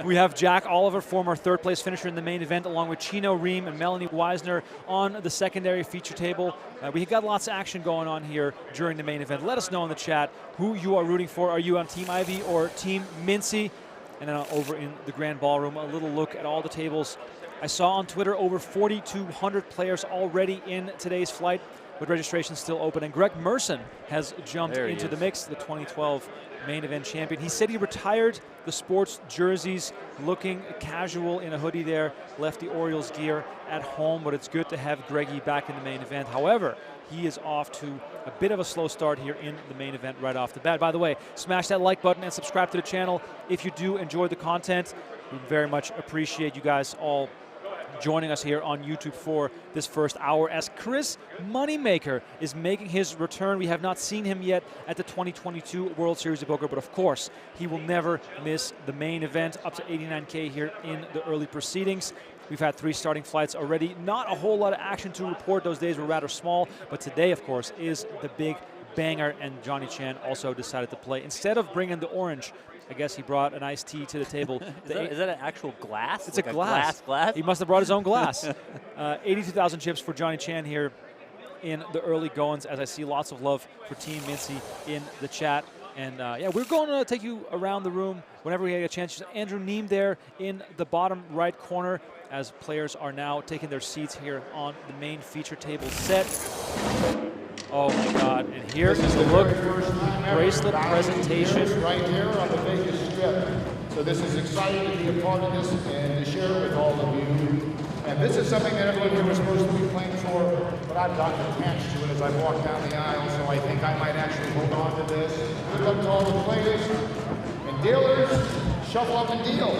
We have Jack Oliver, former third-place finisher in the main event, along with Chino Ream and Melanie Weisner on the secondary feature table. We got lots of action going on here during the main event. Let us know in the chat who you are rooting for. Are you on Team Ivey or Team Mintzy? And then over in the Grand Ballroom, a little look at all the tables. I saw on Twitter over 4,200 players already in today's flight, with registration still open. And Greg Merson has jumped into the mix, the 2012 main event champion. He said he retired the sports jerseys, looking casual in a hoodie there, left the Orioles gear at home, but it's good to have Greggy back in the main event. However, he is off to a bit of a slow start here in the main event right off the bat. By the way, smash that like button and subscribe to the channel if you do enjoy the content. We very much appreciate you guys all joining us here on YouTube for this first hour, as Chris Moneymaker is making his return. We have not seen him yet at the 2022 World Series of Poker, but of course, he will never miss the main event, up to 89K here in the early proceedings. We've had 3 starting flights already. Not a whole lot of action to report. Those days were rather small, but today, of course, is the big banger, and Johnny Chan also decided to play. Instead of bringing the orange, I guess he brought an iced tea to the table. Is that an actual glass? It's like a glass. glass? He must have brought his own glass. 82,000 chips for Johnny Chan here in the early goings, as I see lots of love for Team Mintzy in the chat. And yeah, we're going to take you around the room whenever we get a chance. Andrew Neem there in the bottom right corner, as players are now taking their seats here on the main feature table set. Oh my God, and here is the look, bracelet presentation. Right here on the Vegas Strip. So this is exciting to be a part of this and to share it with all of you. And this is something that everyone here was supposed to be playing for, but I've gotten attached to it as I walk down the aisle, so I think I might actually hold on to this. Good luck to all the players and dealers. Shuffle up and deal.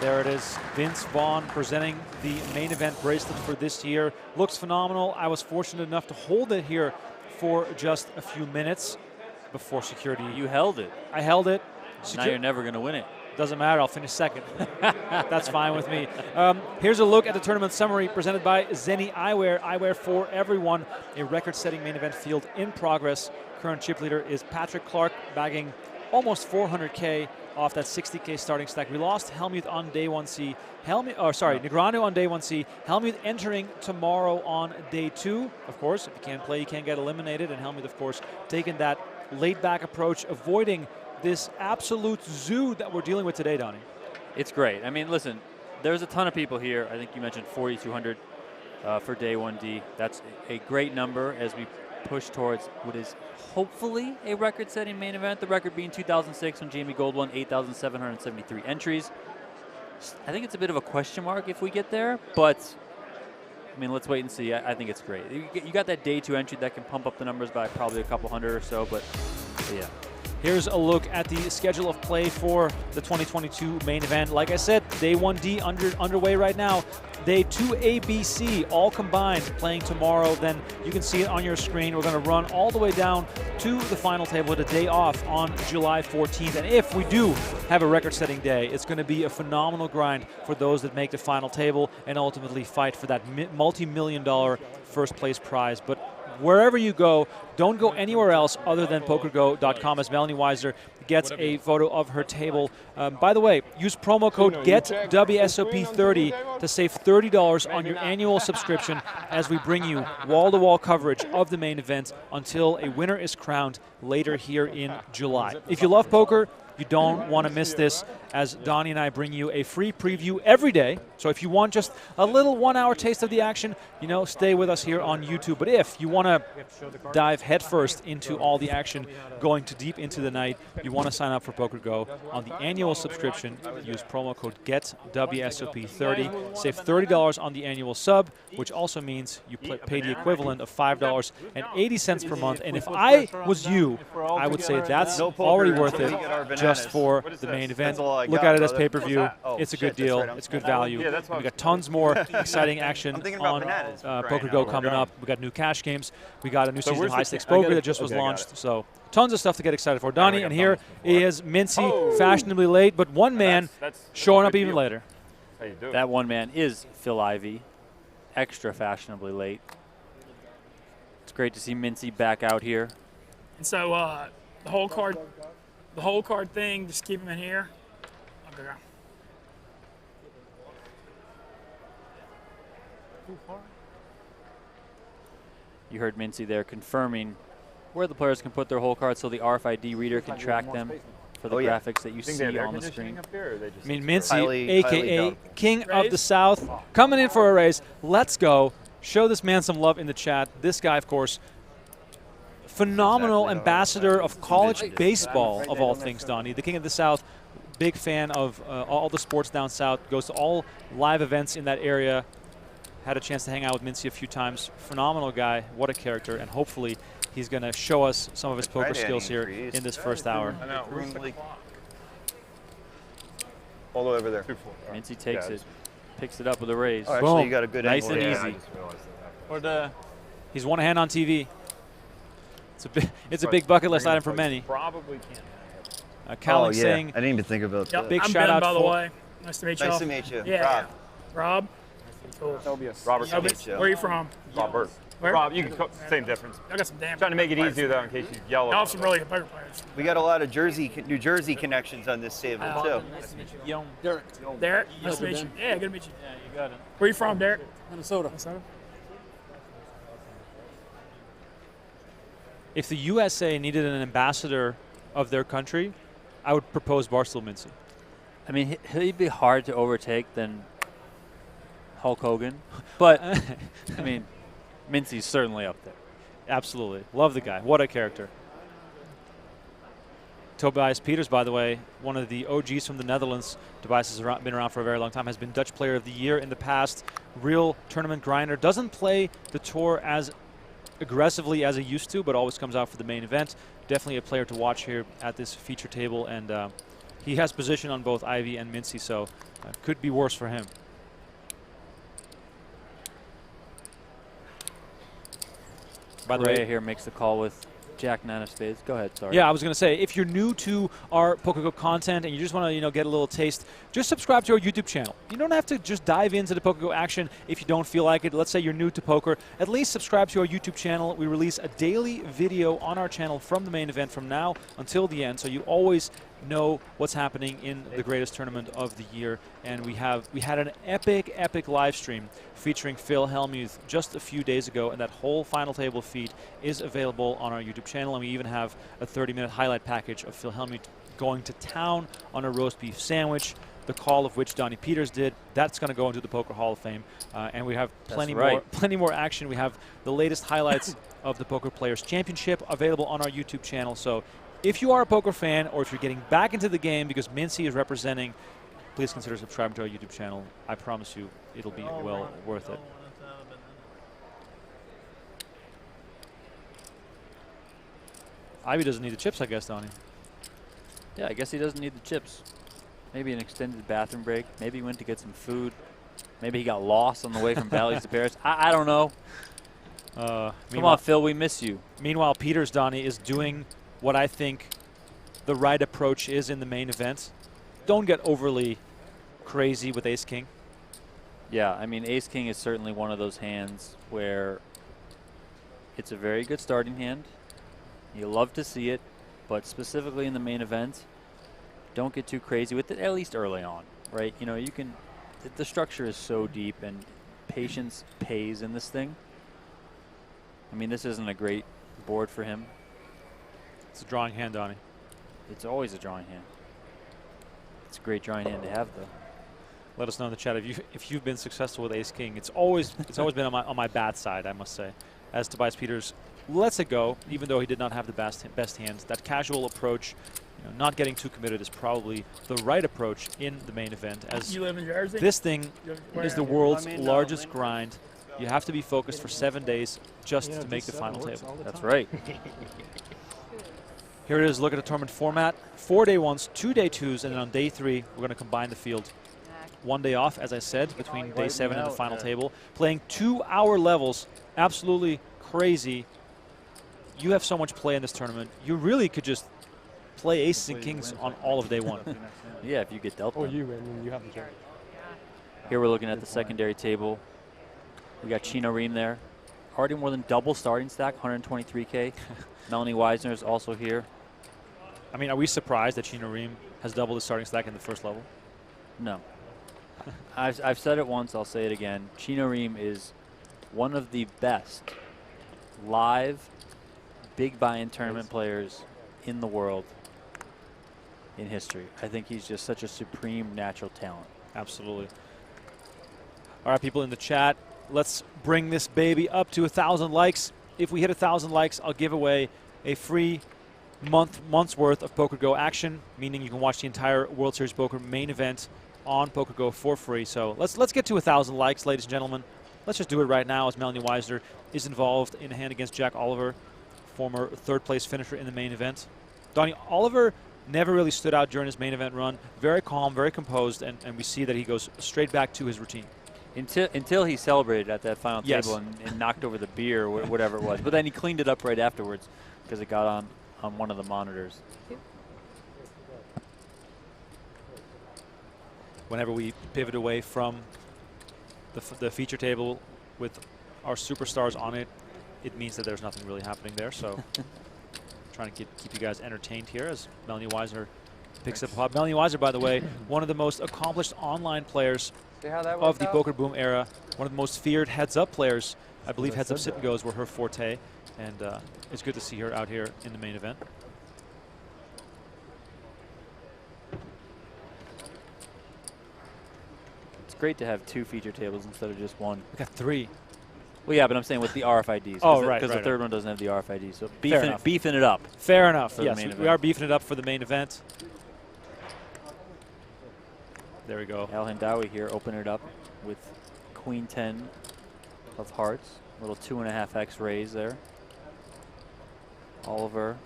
There it is, Vince Vaughn presenting the main event bracelet for this year. Looks phenomenal. I was fortunate enough to hold it here for just a few minutes before security. You held it. I held it. Now you're never going to win it. Doesn't matter, I'll finish second. That's fine with me. Here's a look at the tournament summary presented by Zenny Eyewear. Eyewear for everyone. A record-setting main event field in progress. Current chip leader is Patrick Clark, bagging almost 400K off that 60K starting stack. We lost Helmuth on day 1C. Negreanu on day 1C. Helmuth entering tomorrow on day 2. Of course, if you can't play, you can't get eliminated. And Helmuth, of course, taking that laid-back approach, avoiding this absolute zoo that we're dealing with today, Donnie. It's great. I mean, listen, there's a ton of people here. I think you mentioned 4,200 for day 1D. That's a great number as we push towards what is hopefully a record-setting main event. The record being 2006 when Jamie Gold won 8,773 entries. I think it's a bit of a question mark if we get there, but I mean, let's wait and see. I think it's great. You got that day 2 entry that can pump up the numbers by probably a couple hundred or so, but yeah. Here's a look at the schedule of play for the 2022 main event. Like I said, day 1D underway right now. Day 2A, B, C, all combined, playing tomorrow. Then you can see it on your screen. We're going to run all the way down to the final table with a day off on July 14th. And if we do have a record-setting day, it's going to be a phenomenal grind for those that make the final table and ultimately fight for that multi-million-dollar first-place prize. But wherever you go, don't go anywhere else other than PokerGo.com, as Melanie Weiser gets a photo of her table. By the way, use promo code GETWSOP30 to save $30 on your annual subscription as we bring you wall-to-wall coverage of the main event until a winner is crowned later here in July. If you love poker, you don't want to miss this, as Donnie and I bring you a free preview every day. So if you want just a little 1-hour taste of the action, stay with us here on YouTube. But if you want to dive headfirst into all the action, going too deep into the night, you want to sign up for PokerGo on the annual subscription. Use promo code GETWSOP30. Save $30 on the annual sub, which also means you pay the equivalent of $5.80 per month. And if I was you, I would say that's already worth it just for the main event. Look at it as pay-per-view. It's a good deal. It's good value. We got tons more exciting action on PokerGo coming up. We got new cash games. We got a new season of high-stakes poker that just was launched. So tons of stuff to get excited for. Donnie, and here is Mintzy, fashionably late, but one man showing up even later. That one man is Phil Ivey, extra fashionably late. It's great to see Mintzy back out here. And so the whole card The whole card thing, just keep them in here. Okay. You heard Mintzy there confirming where the players can put their hole cards so the RFID reader can track them for the graphics that you see on the screen. I mean, Mintzy, highly a.k.a. King of the Raise? South, coming in for a raise. Let's go. Show this man some love in the chat. This guy, of course, phenomenal ambassador of college baseball, of all things, Donnie. The King of the South, big fan of all the sports down south, goes to all live events in that area. Had a chance to hang out with Mintzy a few times. Phenomenal guy. What a character. And hopefully he's going to show us some of his poker skills here in this first hour. All the way over there. Mintzy takes it, picks it up with a raise. Oh, actually, you got a good Nice angle. and easy. He's one hand on TV. It's a big bucket list item for many. Probably can't. Cowling saying, I didn't even think about Yep. that. big I'm shout Ben, out by the for- way. Nice to meet you. Nice to meet you. Yeah. Rob. Rob. Cool. Robert. Yeah, but where are you from? Robert. Where? Rob, you can same difference. I got some damn. Trying to make it easier though, in case you yell. I have some really good poker players. We got a lot of New Jersey connections on this table too. Derek, nice to meet you. Yeah, good to meet you. Yeah, you got it. Where are you from, Derek? Minnesota. if the USA needed an ambassador of their country, I would propose Barstool Mintzy. I mean, he'd be hard to overtake than Hulk Hogan, but I mean, Mintzy's certainly up there. Absolutely. Love the guy. What a character. Tobias Peters, by the way, one of the OGs from the Netherlands. Tobias has been around for a very long time, has been Dutch Player of the Year in the past. Real tournament grinder. Doesn't play the tour as aggressively as he used to, but always comes out for the main event. Definitely a player to watch here at this feature table, and he has position on both Ivey and Mintzy, so could be worse for him. By the way, here makes the call with Jack 9 of spades. Go ahead, sorry. Yeah, I was going to say, if you're new to our PokerGo content and you just want to, get a little taste, just subscribe to our YouTube channel. You don't have to just dive into the PokerGo action if you don't feel like it. Let's say you're new to poker. At least subscribe to our YouTube channel. We release a daily video on our channel from the main event from now until the end, so you always know what's happening in the greatest tournament of the year. And we had an epic live stream featuring Phil Hellmuth just a few days ago, and that whole final table feed is available on our YouTube channel. And we even have a 30-minute highlight package of Phil Hellmuth going to town on a roast beef sandwich, the call of which Donnie Peters did. That's going to go into the Poker Hall of Fame, and we have plenty more action. We have the latest highlights of the Poker Players Championship available on our YouTube channel. So if you are a poker fan, or if you're getting back into the game because Mintzy is representing, please consider subscribing to our YouTube channel. I promise you it'll be well worth it. Ivey doesn't need the chips, I guess, Donnie. Yeah, I guess he doesn't need the chips. Maybe an extended bathroom break. Maybe he went to get some food. Maybe he got lost on the way from Bally's to Paris. I don't know. Come on, Phil, we miss you. Meanwhile, Peters, Donnie, is doing what I think the right approach is in the main event. Don't get overly crazy with ace-king. Yeah, I mean, ace-king is certainly one of those hands where it's a very good starting hand. You love to see it, but specifically in the main event, don't get too crazy with it, at least early on, right? You can, the structure is so deep, and patience pays in this thing. I mean, this isn't a great board for him. It's a drawing hand, Donnie. It's always a drawing hand. It's a great drawing hand to have, though. Let us know in the chat if you've been successful with ace-king. It's always been on my bad side, I must say. As Tobias Peters lets it go, even though he did not have the best hands. That casual approach, not getting too committed, is probably the right approach in the main event. As You live in Jersey? this thing is the world's largest grind. You have to be focused for 7 days just to make the final table. That's right. Here it is. Look at the tournament format. 4 day ones, 2 day twos, and then on day 3, we're going to combine the field. 1 day off, as I said, between day 7 and the final table. Playing 2-hour levels. Absolutely crazy. You have so much play in this tournament. You really could just play aces and kings on all of day 1. Yeah, if you get dealt them. You have the chance. Here we're looking at the secondary table. We got Chino Ream there. Already more than double starting stack, 123K. Melanie Wisner is also here. I mean, are we surprised that Chino Reem has doubled his starting stack in the first level? No. I've said it once, I'll say it again. Chino Reem is one of the best live big buy-in tournament players in the world in history. I think he's just such a supreme natural talent. Absolutely. All right, people in the chat, let's bring this baby up to 1,000 likes. If we hit 1,000 likes, I'll give away a free month's worth of PokerGo action, meaning you can watch the entire World Series Poker main event on PokerGo for free. So let's get to 1,000 likes, ladies and gentlemen. Let's just do it right now as Melanie Weisner is involved in a hand against Jack Oliver, former third-place finisher in the main event. Donnie, Oliver never really stood out during his main event run. Very calm, very composed, and we see that he goes straight back to his routine. Until he celebrated at that final Yes. table and knocked over the beer or whatever it was. But then he cleaned it up right afterwards because it got on one of the monitors. Whenever we pivot away from the feature table with our superstars on it, it means that there's nothing really happening there. So trying to keep you guys entertained here as Melanie Weisner picks up a pot. Melanie Weisner, by the way, one of the most accomplished online players of the Poker Boom era, one of the most feared heads-up players. I believe heads-up sit-and-goes were her forte, and it's good to see her out here in the main event. It's great to have 2 feature tables instead of just 1. We got 3. Well, yeah, but I'm saying with the RFIDs. Oh, right, Because right, the third one doesn't have the RFID. So Fair beefing it up. Fair enough. For the Yes, main we event. are beefing it up for the main event. There we go. Al Hindawi here opening it up with Queen 10 of hearts. Little 2.5x raise there. Oliver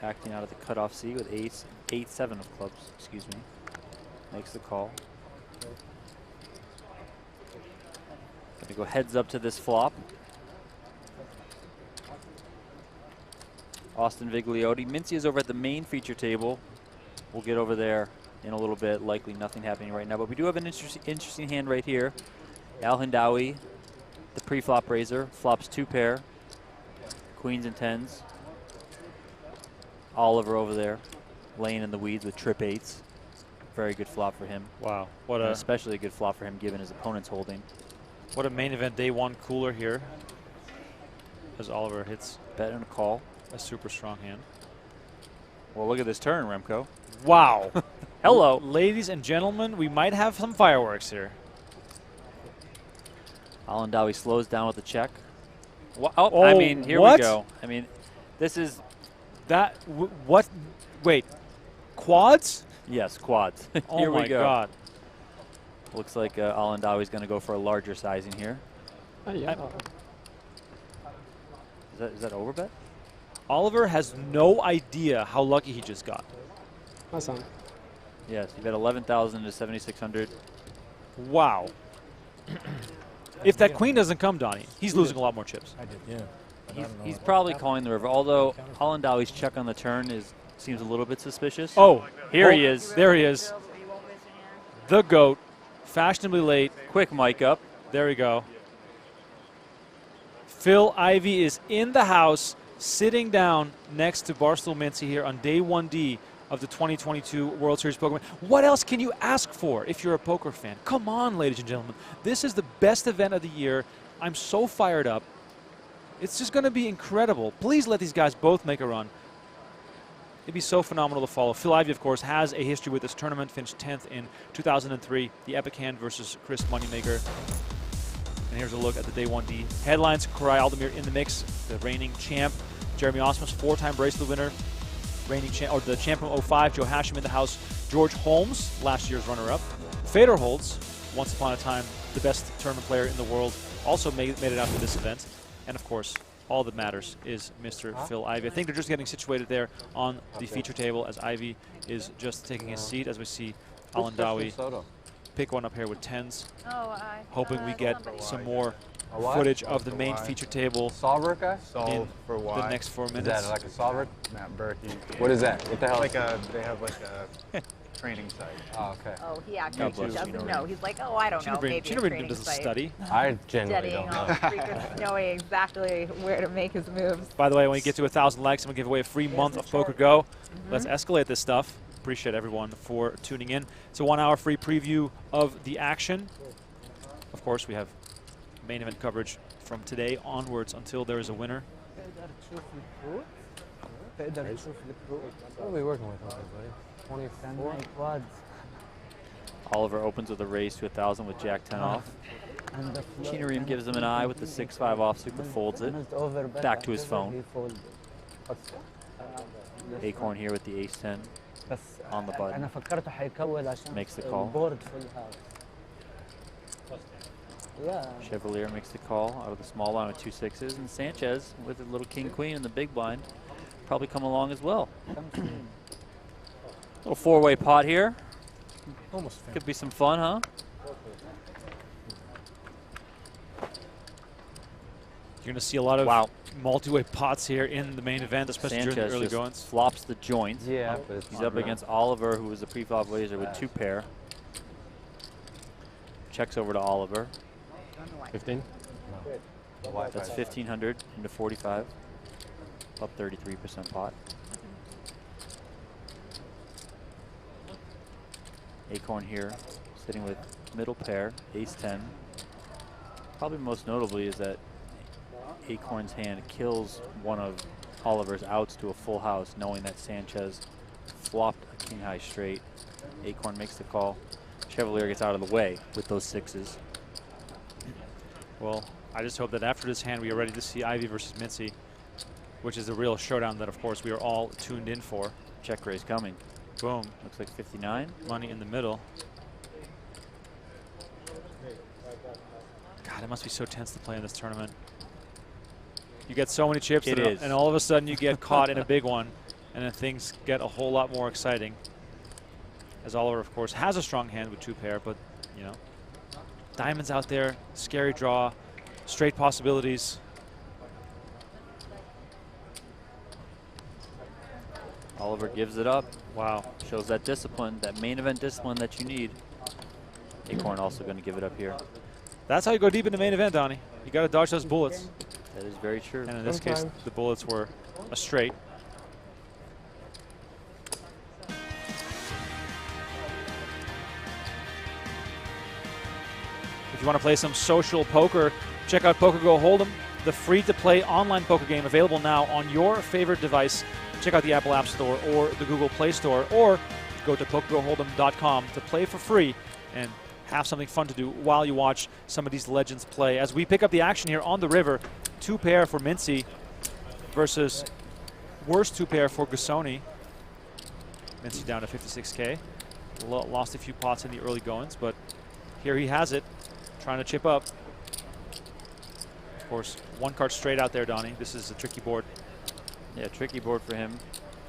acting out of the cutoff C with 8-7 of clubs, excuse me. Makes the call. Gonna go heads up to this flop. Austin Vigliotti. Mintzy is over at the main feature table. We'll get over there in a little bit. Likely nothing happening right now, but we do have an interesting hand right here. Al Hindawi, the pre-flop raiser, flops 2 pair, queens and 10s. Oliver over there, laying in the weeds with trip 8s. Very good flop for him. Wow, what And a especially a good flop for him given his opponent's holding. what a main event day 1 cooler here, as Oliver hits Bet and a call. a super strong hand. Well, look at this turn, Remko. Wow. Hello. Ladies and gentlemen, we might have some fireworks here. Al Hindawi slows down with the check. Oh, I mean, here what? we go. I mean, this is That, what, wait, quads? yes, quads. Oh here my we go. God. Looks like Al Hindawi's going to go for a larger sizing here. Is that overbet? Oliver has no idea how lucky he just got. Yes, you bet 11,000 to 7,600. Wow. If that queen doesn't come, Donnie, he's losing a lot more chips. I did, yeah. He's probably calling the river, although Al Hindawi's check on the turn seems a little bit suspicious. Oh, Here he is. There he is. The GOAT, fashionably late. Quick mic up. There we go. Phil Ivey is in the house, sitting down next to Barstool Mintzy here on day 1D of the 2022 World Series Poker. What else can you ask for if you're a poker fan? Come on, ladies and gentlemen. This is the best event of the year. I'm so fired up. It's just going to be incredible. Please let these guys both make a run. It'd be so phenomenal to follow. Phil Ivey, of course, has a history with this tournament. Finished 10th in 2003, the epic hand versus Chris Moneymaker. And here's a look at the day 1D headlines. Koray Aldemir in the mix, the reigning champ. Jeremy Osmus, 4-time bracelet winner. Reigning champ, or the champ from 05, Joe Hashem in the house. George Holmes, last year's runner-up. Fedor Holds, once upon a time the best tournament player in the world, also made it out to this event. And of course, all that matters is Mr. Phil Ivey. I think they're just getting situated there on the feature table as Ivey is just taking his seat as we see Al Hindawi pick one up here with 10s. Hoping we get some more footage of the main feature table Solver guy? in the next 4 minutes. Is that like a solver? Matt Berkey. What is that? What the hell? Like a, they have like a training site. Oh, okay. Oh, he actually God bless doesn't Chino know. Reem. He's like, oh, I don't know, maybe a Chino Reem training doesn't site. study. I genuinely Studying don't all know. the frequent, knowing exactly where to make his moves. By the way, when you get to 1,000 likes, I'm going to give away a free month of PokerGo. Let's escalate this stuff. Appreciate everyone for tuning in. It's a 1-hour free preview of the action. Of course, we have main event coverage from today onwards until there is a winner. What are we working with, buddy? 24 quads. Oliver opens with a raise to 1,000 with Jack 10 off. Chino Reem gives him an eye with the 6-5 offsuit, but folds it. Back to his phone. Acorn here with the ace-10 on the button. Makes the call. Chevalier makes the call out of the small line with 2 6s, and Sanchez with a little king-queen in the big blind probably come along as well. Little 4-way pot here. Could be some fun, huh? You're going to see a lot of multi-way pots here in the main event, especially Sanchez during the early just goings. flops the joints. Yeah, but He's up against Oliver, who is a pre-flop laser with 2 pair. Checks over to Oliver. 15? No. That's 1,500 into 45. Up 33% pot. Acorn here, sitting with middle pair, ace-10. Probably most notably is that Acorn's hand kills one of Oliver's outs to a full house, knowing that Sanchez flopped a king-high straight. Acorn makes the call. Chevalier gets out of the way with those 6s. Well, I just hope that after this hand we are ready to see Ivey versus Mintzy, which is the real showdown that, of course, we are all tuned in for. Check raise coming. Boom. Looks like 59. Money in the middle. God, it must be so tense to play in this tournament. You get so many chips, and all of a sudden you get caught in a big one, and then things get a whole lot more exciting. As Oliver, of course, has a strong hand with 2 pair, but, you know, diamonds out there, scary draw, straight possibilities. Oliver gives it up. Wow. Shows that discipline, that main event discipline that you need. Acorn also going to give it up here. That's how you go deep in the main event, Donnie. You got to dodge those bullets. That is very true. And in this case, the bullets were a straight. If you want to play some social poker, check out PokerGo Hold'em, the free-to-play online poker game available now on your favorite device. Check out the Apple App Store or the Google Play Store, or go to PokerGoHold'em.com to play for free and have something fun to do while you watch some of these legends play. As we pick up the action here on the river, 2 pair for Mintzy versus worst 2 pair for Gussoni. Mintzy down to 56K. Lost a few pots in the early goings, but here he has it, trying to chip up. Of course, 1 card straight out there, Donnie. This is a tricky board. Yeah, tricky board for him.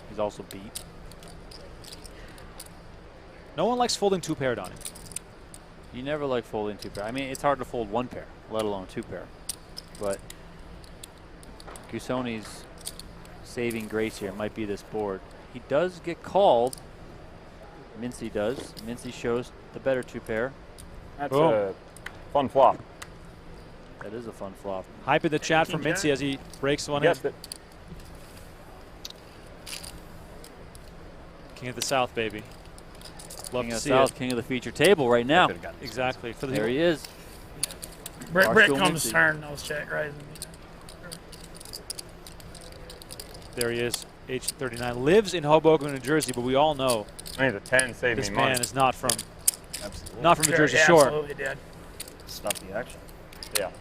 He's also beat. No one likes folding 2 pair, Donnie. You never like folding 2 pair. I mean, it's hard to fold 1 pair, let alone 2 pair. But Gussoni's saving grace here might be this board. He does get called. Mintzy does. Mintzy shows the better 2 pair. That's a fun flop. That is a fun flop. Hype in the chat from Mintzy as he breaks one in. Guessed it. King of the South, baby. Love King to of see the South, it. King of the feature table right now. Exactly. For the There he is. Brett Barstool comes Mintzy. turn. I was check rising. There he is, age 39. Lives in Hoboken, New Jersey, but we all know I mean, the 10 saved this me man money. is not from Absolutely. the Jersey Shore. Absolutely did. Stop the action. Yeah.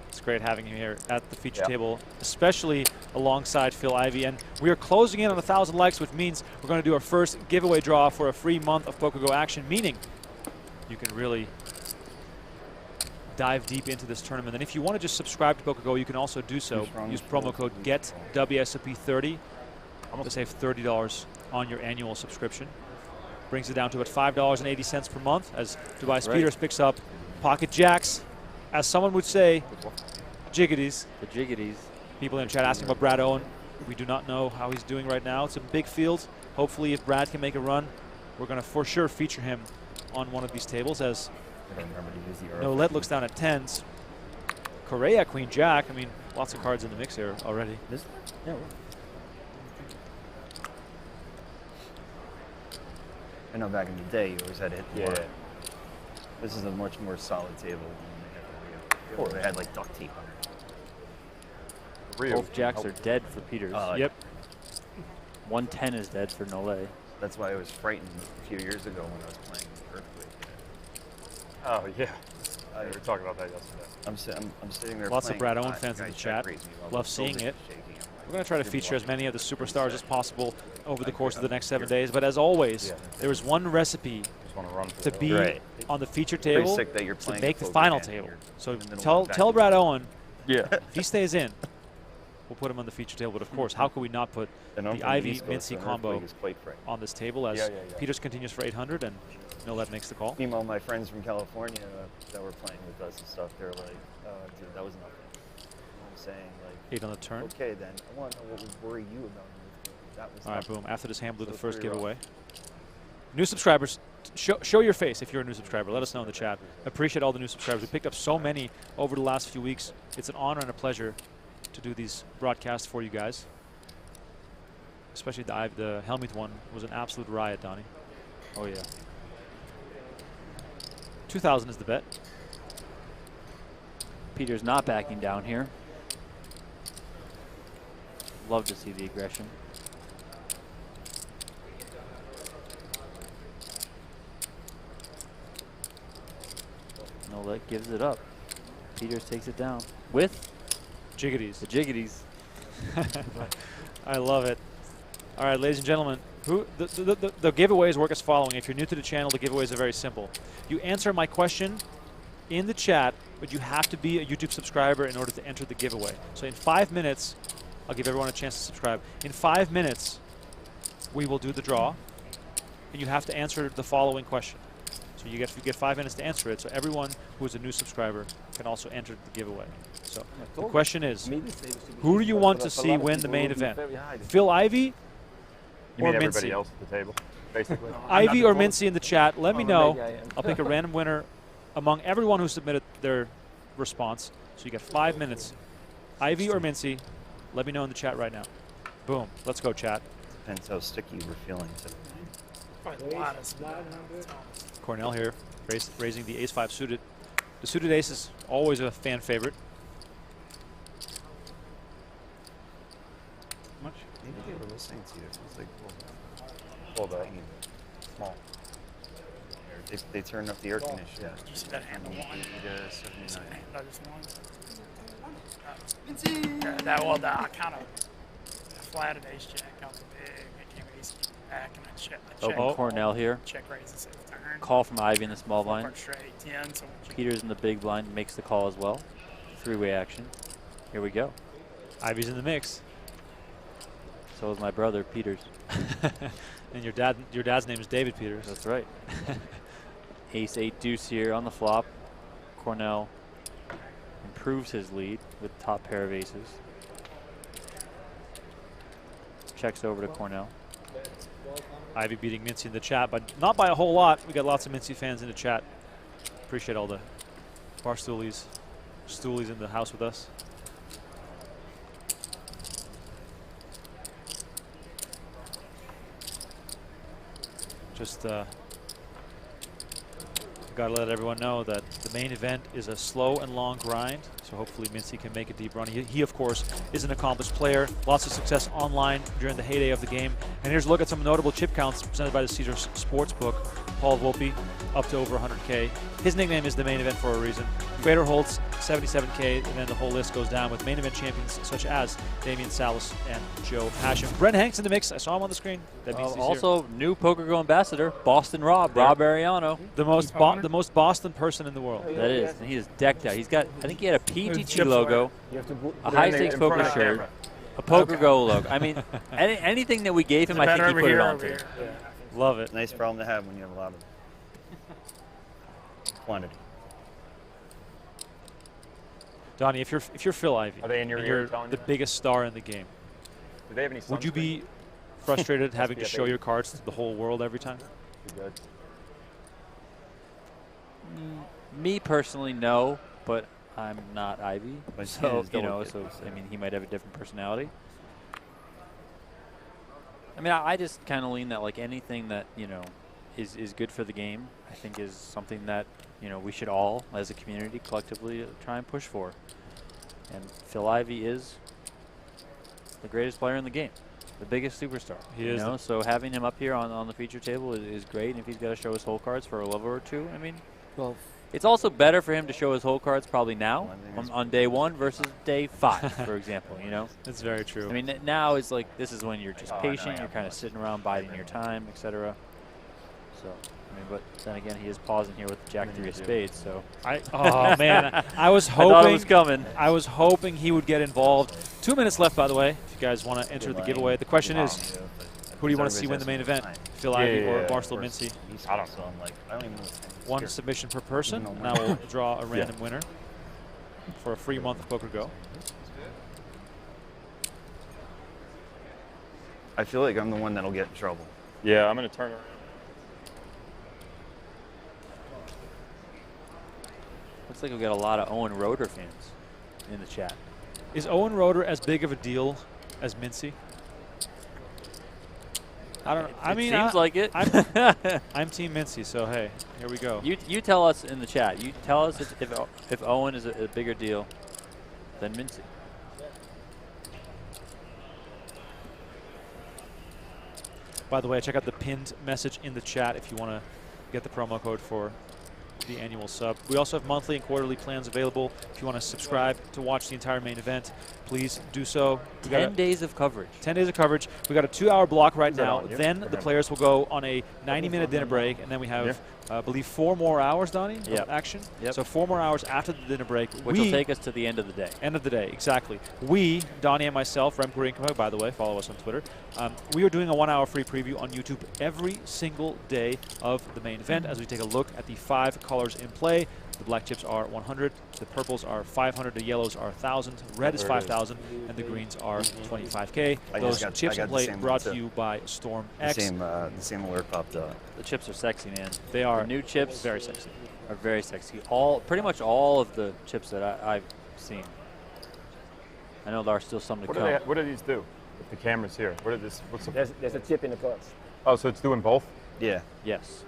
It's great having him here at the feature table, especially alongside Phil Ivey. And we are closing in on 1,000 likes, which means we're going to do our first giveaway draw for a free month of PokerGo action, meaning you can really dive deep into this tournament. And if you want to just subscribe to PokerGo, you can also do so. Use promo code GETWSOP30 to save $30 on your annual subscription. Brings it down to about $5.80 per month as Dubai Speeders picks up pocket jacks. As someone would say, jiggities. The jiggities. People in the chat asking about Brad Owen. We do not know how he's doing right now. It's a big field. Hopefully, if Brad can make a run, we're going to for sure feature him on one of these tables as I don't remember to use the Nolet looks down at 10s. Correa, Queen Jack. I mean, lots of cards in the mix here already. Yeah. I know back in the day, you always had to hit the bar. This is a much more solid table than they had like duct tape on it. Both jacks are dead for Peters. Yep. 110 is dead for Nole. That's why I was frightened a few years ago when I was playing Earthquake. Oh, yeah. We were talking about that yesterday. I'm sitting there Lots of playing, Brad Owen fans in the chat. Love seeing it. We're going to try to feature as many of the superstars as possible over the course of the next 7 days. But as always, there is one recipe to be on the feature table to make the final table. So tell Brad Owen, if he stays in, we'll put him on the feature table. But of course, how could we not put the Ivey Mintzy combo on this table as Peters continues for 800 and Nolet makes the call? Meanwhile, my friends from California that were playing with us and stuff, they're like, dude, that was nothing. You know what I'm saying? Like, 8 on the turn. Okay, then. I want to know what would worry you about it. That was all right, nothing. boom. After this hand blew So the first pretty rough. giveaway. New subscribers, show your face if you're a new subscriber. Let us know in the chat. Appreciate all the new subscribers. We picked up so many over the last few weeks. It's an honor and a pleasure to do these broadcasts for you guys. Especially the Helmuth one was an absolute riot, Donnie. Oh, yeah. 2,000 is the bet. Peters not backing down here. Love to see the aggression. Nolet gives it up. Peters takes it down with Jiggities. the jiggities. I love it. All right, ladies and gentlemen, the giveaways work as following. If you're new to the channel, the giveaways are very simple. You answer my question in the chat, but you have to be a YouTube subscriber in order to enter the giveaway. So in 5 minutes, I'll give everyone a chance to subscribe. In 5 minutes, we will do the draw, and you have to answer the following question. So you get 5 minutes to answer it. So everyone who is a new subscriber can also enter the giveaway. So the question is, who do you want to see win the main event? Phil Ivey or You mean everybody Mintzy? else at the table, basically? Ivey or Mintzy in the chat. Let me know. I'll pick a random winner among everyone who submitted their response. So you get 5 minutes. Ivey or Mintzy? Let me know in the chat right now. Boom. Let's go, chat. Depends how sticky we're feeling. Cornell here, raising the ace-5 suited. The suited ace is always a fan favorite. Much? Maybe they were listening to you. It was like, Well, small. they turned up the air conditioner. Did you see that hand on one? 80 to 79. I just won. That was kind of flatted ace jack out the big. I came ace back and I checked. Open Cornell here. Check raises at the turn. Call from Ivey in the small blind. Part straight 10. So Peters in the big blind makes the call as well. Three-way action. Here we go. Ivey's in the mix. So is my brother Peters. And your dad's name is David Peters. That's right. Ace 8 deuce here on the flop. Cornell improves his lead with top pair of aces. Checks over to Cornell. Ivey beating Mintzy in the chat, but not by a whole lot. We got lots of Mintzy fans in the chat. Appreciate all the Barstoolies, Stoolies in the house with us. Just gotta let everyone know that the main event is a slow and long grind, so hopefully Mintzy can make a deep run. He of course, is an accomplished player. Lots of success online during the heyday of the game. And here's a look at some notable chip counts presented by the Caesars Sportsbook. Paul Volpe, up to over 100K. His nickname is the main event for a reason. Federer holds 77K, and then the whole list goes down with main event champions such as Damian Salas and Joe Hashem. Brent Hanks in the mix. I saw him on the screen. Also, new PokerGo ambassador, Boston Rob Ariano. The most Boston person in the world. That is, and he is decked out. He's got, I think he had a PTT logo, a high stakes poker shirt, a PokerGo logo. I mean, anything that we gave him, I think he put it on too. Love it. Nice problem to have when you have a lot of quantity. Donnie, if you're Phil Ivey, Are they in your and ear you're telling the you? biggest star in the game, Do they have any would you sunscreen? be frustrated having to SPF show your cards to the whole world every time? be good. Me personally, no, but I'm not Ivy, But so he's you know, delicate, so I mean, he might have a different personality. I mean, I just kind of lean that like anything that is good for the game, I think is something that we should all, as a community, collectively try and push for. And Phil Ivey is the greatest player in the game, the biggest superstar. He is. So having him up here on the feature table is great. And if he's got to show his hole cards for a level or two, I mean, Well, it's also better for him to show his hole cards probably now on day 1 versus day 5, for example. That's very true. I mean, now is like this is when you're just patient. You're kind of sitting around biding your time, etc. So, I mean, but then again, he is pausing here with the Jack 3 of spades. So, oh man, I was hoping I thought it was coming. I was hoping he would get involved. 2 minutes left, by the way. If you guys want to enter the giveaway, the question is, who do you want to see win the main event? Phil Ivey or Barstool Mintzy? I don't know. I'm like, I don't even know. One submission per person. Now we'll draw a random winner for a free month of PokerGo. I feel like I'm the one that'll get in trouble. Yeah, I'm going to turn around. Looks like we got a lot of Owen Rotor fans in the chat. Is Owen Rotor as big of a deal as Mintzy? I don't know. I mean, seems like it. I'm Team Mintzy, so hey, here we go. You tell us in the chat. You tell us if Owen is a bigger deal than Mintzy. By the way, check out the pinned message in the chat if you want to get the promo code for the annual sub. We also have monthly and quarterly plans available. If you want to subscribe to watch the entire main event, please do so. 10 days of coverage. 10 days of coverage. We got a 2-hour block right now. Then the players will go on a 90-minute dinner break, and then we have, I believe, 4 more hours, Donnie, of action. Yep. So 4 more hours after the dinner break. Which will take us to the end of the day. End of the day, exactly. We, Donnie and myself, Remko Rinkema, by the way, follow us on Twitter. We are doing a 1-hour free preview on YouTube every single day of the main event as we take a look at the 5 colors in play. The black chips are 100, the purples are 500, the yellows are 1,000, red is 5,000, and the greens are 25K. Those chips in play brought to you by Storm X. The same alert popped up. The chips are sexy, man. They are. The new chips very sexy. Are very sexy. Pretty much all of the chips that I've seen. I know there are still some to come. What do these do? If the camera's here, what's the there's a chip in the cards. Oh, so it's doing both? Yeah. Yes.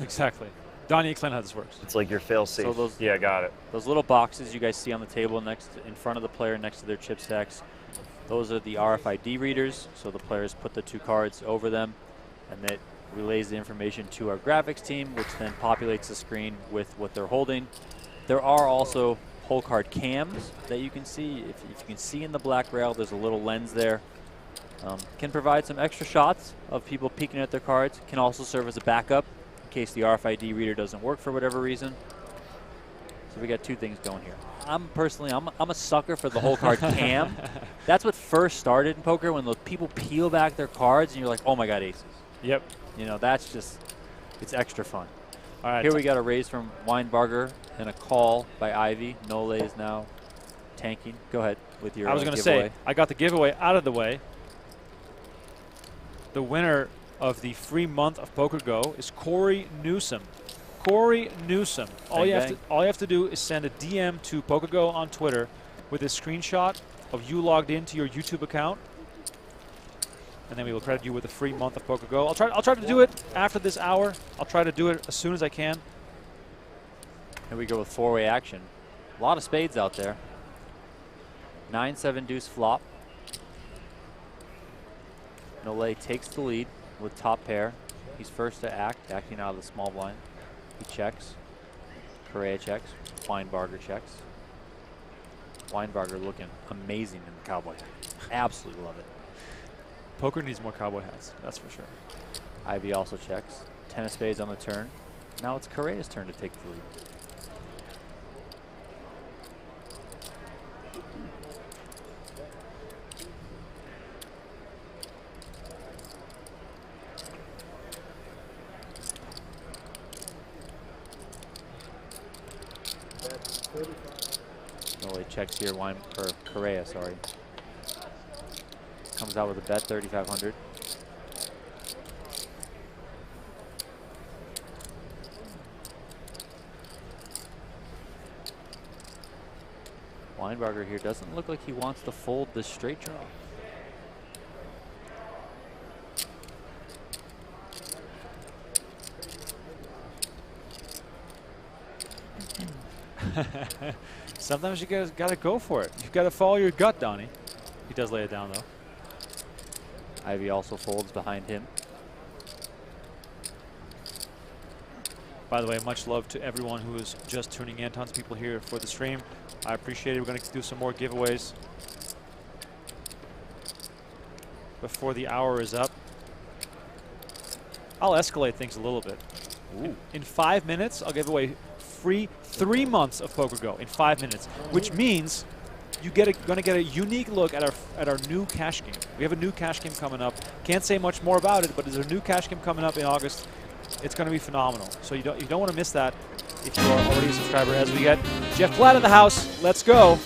Exactly. Donnie, explain how this works. It's like your fail-safe. So those, yeah, got it. Those little boxes you guys see on the table in front of the player next to their chip stacks, those are the RFID readers. So the players put the 2 cards over them, and that relays the information to our graphics team, which then populates the screen with what they're holding. There are also hole card cams that you can see. If you can see in the black rail, there's a little lens there. Can provide some extra shots of people peeking at their cards. Can also serve as a backup in case the RFID reader doesn't work for whatever reason. So we got 2 things going here. I'm a sucker for the hole card cam. That's what first started in poker, when those people peel back their cards and you're like, oh my god, aces. Yep. That's just, it's extra fun. All right. Here we got a raise from Weinbarger and a call by Ivy. Nole is now tanking. Go ahead with your I was going to giveaway. say, I got the giveaway out of the way. The winner of the free month of PokerGo is Corey Newsom. Corey Newsom. All you have to do is send a DM to PokerGo on Twitter with a screenshot of you logged into your YouTube account, and then we will credit you with a free month of PokerGo. I'll try to do it after this hour. I'll try to do it as soon as I can. Here we go with 4-way action. A lot of spades out there. 9-7 deuce flop. Nole takes the lead with top pair. He's first to act, acting out of the small blind. He checks. Correa checks. Weinbarger checks. Weinbarger looking amazing in the cowboy hat. Absolutely love it. Poker needs more cowboy hats, that's for sure. Ivy also checks. 10 of spades on the turn. Now it's Correa's turn to take the lead. Nole checks here, Correa, sorry. Comes out with a bet, 3,500. Weinberger here doesn't look like he wants to fold this straight draw. Sometimes you guys got to go for it. You've got to follow your gut, Donnie. He does lay it down, though. Ivey also folds behind him. By the way, much love to everyone who is just tuning in. Tons of people here for the stream. I appreciate it. We're going to do some more giveaways before the hour is up. I'll escalate things a little bit. Ooh. In 5 minutes, I'll give away free 3 months of PokerGo in 5 minutes, which means you going to get a unique look at our new cash game. We have a new cash game coming up. Can't say much more about it, but there's a new cash game coming up in August. It's going to be phenomenal. So you don't want to miss that if you are already a subscriber. As we get Jeff Platt in the house, let's go.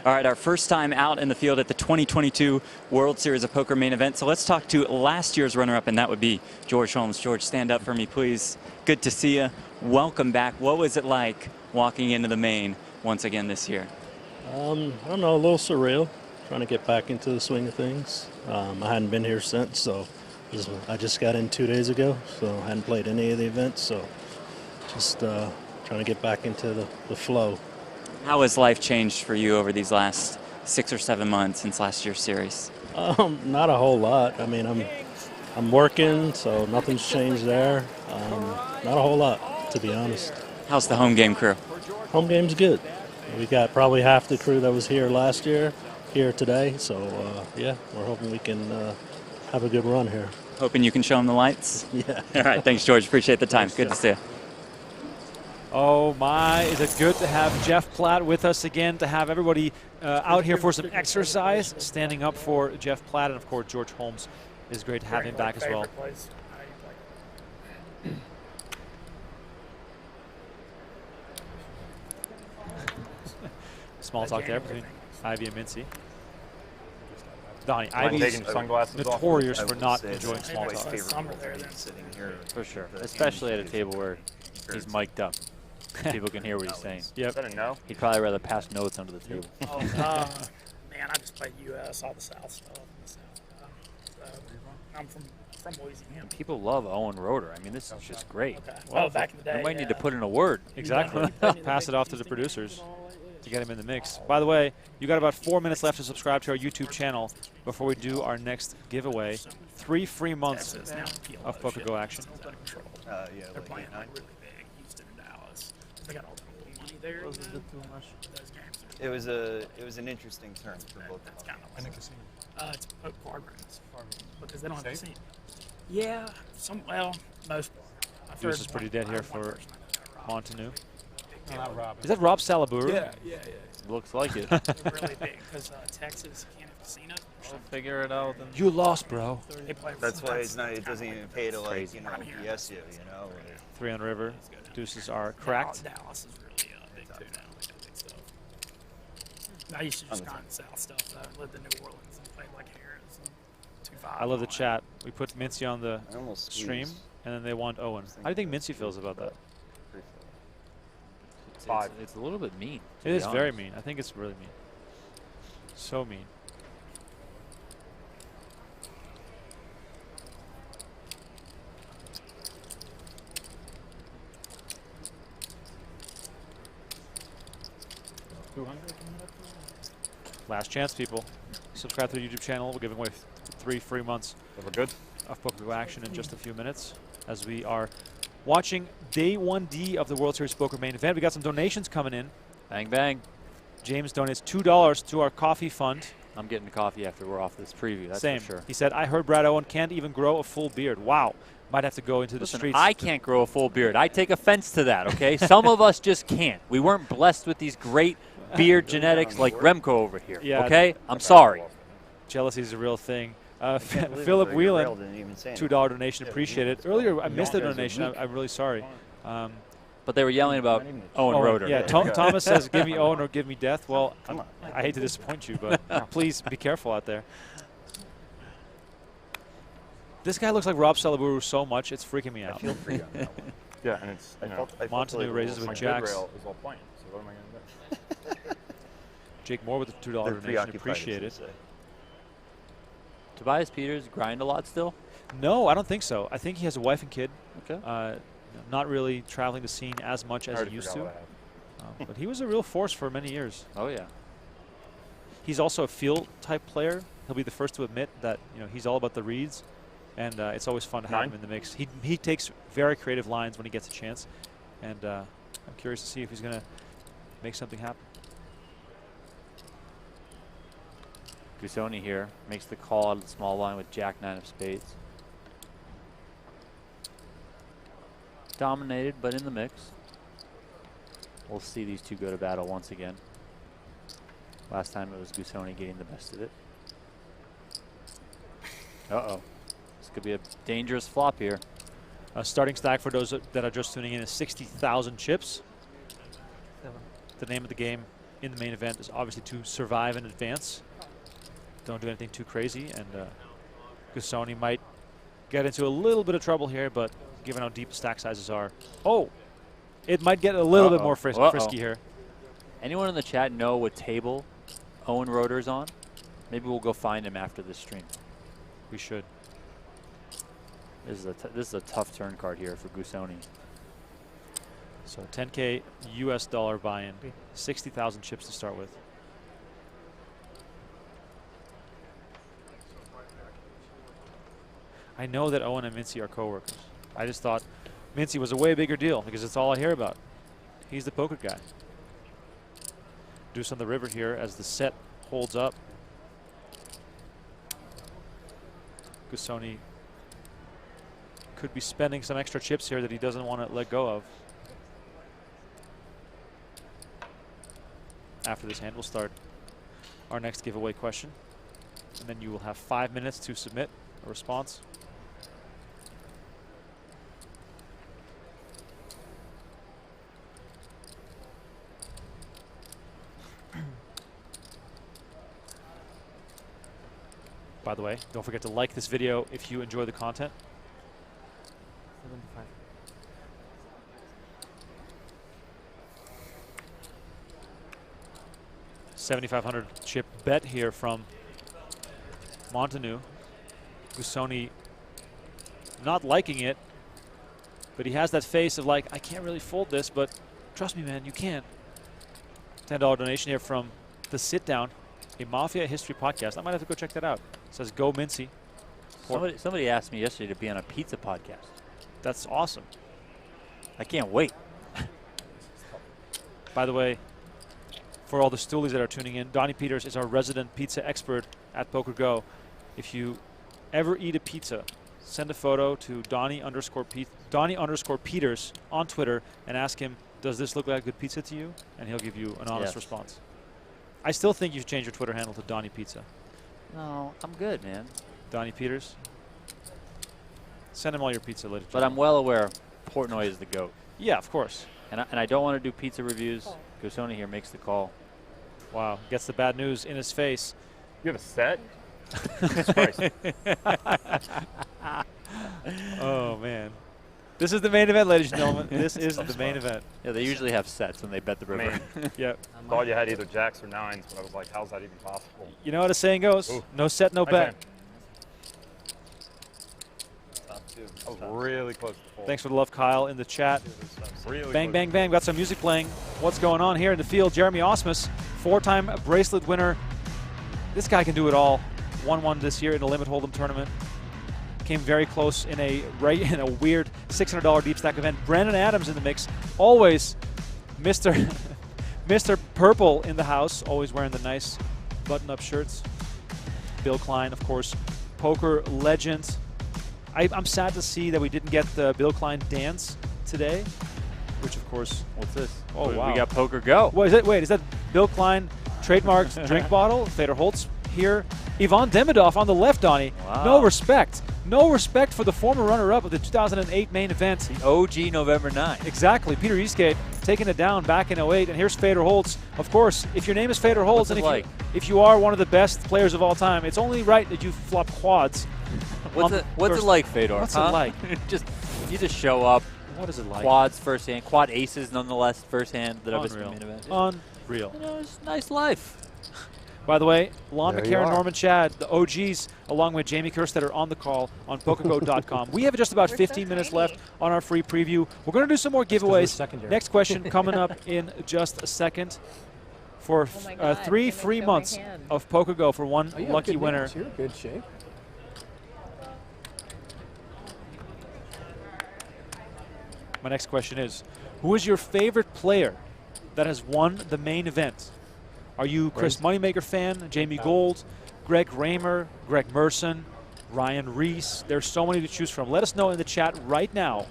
All right, our first time out in the field at the 2022 World Series of Poker main event. So let's talk to last year's runner-up, and that would be George Holmes. George, stand up for me, please. Good to see you. Welcome back. What was it like walking into the main once again this year? I don't know, a little surreal. Trying to get back into the swing of things. I hadn't been here since, so I just got in 2 days ago, so I hadn't played any of the events, so just trying to get back into the flow. How has life changed for you over these last 6 or 7 months since last year's series? Not a whole lot. I mean, I'm working, so nothing's changed there. Not a whole lot, to be honest. How's the home game crew? Home game's good. We got probably half the crew that was here last year here today, so yeah, we're hoping we can have a good run here. Hoping you can show them the lights? Yeah. All right, thanks, George. Appreciate the time. Good to see you. Oh my, is it good to have Jeff Platt with us again, to have everybody out here for some exercise, standing up for Jeff Platt, and of course George Holmes. Is great to have him back as well. Small talk there between Ivey and Mintzy. Donnie, Ivey's notorious for not enjoying small talk. Sitting here for sure, especially at a table where he's mic'd up. People can hear what he's saying. Yep. Is that a no? He'd probably rather pass notes under the table. Oh, man, I just played U.S. all the South stuff. I'm from Louisiana. People love Owen Rotor. I mean, this is just great. Okay. Well, back in the day, we might need to put in a word. Exactly. Pass it off to the producers to get him in the mix. By the way, you got about 4 minutes left to subscribe to our YouTube channel before we do our next giveaway. 3 free months of PokerGo action. Yeah, they're playing really big. Houston and Dallas. They got all the money there. Those games. It was an interesting term for both of them. And a casino. It's poke card rooms because they don't have casino. Yeah, most. This is pretty dead here for Montanu. Not Rob. Is that Rob Salaburu? Yeah. Looks like it. Really big because Texas can't have casino. We'll figure it out. Then. You lost, bro. That's why it doesn't even pay to BS you, you know. 3 on river. Deuces are cracked. Dallas is really big too now. They got big stuff. I used to just grind South stuff. I lived in New Orleans and played like Harris and 2-5. I love the chat. We put Mintzy on the stream, and then they want Owen. How do you think Mintzy feels about that? It's a little bit mean. It is very mean. I think it's really mean. So mean. Last chance, people. Subscribe to the YouTube channel. We're giving away 3 free months of PokerGo action in just a few minutes as we are watching day 1D of the World Series Poker main event. We got some donations coming in. Bang, bang. James donates $2 to our coffee fund. I'm getting coffee after we're off this preview, that's Same. for sure. He said, I heard Brad Owen can't even grow a full beard. Wow. Might have to go into the streets. I can't grow a full beard. I take offense to that, okay? Some of us just can't. We weren't blessed with these great beard genetics like Remko over here, okay? I'm sorry. Jealousy is a real thing. Philip Whelan, $2 donation. Appreciate it. Earlier, I missed the donation. I'm really sorry. But they were yelling about Owen Rotor. Yeah, Thomas says, give me Owen or give me death. Well, I hate to disappoint you, but please be careful out there. This guy looks like Rob Salaburu so much, it's freaking me out. I feel for you on that one. Yeah, and it's, you know, Montague raises with my jacks. good rail is all playing, so what am I going to do? Jake Moore with the $2 donation. Appreciate it. Tobias Peters grind a lot still? No, I don't think so. I think he has a wife and kid. Okay. Not really traveling the scene as much as he used to. But he was a real force for many years. Oh, yeah. He's also a field type player. He'll be the first to admit that he's all about the reads, and it's always fun to have him in the mix. He takes very creative lines when he gets a chance, and I'm curious to see if he's going to make something happen. Gusoni here makes the call out of the small line with Jack-9 of spades. Dominated, but in the mix. We'll see these two go to battle once again. Last time it was Gusoni getting the best of it. Uh-oh. This could be a dangerous flop here. Starting stack for those that are just tuning in is 60,000 chips. The name of the game in the main event is obviously to survive and advance. Don't do anything too crazy, and Gusoni might get into a little bit of trouble here, but given how deep the stack sizes are, it might get a little bit more frisky here. Anyone in the chat know what table Owen Rotor's on? Maybe we'll go find him after this stream. We should. This is a tough turn card here for Gusoni. So 10K US dollar buy-in, 60,000 chips to start with. I know that Owen and Mintzy are co-workers. I just thought Mintzy was a way bigger deal because it's all I hear about. He's the poker guy. Deuce on the river here as the set holds up. Gusoni could be spending some extra chips here that he doesn't want to let go of. After this hand, we'll start our next giveaway question. And then you will have 5 minutes to submit a response. By the way, don't forget to like this video if you enjoy the content. 7,500 chip bet here from Montague. Gusoni not liking it, but he has that face of like, I can't really fold this, but trust me, man, you can. $10 donation here from The Sit Down, a Mafia history podcast. I might have to go check that out. It says Go Mintzy. Somebody asked me yesterday to be on a pizza podcast. That's awesome. I can't wait. By the way, for all the stoolies that are tuning in, Donnie Peters is our resident pizza expert at PokerGo. If you ever eat a pizza, send a photo to Donnie_Peters on Twitter and ask him, does this look like a good pizza to you? And he'll give you an honest response. I still think you should change your Twitter handle to Donnie Pizza. No, I'm good, man. Donnie Peters. Send him all your pizza later. But I'm well aware Portnoy is the GOAT. Yeah, of course. And I don't want to do pizza reviews. Gusoni here makes the call. Wow, gets the bad news in his face. You have a set? Oh, man. This is the main event, ladies and gentlemen. This is the main event. Yeah, they usually have sets when they bet the river. Yep. Thought you had either jacks or nines, but I was like, how's that even possible? You know how the saying goes? Ooh. No set, no bet. I was really close to fold. Thanks for the love, Kyle, in the chat. Really bang, bang, bang. Got some music playing. What's going on here in the field? Jeremy Osmus, 4-time bracelet winner. This guy can do it all. 1-1 this year in the Limit Hold'em tournament. Came very close in a weird $600 deep stack event. Brandon Adams in the mix. Always Mr. Mr. Purple in the house. Always wearing the nice button-up shirts. Bill Klein, of course, poker legend. I'm sad to see that we didn't get the Bill Klein dance today, which of course. What's this? Oh, wow. We got PokerGo. What is it? Wait, is that Bill Klein trademarked drink bottle? Fader Holtz here. Ivan Demidov on the left, Donnie. Wow. No respect. No respect for the former runner-up of the 2008 main event. The OG November 9. Exactly. Peter Eastgate taking it down back in 08. And here's Fader Holtz. Of course, if your name is Fader Holtz, and if you are one of the best players of all time, it's only right that you flop quads. What's it like, Fedor? What's it like? You just show up, What is it like? Quads first hand, quad aces nonetheless first hand that I've Unreal. main event. Unreal. You know, it's a nice life. By the way, Lon There you McCarron, are. Norman Chad, the OGs, along with Jamie Kerstetter on the call on PokerGo.com. We have just about We're 15 so minutes tiny. left on our free preview. We're going to do some more 'cause we're giveaways. secondary. Next question coming up in just a second. For Oh my God, 3 can I free show my months hand? of PokerGo for one Oh, you have lucky good winner. nails. You're in good shape. My next question is, who is your favorite player that has won the main event? Are you Chris Moneymaker fan, Jamie Gold, Greg Raymer, Greg Merson, Ryan Reese? There's so many to choose from. Let us know in the chat right now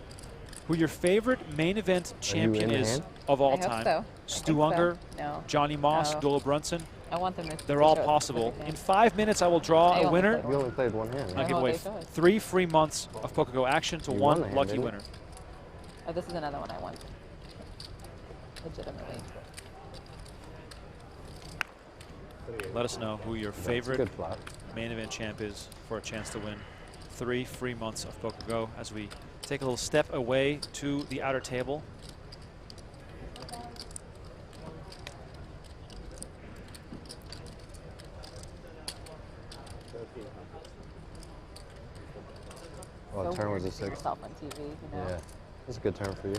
who your favorite main event champion in is hand? of all I hope time. so. Stu I think so. Unger, No. Johnny Moss, No. Dolo Brunson. I want them to. They're all show it possible. if they In can. 5 minutes, I will draw I a only winner. played You only played one hand. I'll Right? give Oh, away they show it. 3 free months of PokerGo action to You one won the hand, lucky didn't you? winner. Oh, this is another one I want. Legitimately. Let us know who your That's a favorite good flop. main event champ is for a chance to win 3 free months of PokerGo as we take a little step away to the outer table. Well, So turn was weird a to see 6. yourself on TV, you know? Yeah. That's a good turn for you.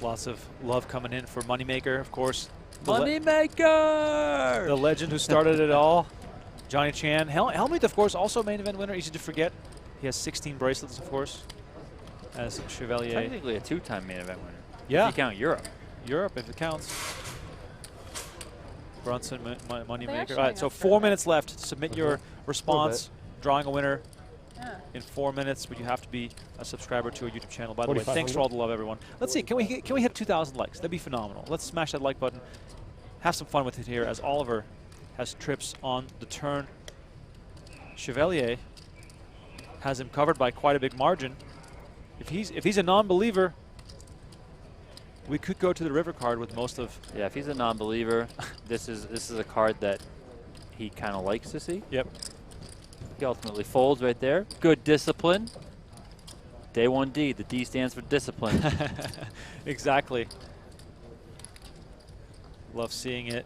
Lots of love coming in for Moneymaker, of course. The le- Moneymaker! the legend who started it all, Johnny Chan. Helmut, of course, also main event winner. Easy to forget. He has 16 bracelets, of course, as Chevalier. Technically a 2-time main event winner. Yeah. If you count Europe. Europe, if it counts. Brunson, Moneymaker. showing All right, so us 4 minutes left. Submit your response. bit. Drawing a winner Yeah. in 4 minutes, but you have to be a subscriber to our YouTube channel. By the way, 4,500. thanks for all the love, everyone. Let's see, can we hit 2,000 likes? That'd be phenomenal. Let's smash that like button. Have some fun with it here as Oliver has trips on the turn. Chevalier has him covered by quite a big margin. If he's a non-believer, we could go to the river card with most of. Yeah, if he's a non-believer, this is a card that he kind of likes to see. Yep. He ultimately folds right there. Good discipline. Day 1D. The D stands for discipline. Exactly. Love seeing it.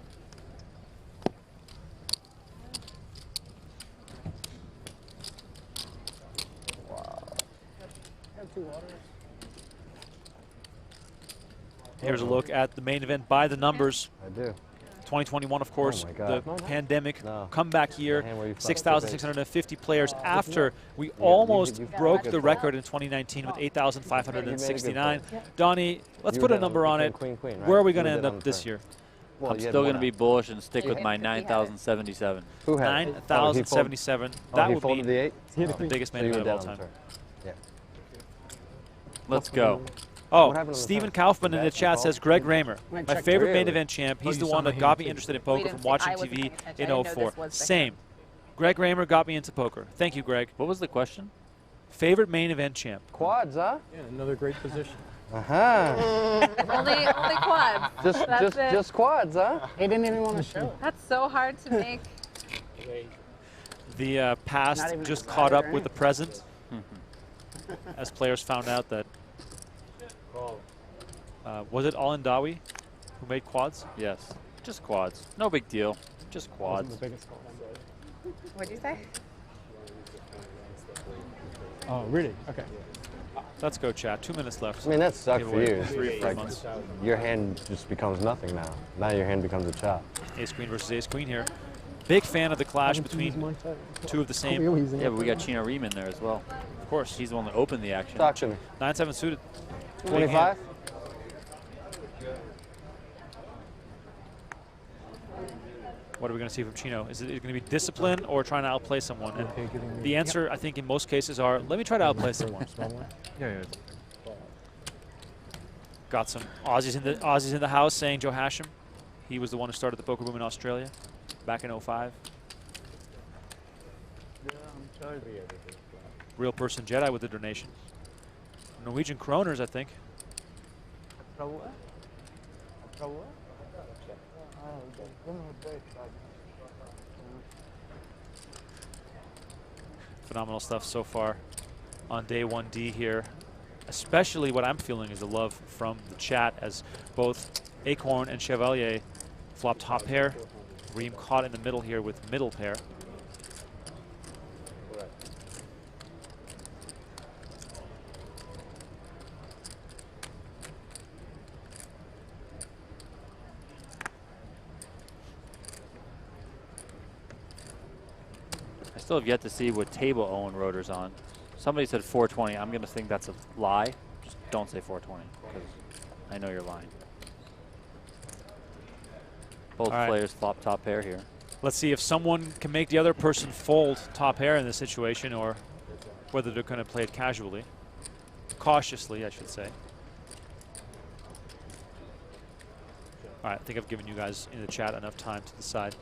Here's a look at the main event by the numbers. I do. 2021, of course, my God. the pandemic No. comeback year. The hand where you flapped 6,650 players after we you almost got broke good the flop. record in 2019 with 8,569. flop. Donnie, let's You put a had number you on had it. queen, queen, right? Where are we You going to did end on up the this turn. year? Well, I'm you had still one going to be out. bullish and stick with Yeah. my If he had it. 9,077. Who had it? 9,077. Oh, That he would folded be the 8? the biggest main So you event were of all down on time. the turn. Yeah. Let's go. Oh, What happened on the Stephen turn? Kaufman in the Bad chat call? says Greg Raymer, Might my check favorite main really? event champ. He's you the saw one my that got hand me too. interested in We poker didn't from see- watching I wasn't TV paying attention. I in didn't know 04. this was the Same. Greg Raymer got me into poker. Thank you, Greg. What was the question? Favorite main event champ. Quads, huh? Yeah, another great position. Uh-huh. only quads. That's it. just quads, huh? He didn't even want to show it. That's so hard to make. The past Not even just a caught slider up with the present as players found out that. Was it All Dawi who made quads? Yes. Just quads. No big deal. Just quads. The biggest call. What'd you say? Oh, really? Okay. Let's go, chat. 2 minutes left. I mean, that sucked Give for away you. 3 free Like, months. your hand just becomes nothing now. Now your hand becomes a chop. Ace Queen versus Ace Queen here. Big fan of the clash between two of the same. Yeah, but we got Chino Ream in there as well. Of course. He's the one that opened the action. Talk to me. 9-7 suited. 25? What are we going to see from Chino? Is it going to be discipline or trying to outplay someone? And the answer, I think, in most cases are, let me try to outplay someone. Got some Aussies in the house saying Joe Hashem. He was the one who started the poker boom in Australia back in 05. Real person Jedi with the donation. Norwegian kroners, I think. Phenomenal stuff so far on day 1D here. Especially what I'm feeling is the love from the chat as both Acorn and Chevalier flop top pair. Reem caught in the middle here with middle pair. I still have yet to see what table Owen Rotor's on. Somebody said 420. I'm going to think that's a lie. Just don't say 420 because I know you're lying. Both players flop top pair here. Let's see if someone can make the other person fold top pair in this situation, or whether they're going to play it casually. Cautiously, I should say. All right, I think I've given you guys in the chat enough time to decide.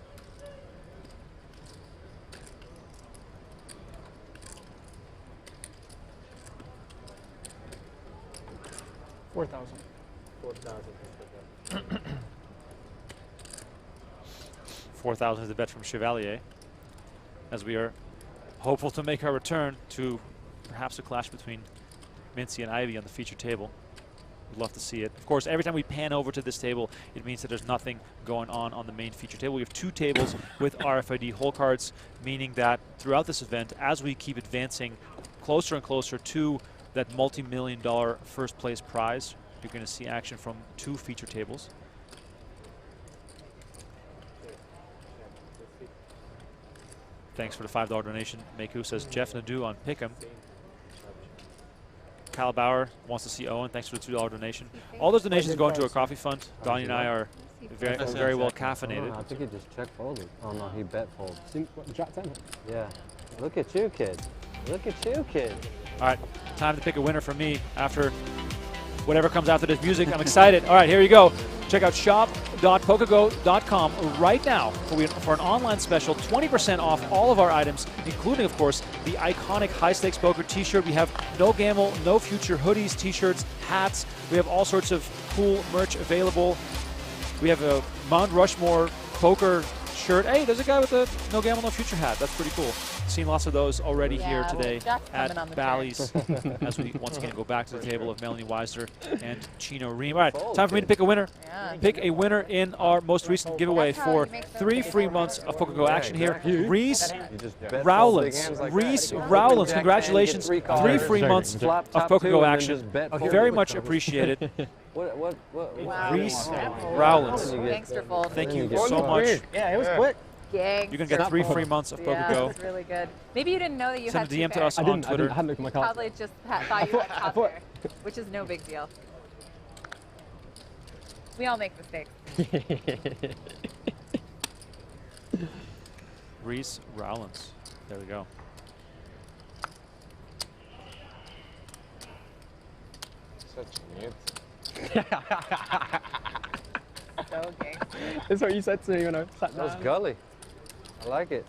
$4,000. 4,000 is the bet from Chevalier, as we are hopeful to make our return to perhaps a clash between Mintzy and Ivey on the feature table. We'd love to see it. Of course, every time we pan over to this table, it means that there's nothing going on the main feature table. We have 2 tables with RFID hole cards, meaning that throughout this event, as we keep advancing closer and closer to that multi-million-dollar first place prize, you're going to see action from 2 feature tables. Thanks for the $5 donation. Meku says Jeff Nadeau on Pick'em. Kyle Bauer wants to see Owen. Thanks for the $2 donation. All those donations go into a coffee fund. Donnie and I are very well caffeinated. I think he just check folded. Oh no, he bet fold. Jack 10. Yeah. Look at you, kid. Look at you, kid. All right, time to pick a winner for me after whatever comes after this music. I'm excited. All right, here you go. Check out shop.pokergo.com right now for an online special, 20% off all of our items, including, of course, the iconic High Stakes Poker t-shirt. We have No Gamble, No Future hoodies, t-shirts, hats. We have all sorts of cool merch available. We have a Mount Rushmore poker shirt. Hey, there's a guy with a No Gamble, No Future hat. That's pretty cool. Seen lots of those already here today at Bally's as we once again go back to the table of Melanie Weisner and Chino Reem. All right, time for me to pick a winner. Pick a winner in our most recent giveaway for 3 free months of PokerGo action here. Reese Rowlands. Reese Rowlands, congratulations. 3 free months of PokerGo action. Very much appreciated. Reese Rowlands. Thank you so much. Yeah, it was quick. Gang. You can get 3 free months of PokerGo. Yeah, that's really good. Maybe you didn't know that you Send had a DM to us on Twitter. I hadn't looked at my card. Probably just thought you had top pair, which is no big deal. We all make mistakes. Reese Rowlands. There we go. Such a mute. So gangster. That's what you said to me when I sat down. That was gully. I like it.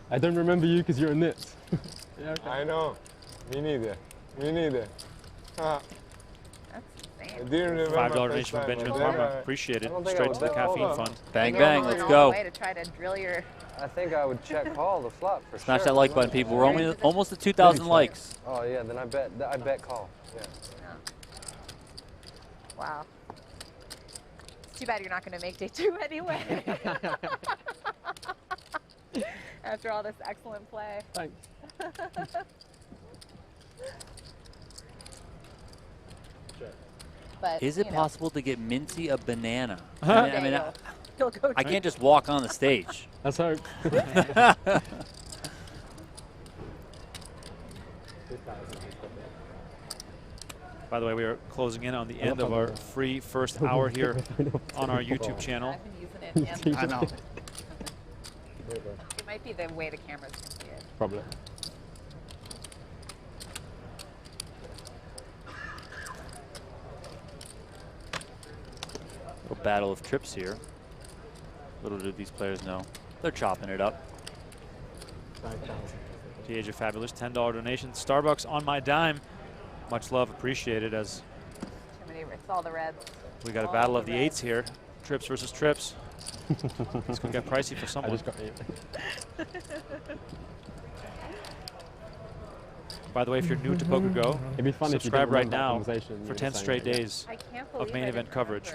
I don't remember you because you're a nits. Yeah, okay. I know. Me neither. Me neither. That's insane. I didn't remember $5 donation from Benjamin Parma. Appreciate it. Straight to the caffeine fund. Bang, bang. Let's go. Way to try to drill your. I think I would check call the flop for Smash sure. that like button, people. We're almost at 2,000 likes. Oh yeah, then I bet call. Yeah. Wow. It's too bad you're not going to make day 2 anyway. After all this excellent play. Thanks. But, Is it possible to get Mintzy a banana? He'll go I can't just walk on the stage. Let's hope. By the way, we are closing in on the end of our free first hour here on our YouTube channel. I've been using it. I know. It might be the way the cameras can see it. Probably. A battle of trips here. Little do these players know. They're chopping it up. The Age of Fabulous, $10 donation. Starbucks on my dime. Much love appreciated as It's all the reds. We got a battle of the eights here. Trips versus trips. It's going to get pricey for someone. By the way, if you're new to PokerGo, It'd be fun subscribe if you right now conversation for 10 straight days of main event coverage.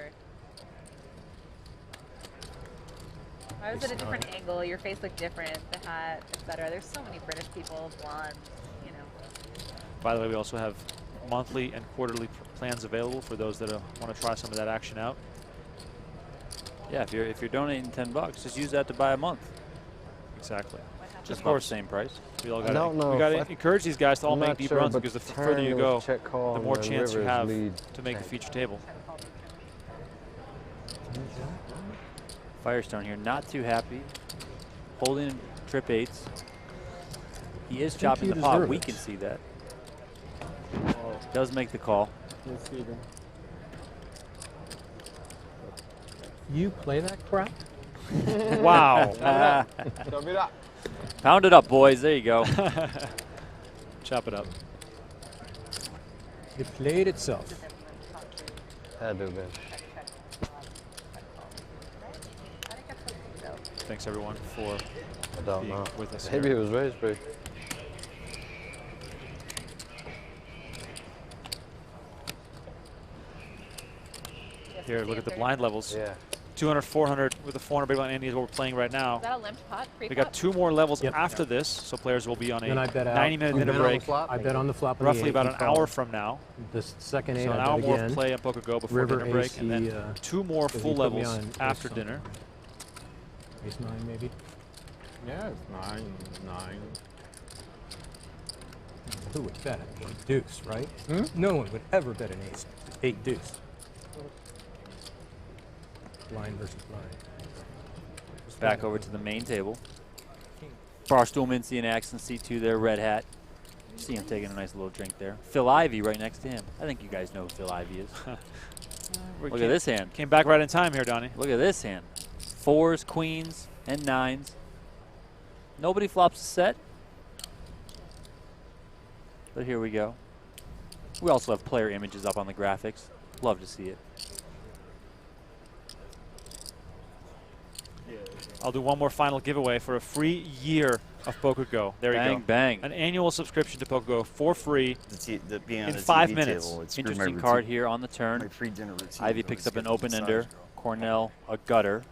I was at a different angle. Your face looked different. The hat, etc. There's so many British people, blonde, you know. By the way, we also have monthly and quarterly plans available for those that want to try some of that action out. Yeah, if you're donating $10, just use that to buy a month. Exactly. Just about the same price. We all got to encourage these guys to all make deep runs, because the further you go, the more chance you have to make the feature table. Firestone here, not too happy. Holding trip eights. He is chopping the pot. We can see that. Does make the call. You play that crap? Wow. Pound it up, boys. There you go. Chop it up. It played itself. Had to have been. Thanks everyone for being with us. Maybe here. it was raised big. Here, look at the blind levels. Yeah. 200, 400 with the 400 big blind Andy is what we're playing right now. Is that a limped pot? We got 2 more levels after this, so players will be on a 90-minute dinner break. I bet on the flop. Roughly about an hour from now. The second 8. So an hour more of play on PokerGo before River dinner break, AC, and then 2 more full levels after dinner. Ace 9 maybe. Yeah, it's 9. Who would bet it? Deuce, right? No one would ever bet an ace. 8 deuce. Blind versus blind. Back over to the main table. Barstool Mintzy and Axe in C2 there, red hat. See him taking a nice little drink there. Phil Ivey right next to him. I think you guys know who Phil Ivey is. Look at this hand. Came back right in time here, Donnie. Look at this hand. 4s, queens, and 9s. Nobody flops a set. But here we go. We also have player images up on the graphics. Love to see it. I'll do one more final giveaway for a free year of PokerGo. There you go. Bang, bang. An annual subscription to PokerGo for free in the 5 TV minutes. table, it's Interesting card here on the turn. My free dinner routine. Ivey picks up an open-ender. Cornell, a gutter.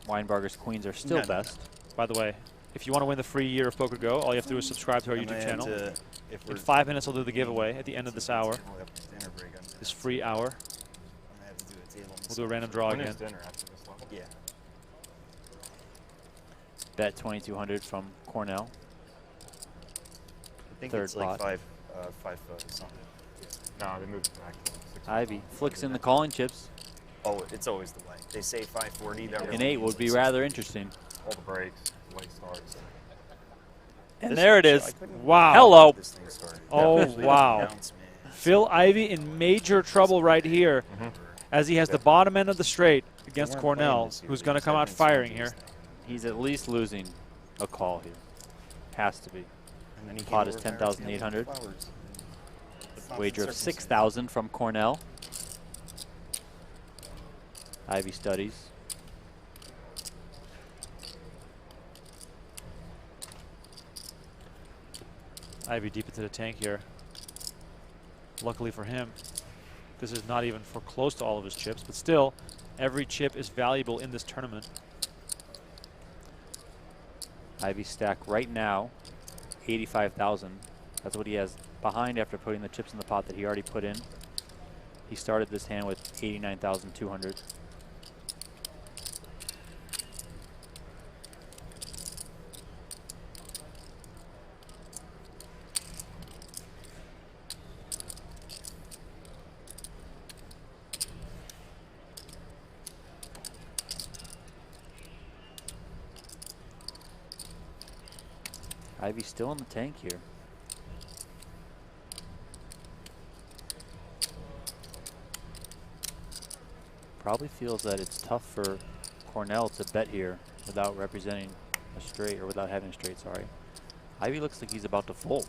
Weinbarger's queens are still best. By the way, if you want to win the free year of PokerGo, all you have to do is subscribe to our YouTube channel. In 5 minutes, I'll do the giveaway at the end of this hour. This free hour. We'll do a random draw again. Yeah. Bet 2,200 from Cornell. I think Third it's like pot. 5 foot or something. No, they moved it back to 6. Ivey flicks in the calling chips. Oh, it's always the way. They say 540. That An 8 would be rather interesting. All the breaks, late starts. And there it is. Wow. Hello. Oh, wow. Phil Ivey in major trouble right here as he has the bottom end of the straight against Cornell, who's going to come out firing here. He's at least losing a call here. Has to be. Pot is 10,800. Wager of 6,000 from Cornell. Ivey studies. Ivey deep into the tank here. Luckily for him, this is not even for close to all of his chips, but still, every chip is valuable in this tournament. Ivey stack right now, 85,000. That's what he has behind after putting the chips in the pot that he already put in. He started this hand with 89,200. Ivey's still in the tank here. Probably feels that it's tough for Cornell to bet here without representing a straight, or without having a straight, sorry. Ivey looks like he's about to fold.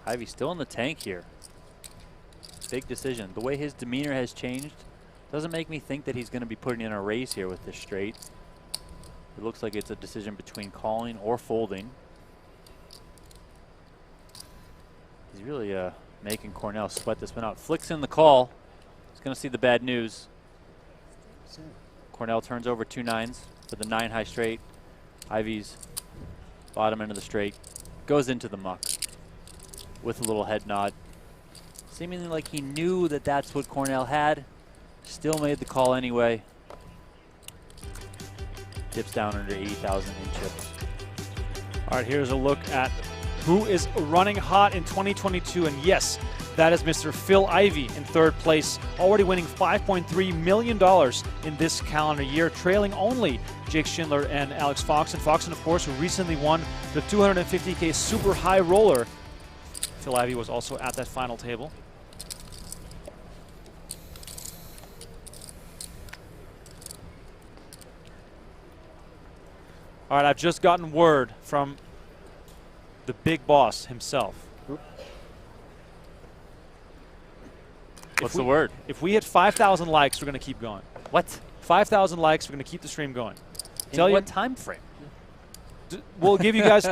Ivey still in the tank here. Big decision. The way his demeanor has changed doesn't make me think that he's going to be putting in a raise here with this straight. It looks like it's a decision between calling or folding. He's really making Cornell sweat this one out. Flicks in the call. He's going to see the bad news. Cornell turns over 2 9s for the 9 high straight. Ivey's bottom end of the straight goes into the muck with a little head nod. Seemingly like he knew that that's what Cornell had. Still made the call anyway. Dips down under 80,000 in chips. All right, here's a look at who is running hot in 2022. And yes, that is Mr. Phil Ivey in 3rd place, already winning $5.3 million in this calendar year, trailing only Jake Schindler and Alex Foxen. Foxen, of course, who recently won the 250K Super High Roller. Phil Ivey was also at that final table. All right, I've just gotten word from the big boss himself. What's the word? If we hit 5,000 likes, we're going to keep going. What? 5,000 likes, we're going to keep the stream going. In what time frame? We'll give you guys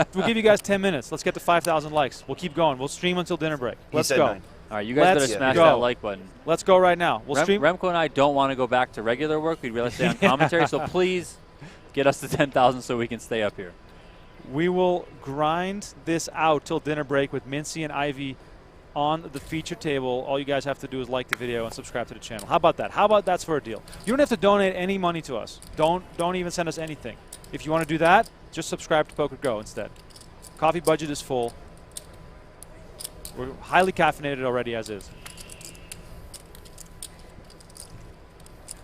10 minutes. Let's get to 5,000 likes. We'll keep going. We'll stream until dinner break. Let's go. 9. All right, you guys better smash that like button. Let's go right now. We'll stream. Remko and I don't want to go back to regular work. We'd rather stay on commentary, so please get us to 10,000 so we can stay up here. We will grind this out till dinner break with Mintzy and Ivey on the feature table. All you guys have to do is like the video and subscribe to the channel. How about that? How about that's for a deal? You don't have to donate any money to us. Don't even send us anything. If you want to do that, just subscribe to PokerGo instead. Coffee budget is full. We're highly caffeinated already as is.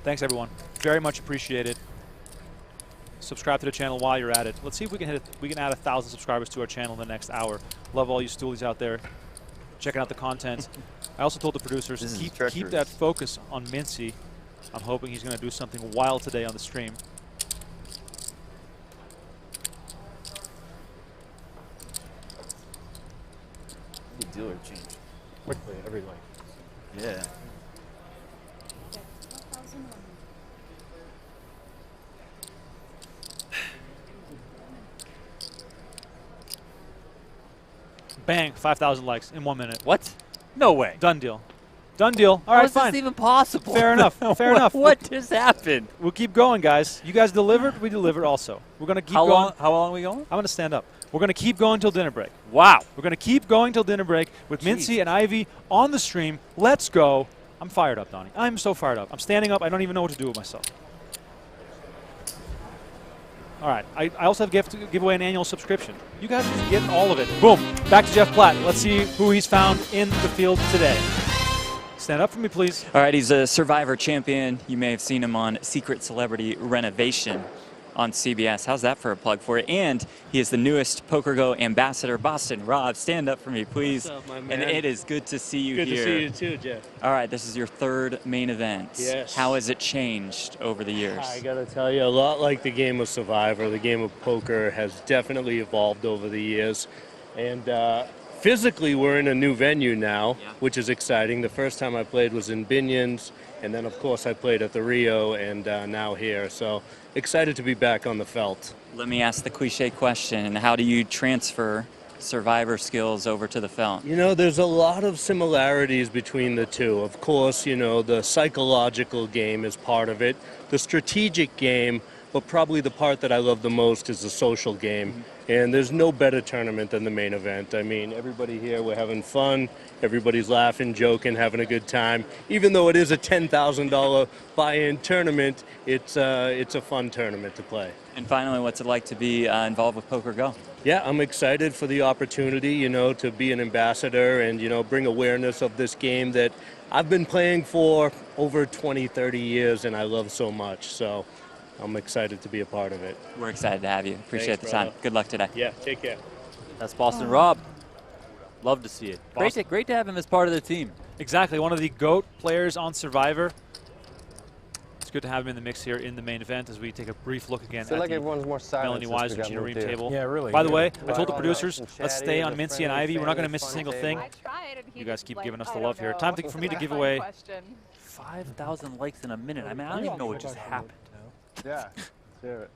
Thanks everyone. Very much appreciated. Subscribe to the channel while you're at it. Let's see if we can add 1,000 subscribers to our channel in the next hour. Love all you stoolies out there checking out the content. I also told the producers to keep that focus on Mintzy. I'm hoping he's going to do something wild today on the stream. The dealer change. Quickly, every line. Yeah. Bang, 5,000 likes in 1 minute. What? No way. Done deal. Done deal. All right, fine. How is this even possible? Fair enough. Fair enough. What just happened? We'll keep going, guys. You guys delivered. We delivered also. We're going to keep going. How long are we going? I'm going to stand up. We're going to keep going till dinner break. Wow. We're going to keep going till dinner break with Mintzy and Ivey on the stream. Let's go. I'm fired up, Donnie. I'm so fired up. I'm standing up. I don't even know what to do with myself. All right. I also have to give away an annual subscription. You guys are getting all of it. Boom. Back to Jeff Platt. Let's see who he's found in the field today. Stand up for me, please. All right, he's a Survivor champion. You may have seen him on Secret Celebrity Renovation on CBS. How's that for a plug for it? And he is the newest PokerGo ambassador. Boston, Rob, stand up for me, please. What's up, my man? And it is good to see you good here. Good to see you too, Jeff. All right, this is your 3rd main event. Yes. How has it changed over the years? I gotta tell you, a lot like the game of Survivor, the game of poker has definitely evolved over the years. And physically, we're in a new venue now, which is exciting. The first time I played was in Binions, and then, of course, I played at the Rio, and now here. So excited to be back on the felt. Let me ask the cliche question. How do you transfer Survivor skills over to the felt? You know, there's a lot of similarities between the two. Of course, you know, the psychological game is part of it, the strategic game, but probably the part that I love the most is the social game. And there's no better tournament than the main event. I mean, everybody here, we're having fun. Everybody's laughing, joking, having a good time. Even though it is a $10,000 buy-in tournament, it's a fun tournament to play. And finally, what's it like to be involved with PokerGo? Yeah, I'm excited for the opportunity, you know, to be an ambassador and, you know, bring awareness of this game that I've been playing for over 20, 30 years and I love so much. So I'm excited to be a part of it. We're excited to have you. Appreciate Thanks, the time. brother. Good luck today. Yeah, take care. That's Boston Rob. Love to see it. Great to have him as part of the team. Exactly. One of the GOAT players on Survivor. It's good to have him in the mix here in the main event as we take a brief look again I feel at like the everyone's more silent Melanie since we Wise and got Chino moved Ream here. table. Yeah, really. By the way, Yeah. I told the Well, producers, nice and let's chatty stay and on the Mintzy and friendly Ivey. We're not going to family miss a fun single table. thing. I tried, and he You guys just, keep like, giving us I the don't love here. know. Time for me to It's give a fun away question. 5,000 likes in a minute. I mean, I don't even know what just happened. Yeah. Let's it.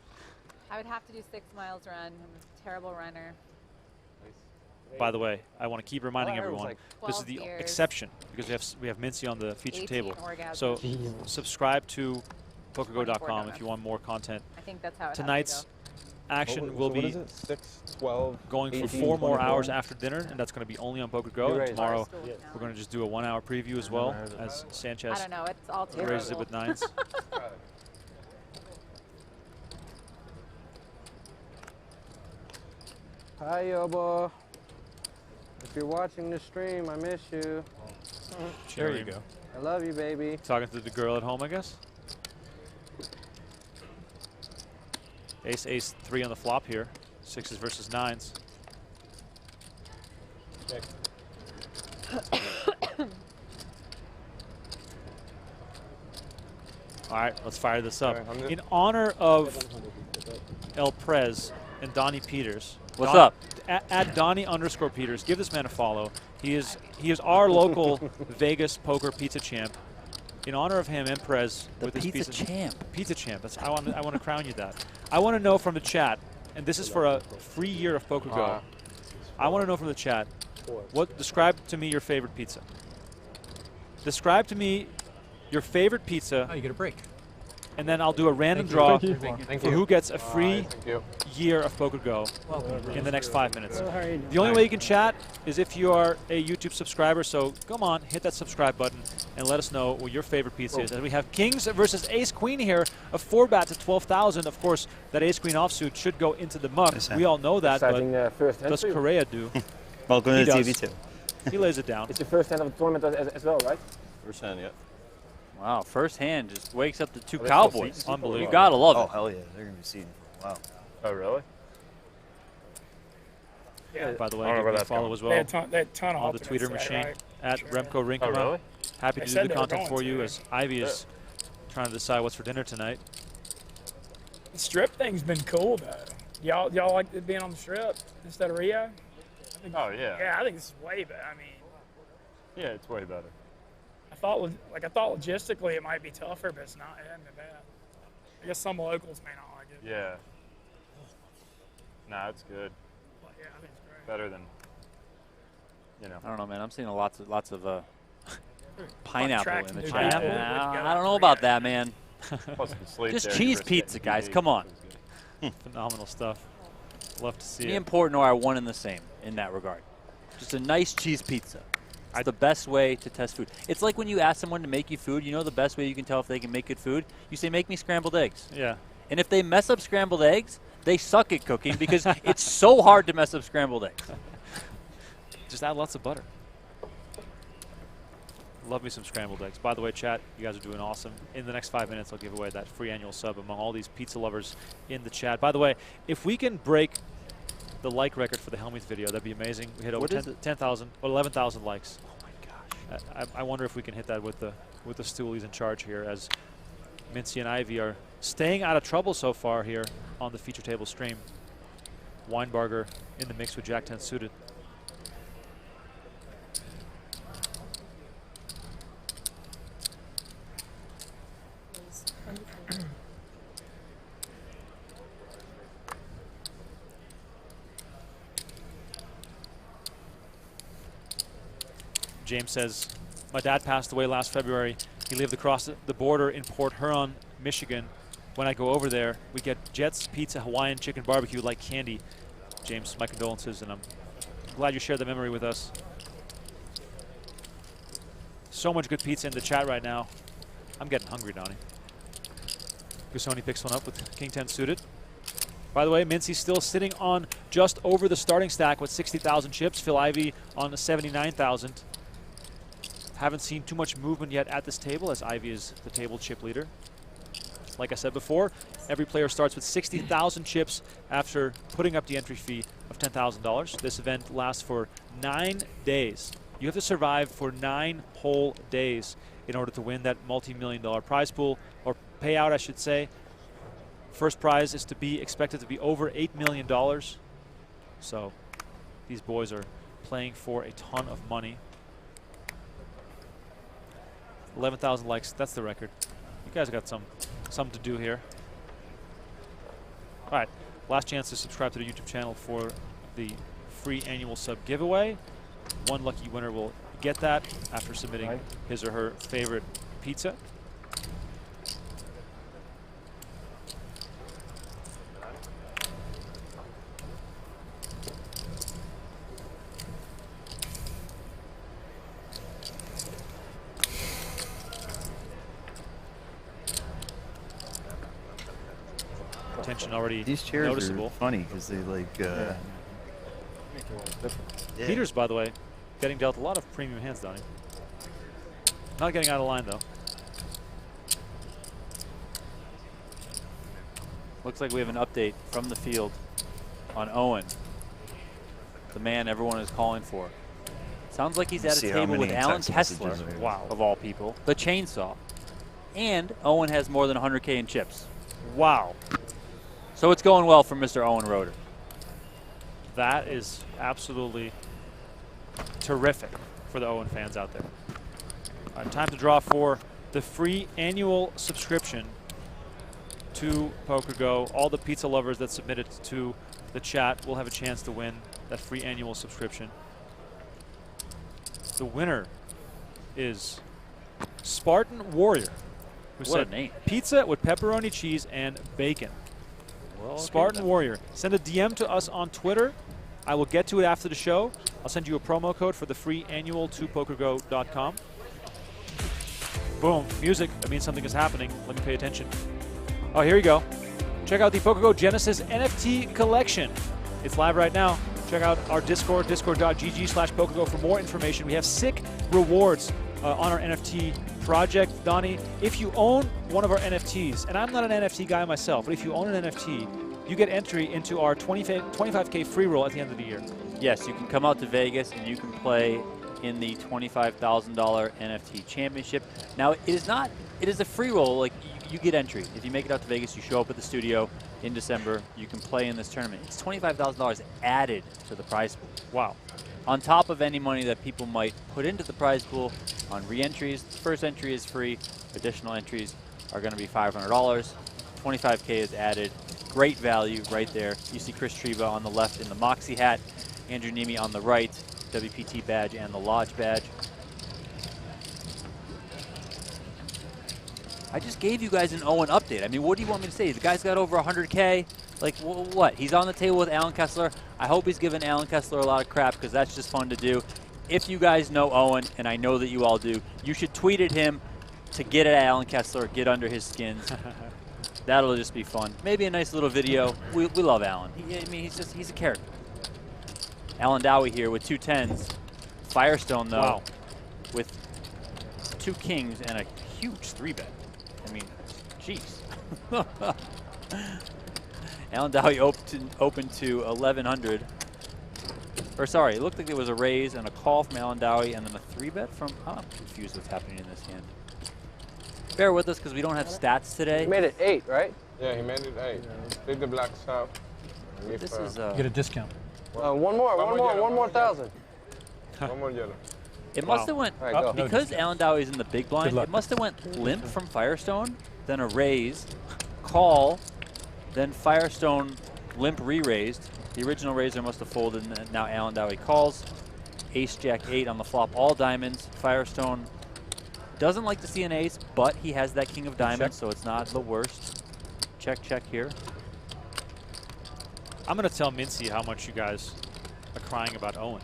I would have to do 6 miles run. I'm a terrible runner. By the way, I want to keep reminding Well, I was everyone, like this is the 12 years. exception because we have Mintzy on the feature 18 table. orgasms. So subscribe to 24 PokerGo.com donuts. if you want more content. I think that's how it Tonight's has to action will What be is it? 6, 12, going for 18, 4 more 24? hours after dinner, and that's going to be only on PokerGo. And tomorrow, we're going to just do a 1-hour preview as well as go. I Sanchez don't know. It's all too raises it with 9s. Hi, Yobo. If you're watching the stream, I miss you. There you go. I love you, baby. Talking to the girl at home, I guess. Ace, ace, 3 on the flop here. 6s versus 9s. All right, let's fire this up. In honor of El Prez and Donnie Peters. What's up? At Donnie_Peters. Give this man a follow. He is our local Vegas poker pizza champ. In honor of him and Prez, The with this pizza piece of champ. Pizza champ. That's I want to crown you that. I want to know from the chat, and this is for a free year of PokerGo. I want to know from the chat, describe to me your favorite pizza. Describe to me your favorite pizza. Oh, you get a break. And then I'll do a random draw Thank for you. who gets a free year of PokerGo in the next 5 minutes. The only way you can chat is if you are a YouTube subscriber, so come on, hit that subscribe button and let us know what your favorite pizza is. And we have Kings versus Ace-Queen here, a 4-bet to 12,000. Of course, that Ace-Queen offsuit should go into the muck. We all know that, but does Correa do? Welcome He to the does. TV too. He lays it down. It's your first hand of the tournament as well, right? First hand, yeah. Wow, first hand just wakes up the 2 Are they Cowboys. still Unbelievable. You gotta love Oh, it. hell yeah. They're going to be seeding for a while. Oh, really? Yeah. By the way, I don't know give where me a that's follow going. as They well had they had a ton of on the alternates Twitter today, machine right? at Sure. Remko Rinkema. Oh, really? Happy They to said do the they were content going for you to. as Ivy is trying to decide what's for dinner tonight. The strip thing's been cool though. Y'all like it being on the strip instead of Rio? I think, Oh, yeah. Yeah, I think this is way better. I mean, Yeah, it's way better. I thought logistically it might be tougher, but it's not. It hasn't been bad. I guess some locals may not like it. Yeah. Nah, it's good. But yeah, I think it's great. Better than, you know. I don't know, man. I'm seeing lots of pineapple in the Attractive chat. people. Nah, I don't know about that, man. Plus the sleep Just there, cheese brisket, pizza, guys. steak, Come on. it's good. Phenomenal stuff. Love to see Me it. and Portnoy are one and the same in that regard. Just a nice cheese pizza. It's the best way to test food. It's like when you ask someone to make you food, you know the best way you can tell if they can make good food? You say, make me scrambled eggs. Yeah. And if they mess up scrambled eggs, they suck at cooking because it's so hard to mess up scrambled eggs. Just add lots of butter. Love me some scrambled eggs. By the way, chat, you guys are doing awesome. In the next 5 minutes, I'll give away that free annual sub among all these pizza lovers in the chat. By the way, if we can break the like record for the Helmuth video, that'd be amazing. We hit over 10,000 or 11,000 likes. Oh my gosh! I wonder if we can hit that with the stoolies in charge here, as Mintzy and Ivey are staying out of trouble so far here on the feature table stream. Weinbarger in the mix with Jack 10 suited. James says, my dad passed away last February. He lived across the border in Port Huron, Michigan. When I go over there, we get Jets, pizza, Hawaiian chicken barbecue like candy. James, my condolences, and I'm glad you shared the memory with us. So much good pizza in the chat right now. I'm getting hungry, Donnie. Gusoni picks one up with King 10 suited. By the way, Mintzy's still sitting on just over the starting stack with 60,000 chips. Phil Ivey on 79,000. Haven't seen too much movement yet at this table, as Ivey is the table chip leader. Like I said before, every player starts with 60,000 chips after putting up the entry fee of $10,000. This event lasts for 9 days. You have to survive for 9 whole days in order to win that multi-million-dollar prize pool, or payout, I should say. First prize is expected to be over $8 million. So these boys are playing for a ton of money. 11,000 likes, that's the record. You guys got some to do here. All right, last chance to subscribe to the YouTube channel for the free annual sub giveaway. One lucky winner will get that after submitting his or her favorite pizza. Tension already These chairs noticeable. are funny because they like. Peters, by the way, getting dealt a lot of premium hands, Donnie. Not getting out of line, though. Looks like we have an update from the field on Owen, the man everyone is calling for. Sounds like he's at a table with Alan Kessler, wow, of all people, the chainsaw. And Owen has more than 100K in chips. Wow. So it's going well for Mr. Owen Rotor. That is absolutely terrific for the Owen fans out there. All right, time to draw for the free annual subscription to PokerGo. All the pizza lovers that submitted to the chat will have a chance to win that free annual subscription. The winner is Spartan Warrior, who What a said name. pizza with pepperoni, cheese, and bacon. Well, okay Spartan then. Warrior. Send a DM to us on Twitter. I will get to it after the show. I'll send you a promo code for the free annual to PokerGo.com. Boom. Music. That means something is happening. Let me pay attention. Oh, here you go. Check out the PokerGo Genesis NFT collection. It's live right now. Check out our Discord, discord.gg/PokerGo for more information. We have sick rewards on our NFT project. Donnie, if you own one of our NFTs, and I'm not an NFT guy myself, but if you own an NFT, you get entry into our 25K free roll at the end of the year. Yes, you can come out to Vegas and you can play in the $25,000 NFT championship. Now, it is a free roll. Like, you get entry. If you make it out to Vegas, you show up at the studio in December, you can play in this tournament. It's $25,000 added to the prize pool. Wow. On top of any money that people might put into the prize pool on re-entries. The first entry is free. Additional entries are going to be $500. 25K is added. Great value right there. You see Chris Treba on the left in the Moxie hat, Andrew Nemi on the right, WPT badge and the Lodge badge. I just gave you guys an Owen update. I mean, what do you want me to say? The guy's got over 100K. Like, what? He's on the table with Alan Kessler. I hope he's giving Alan Kessler a lot of crap because that's just fun to do. If you guys know Owen, and I know that you all do, you should tweet at him to get at Alan Kessler, get under his skins. That'll just be fun. Maybe a nice little video. We love Alan. I mean, he's a character. Alan Dowie here with 2 10s. Firestone, though, wow, with 2 kings and a huge 3-bet. I mean, jeez. Alan Dowie open to 1,100. Or sorry, it looked like there was a raise and a call from Alan Dowie and then a 3-bet from, I'm confused what's happening in this hand. Bear with us because we don't have stats today. You made it 8, right? Yeah, he made it 8. Take the black shot. This is Get a discount. One more 1,000. One more yellow. It must have went, Right, because Alan Dowie's in the big blind, it must have went limp from Firestone, then a raise, call, then Firestone limp re-raised. The original raiser must have folded, and now Alan Dowie calls. Ace, Jack, 8 on the flop, all diamonds. Firestone doesn't like to see an ace, but he has that king of diamonds, so it's not the worst. Check, check here. I'm going to tell Mintzy how much you guys are crying about Owen.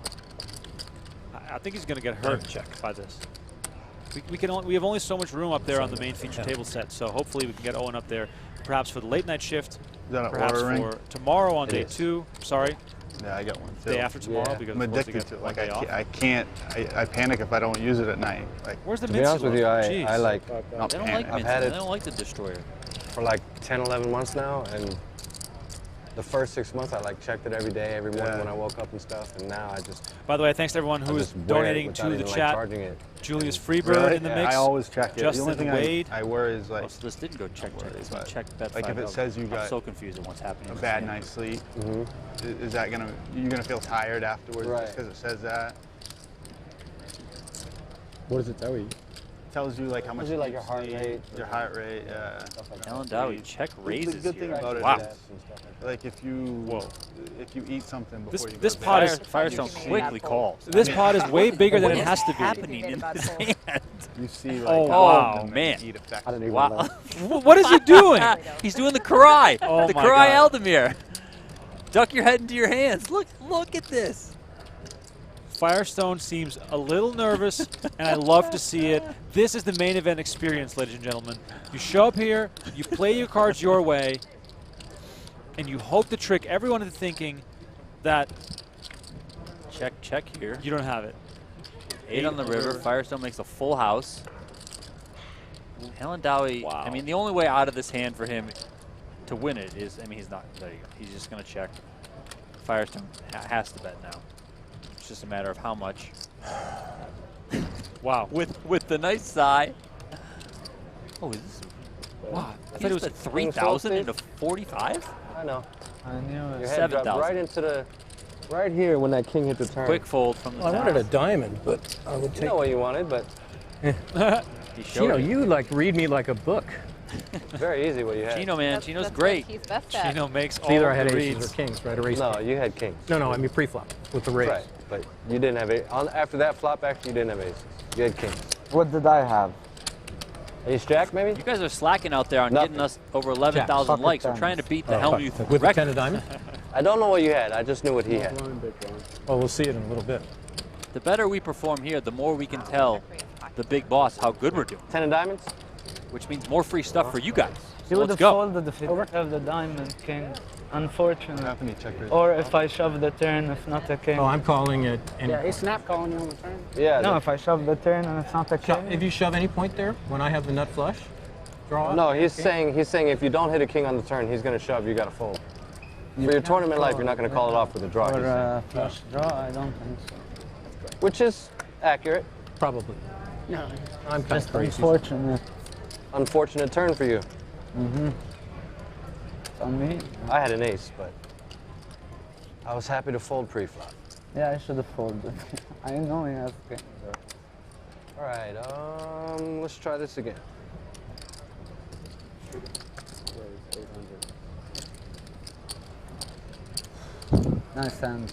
I think he's going to get hurt by this. We have only so much room up there on the main feature table set, so hopefully we can get Owen up there, perhaps for the late night shift, perhaps for tomorrow on day 2. Sorry. Yeah, I got one too. Day after tomorrow, because I'm addicted to it. Like I can't. I panic if I don't use it at night. Like, where's the To be honest with you, I like. Not They don't panic. like I've had Mintzy. it They don't like the Destroyer. for like 10, 11 months now, and The first 6 months, I like checked it every day, every morning when I woke up and stuff, and now I just. By the way, thanks to everyone who is donating to the chat. Charging it. Julius Freebird in the mix. I always check it. Justin the only thing Wade. I worry is like. Oh, so this didn't go check. It's going to check bet. Like if it says you got. I'm so confused at what's happening. A bad night's sleep. Is that gonna? You're gonna feel tired afterwards just because it says that? What does it tell you? Tells you like how much. Like your heart rate. Your heart rate. Helen Dowie, check raises. The good thing about it is, like if you eat something before you. This pot is Firestone quickly calls. This pot is way bigger than it has to be. Happening in his hand. You see, like, oh man! Wow. What is he doing? He's doing the cry. Oh the my cry, God. Eldemir. Duck your head into your hands. Look at this. Firestone seems a little nervous, and I love to see it. This is the main event experience, ladies and gentlemen. You show up here, you play your cards your way, and you hope to trick everyone into thinking that check here. You don't have it. 8 on the river. Firestone makes a full house. Helen Dowie, I mean, the only way out of this hand for him to win it is, I mean, he's not, there you go. He's just going to check. Firestone has to bet now. It's just a matter of how much. Wow. With the nice sigh. Oh, is this? Wow. I thought it was at 3,000 into 45? I know. I knew it. Your head dropped right into the, right here when that king hit the turn. Quick fold from the I wanted a diamond, but I would take. You know what you wanted, but. You like read me like a book. Very easy what you had. Chino, man. Chino's great. He's best at. Chino makes all Either I had the aces reads. or kings, right? Or ace. No, you had kings. No, I mean pre-flop with the raise. Right, but you didn't have ace. After that flop action, you didn't have aces. You had kings. What did I have? Ace jack, maybe? You guys are slacking out there on getting us over 11,000 likes. We're trying to beat the Helmuth with the record. 10 of diamond. I don't know what you had. I just knew what he had. Well, we'll see it in a little bit. The better we perform here, the more we can tell the big boss how good we're doing. 10 of diamonds? Which means more free stuff for you guys. You So would let's have go. folded if you didn't have the diamond king. Unfortunate. Check Or if I shove the turn, if not a king. Oh, I'm calling it. And Yeah, he's snap calling you on the turn. Yeah. No, if I shove the turn and it's not a king. If you shove any point there, when I have the nut flush, draw. No, he's saying if you don't hit a king on the turn, he's going to shove. You got to fold. For your tournament life, you're not going to call it off with a draw. Or flush draw, I don't think so. Which is accurate. Probably. No, I'm kind just of crazy. unfortunate. Unfortunate turn for you. On me? I had an ace, but I was happy to fold pre-flop. Yeah, I should have folded. I know he has king. All right, let's try this again. Nice hand.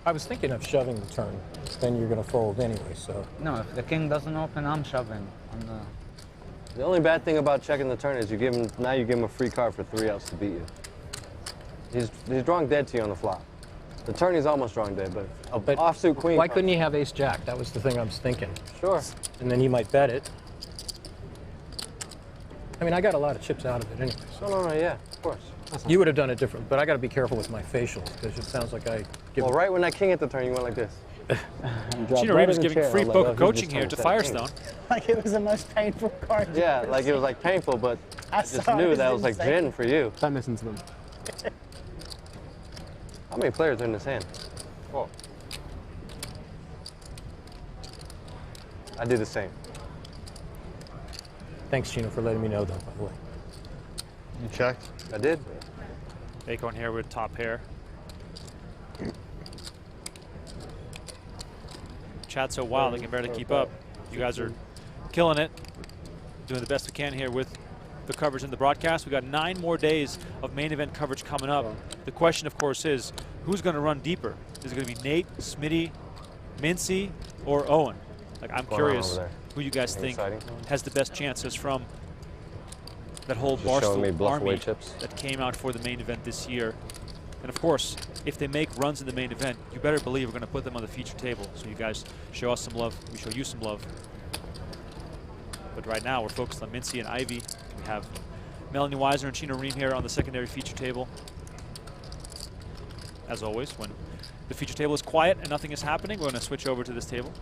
I was thinking of shoving the turn. Then you're going to fold anyway, so. No, if the king doesn't open, I'm shoving. On The only bad thing about checking the turn is you give him a free card for 3 outs to beat you. He's drawing dead to you on the flop. The turn he's almost drawing dead, but offsuit queen. Why couldn't he have ace jack? That was the thing I was thinking. Sure. And then he might bet it. I mean, I got a lot of chips out of it anyway. So. No, yeah, of course. You would have done it different, but I got to be careful with my facials because it sounds like I give. Well, right when that king hit the turn, you went like this. Chino Reed is giving free poker coaching here to Firestone. Like it was the most painful card. Yeah, like it was like painful, but I just knew that was like gin for you. I'm missing some. How many players are in this hand? 4. I did the same. Thanks, Chino, for letting me know, though, by the way. You checked? I did. Acorn here with top pair. Chat's so wild, they can barely keep up. You guys are killing it. Doing the best we can here with the coverage in the broadcast. We got 9 more days of main event coverage coming up. The question, of course, is who's going to run deeper? Is it going to be Nate, Smitty, Mintzy, or Owen? Like, I'm curious who you guys think has the best chances from that whole Barstool army that came out for the main event this year. And of course, if they make runs in the main event, you better believe we're going to put them on the feature table. So you guys show us some love, we show you some love. But right now, we're focused on Mintzy and Ivey. We have Melanie Weisner and Chino Reem here on the secondary feature table. As always, when the feature table is quiet and nothing is happening, we're going to switch over to this table.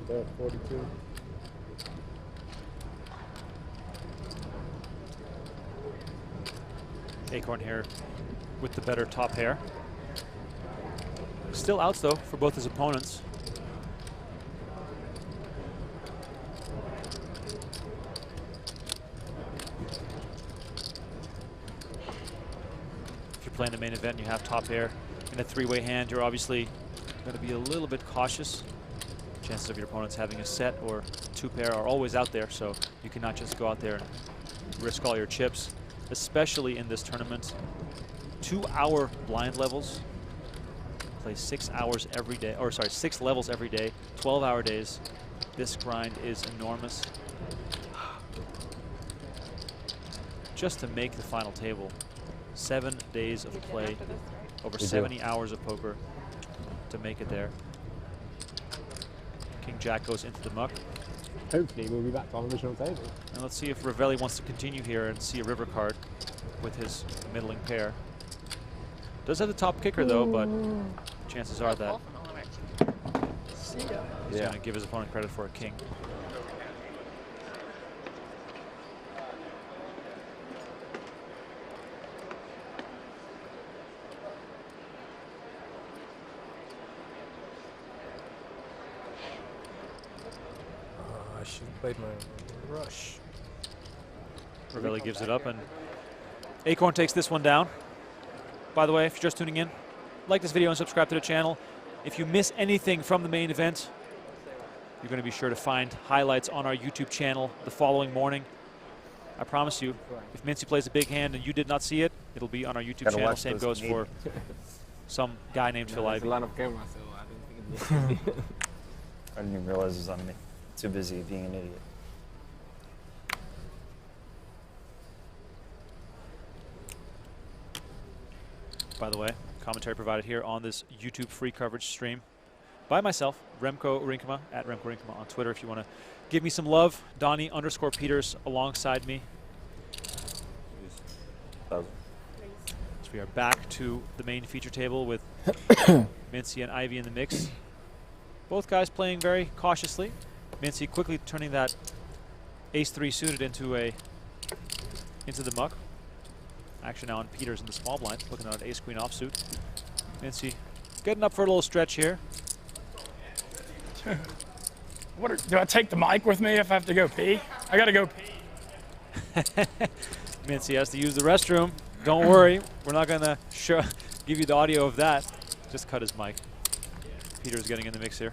that, 42. Acorn here with the better top pair. Still outs though for both his opponents. If you're playing the main event and you have top pair in a three-way hand, you're obviously going to be a little bit cautious. Chances of your opponents having a set or two pair are always out there, so you cannot just go out there and risk all your chips, especially in this tournament. 2-hour blind levels. Play 6 hours every day, or sorry, 6 levels every day, 12-hour days. This grind is enormous. Just to make the final table, 7 days of play, over 70 hours of poker to make it there. King Jack goes into the muck. Hopefully we'll be back on the original table. And let's see if Ravelli wants to continue here and see a river card with his middling pair. Does have the top kicker though, but chances are that he's going to give his opponent credit for a king. I should have played my rush. Ravelli gives it up, and Acorn takes this one down. By the way, if you're just tuning in, like this video and subscribe to the channel. If you miss anything from the main event, you're going to be sure to find highlights on our YouTube channel the following morning. I promise you, if Mintzy plays a big hand and you did not see it, it'll be on our YouTube channel. Same goes for some guy named Phil Ivey. There's a lot of cameras, so I didn't think it'd be I didn't even realize it was on me. Too busy being an idiot. By the way, commentary provided here on this YouTube free coverage stream by myself, Remko Rinkema, at Remko Rinkema on Twitter if you want to give me some love. Donnie _Peters alongside me. So we are back to the main feature table with Mintzy and Ivey in the mix. Both guys playing very cautiously. Mintzy quickly turning that ace-3 suited into the muck. Action now on Peters in the small blind, looking at an ace-queen offsuit. Mintzy getting up for a little stretch here. Do I take the mic with me if I have to go pee? I gotta go pee. Mintzy has to use the restroom. Don't worry, we're not gonna give you the audio of that. Just cut his mic. Peters getting in the mix here.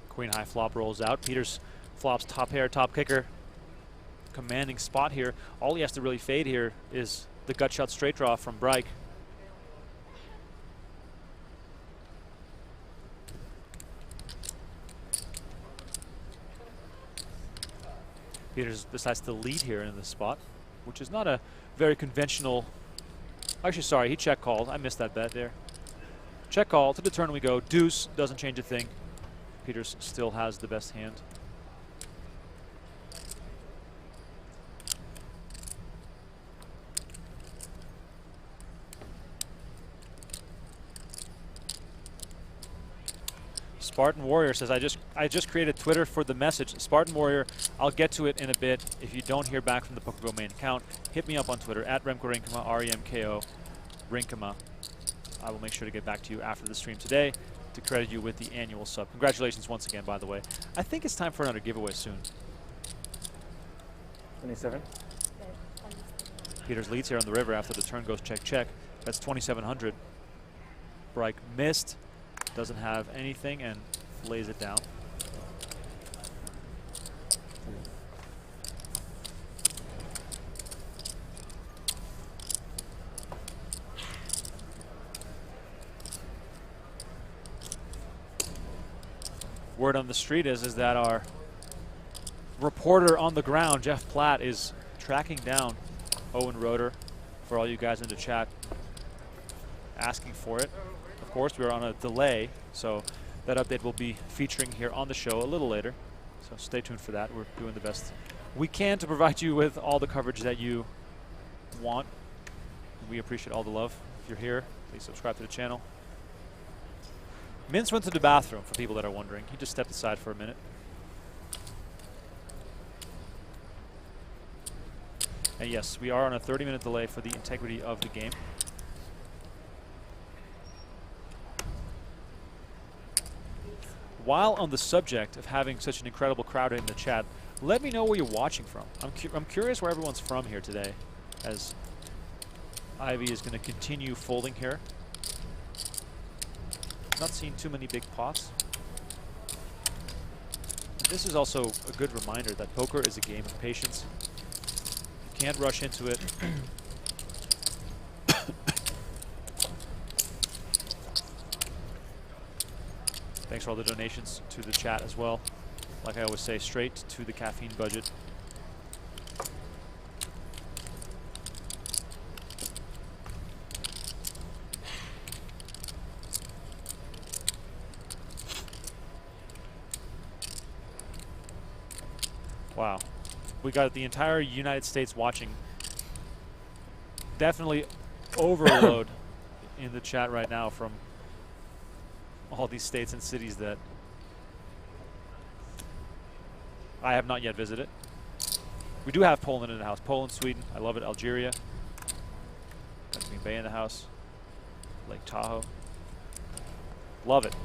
Queen high flop rolls out. Peters flops top pair, top kicker. Commanding spot here. All he has to really fade here is the gut shot straight draw from Breik. Peters decides to lead here in this spot, which is not a very conventional. Actually, sorry, he check called. I missed that bet there. Check call. To the turn we go. Deuce doesn't change a thing. Peters still has the best hand. Spartan Warrior says, I just created Twitter for the message. Spartan Warrior, I'll get to it in a bit. If you don't hear back from the PokerGO main account, hit me up on Twitter at Remko Rinkema, R-E-M-K-O, Rinkema. I will make sure to get back to you after the stream today to credit you with the annual sub. Congratulations once again, by the way. I think it's time for another giveaway soon. 27. Peters leads here on the river after the turn goes check, check. That's 2,700. Breik missed, doesn't have anything, and lays it down. Word on the street is that our reporter on the ground, Jeff Platt, is tracking down Owen Rotor for all you guys in the chat asking for it. Of course, we are on a delay, so that update will be featuring here on the show a little later. So stay tuned for that. We're doing the best we can to provide you with all the coverage that you want. We appreciate all the love. If you're here, please subscribe to the channel. Mintz went to the bathroom, for people that are wondering. He just stepped aside for a minute. And yes, we are on a 30-minute delay for the integrity of the game. While on the subject of having such an incredible crowd in the chat, let me know where you're watching from. I'm curious where everyone's from here today, as Ivey is going to continue folding here. Not seeing too many big pots. This is also a good reminder that poker is a game of patience. You can't rush into it. Thanks for all the donations to the chat as well. Like I always say, straight to the caffeine budget. Wow. We got the entire United States watching. Definitely overload in the chat right now from all these states and cities that I have not yet visited. We do have Poland in the house. Poland, Sweden, I love it. Algeria. Got Green Bay in the house. Lake Tahoe. Love it.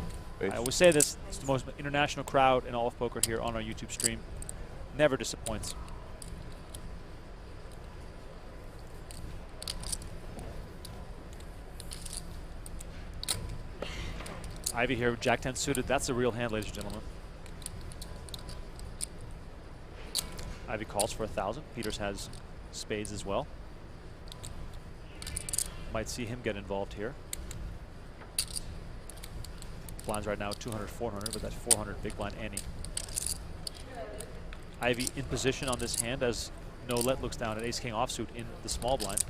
I always say this, it's the most international crowd in all of poker here on our YouTube stream. Never disappoints. Ivey here with Jack 10 suited. That's a real hand, ladies and gentlemen. Ivey calls for 1,000. Peters has spades as well. Might see him get involved here. Blinds right now 200, 400, but that's 400 big blind ante. Ivey in position on this hand as No-Let looks down at ace-king offsuit in the small blind.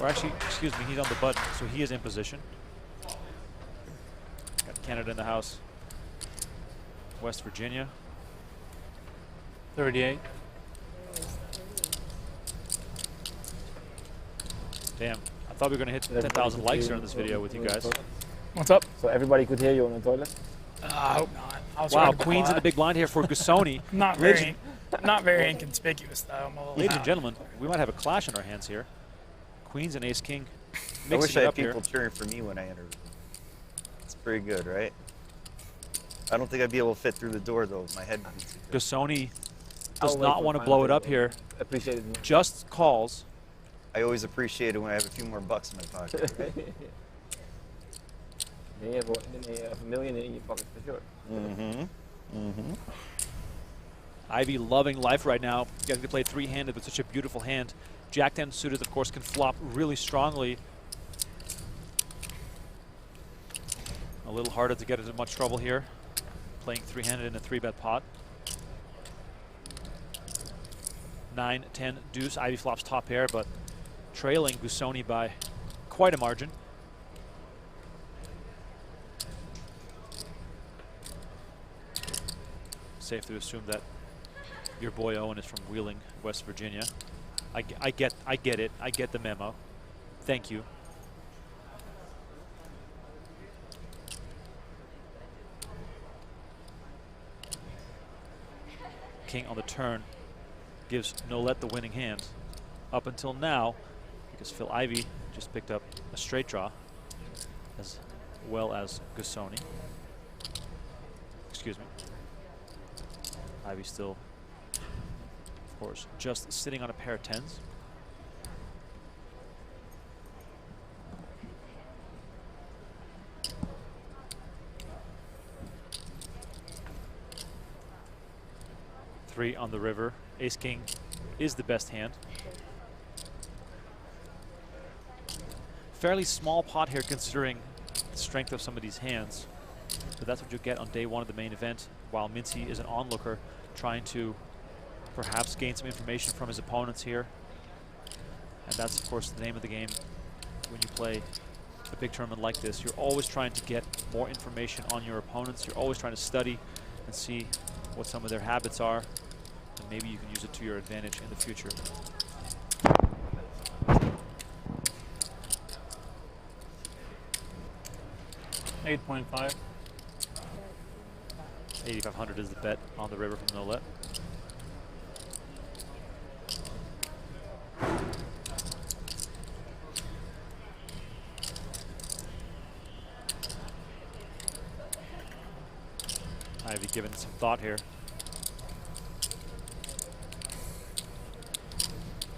Or actually, excuse me, he's on the button, so he is in position. Got Canada in the house. West Virginia. 38. Damn, I thought we were going to hit 10,000 likes here on this video with you guys. What's up? So everybody could hear you on the toilet? I hope not. Wow, Queen's in the big blind here for Gussoni. Not very inconspicuous, though. Ladies and gentlemen, we might have a clash in our hands here. Queen's and ace-king. I wish I had people cheering for me when I entered. It's pretty good, right? I don't think I'd be able to fit through the door, though. My head would be too good. Gussoni does not want to blow it up here. Appreciate it. Just calls. I always appreciate it when I have a few more bucks in my pocket. Right? Then you have a million in your pocket for sure. Ivey loving life right now. Getting to play three-handed with such a beautiful hand. Jack 10 suited, of course, can flop really strongly. A little harder to get into much trouble here. Playing three-handed in a three-bet pot. 9, 10, deuce. Ivey flops top pair, but trailing Gussoni by quite a margin. Safe to assume that your boy Owen is from Wheeling, West Virginia. I get it. I get the memo. Thank you. King on the turn gives No-Let the winning hand. Up until now, because Phil Ivey just picked up a straight draw, as well as Gussoni. Excuse me. Ivey still, of course, just sitting on a pair of tens. Three on the river. Ace-king is the best hand. Fairly small pot here considering the strength of some of these hands. But that's what you'll get on day one of the main event, while Mintzy is an onlooker trying to perhaps gain some information from his opponents here. And that's, of course, the name of the game when you play a big tournament like this. You're always trying to get more information on your opponents. You're always trying to study and see what some of their habits are, and maybe you can use it to your advantage in the future. 8.5. 8,500 is the bet on the river from Nolet. Ivey given some thought here.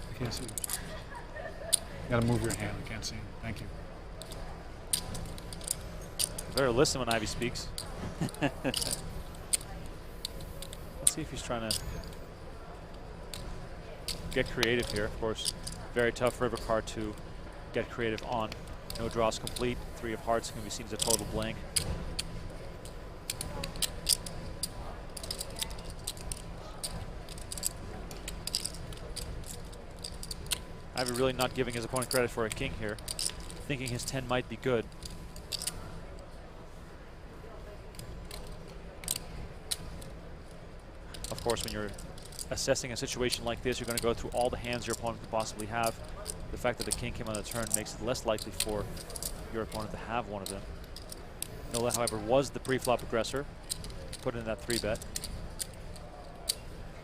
I can't see. You gotta move your hand. I can't see. Thank you. Better listen when Ivey speaks. Let's see if he's trying to get creative here. Of course, very tough river card to get creative on. No draws complete. 3 of hearts can be seen as a total blank. Ivey really not giving his opponent credit for a king here, thinking his 10 might be good. Of course, when you're assessing a situation like this, you're going to go through all the hands your opponent could possibly have. The fact that the king came on the turn makes it less likely for your opponent to have one of them. Nolet, however, was the pre-flop aggressor. Put in that 3-bet.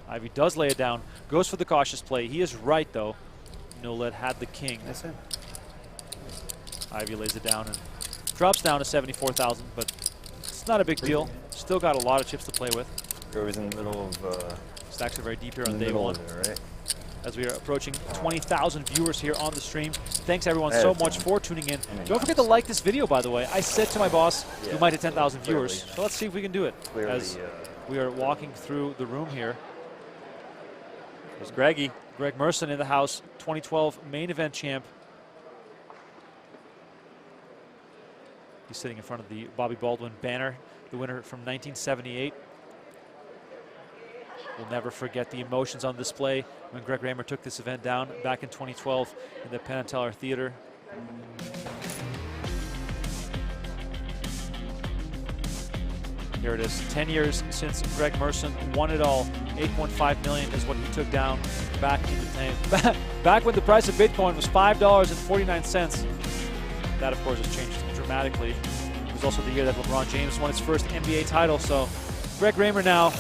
Ivey does lay it down, goes for the cautious play. He is right, though. Nolet had the king. That's it. Ivey lays it down and drops down to 74,000, but it's not a big deal. Still got a lot of chips to play with. You're always in the middle of... Stacks are very deep here on day one. Right? As we are approaching 20,000 viewers here on the stream. Thanks everyone so much for tuning in. Don't forget to like this video, by the way. I said to my boss, we might hit 10,000 viewers. So let's see if we can do it. As we are walking through the room here. There's Greggy. Greg Merson in the house, 2012 main event champ. He's sitting in front of the Bobby Baldwin banner, the winner from 1978. We'll never forget the emotions on display when Greg Raymer took this event down back in 2012 in the Penn and Teller Theater. Here it is, 10 years since Greg Merson won it all. 8.5 million is what he took down back in the time. Back when the price of Bitcoin was $5.49. That, of course, has changed dramatically. It was also the year that LeBron James won his first NBA title. So Greg Raymer now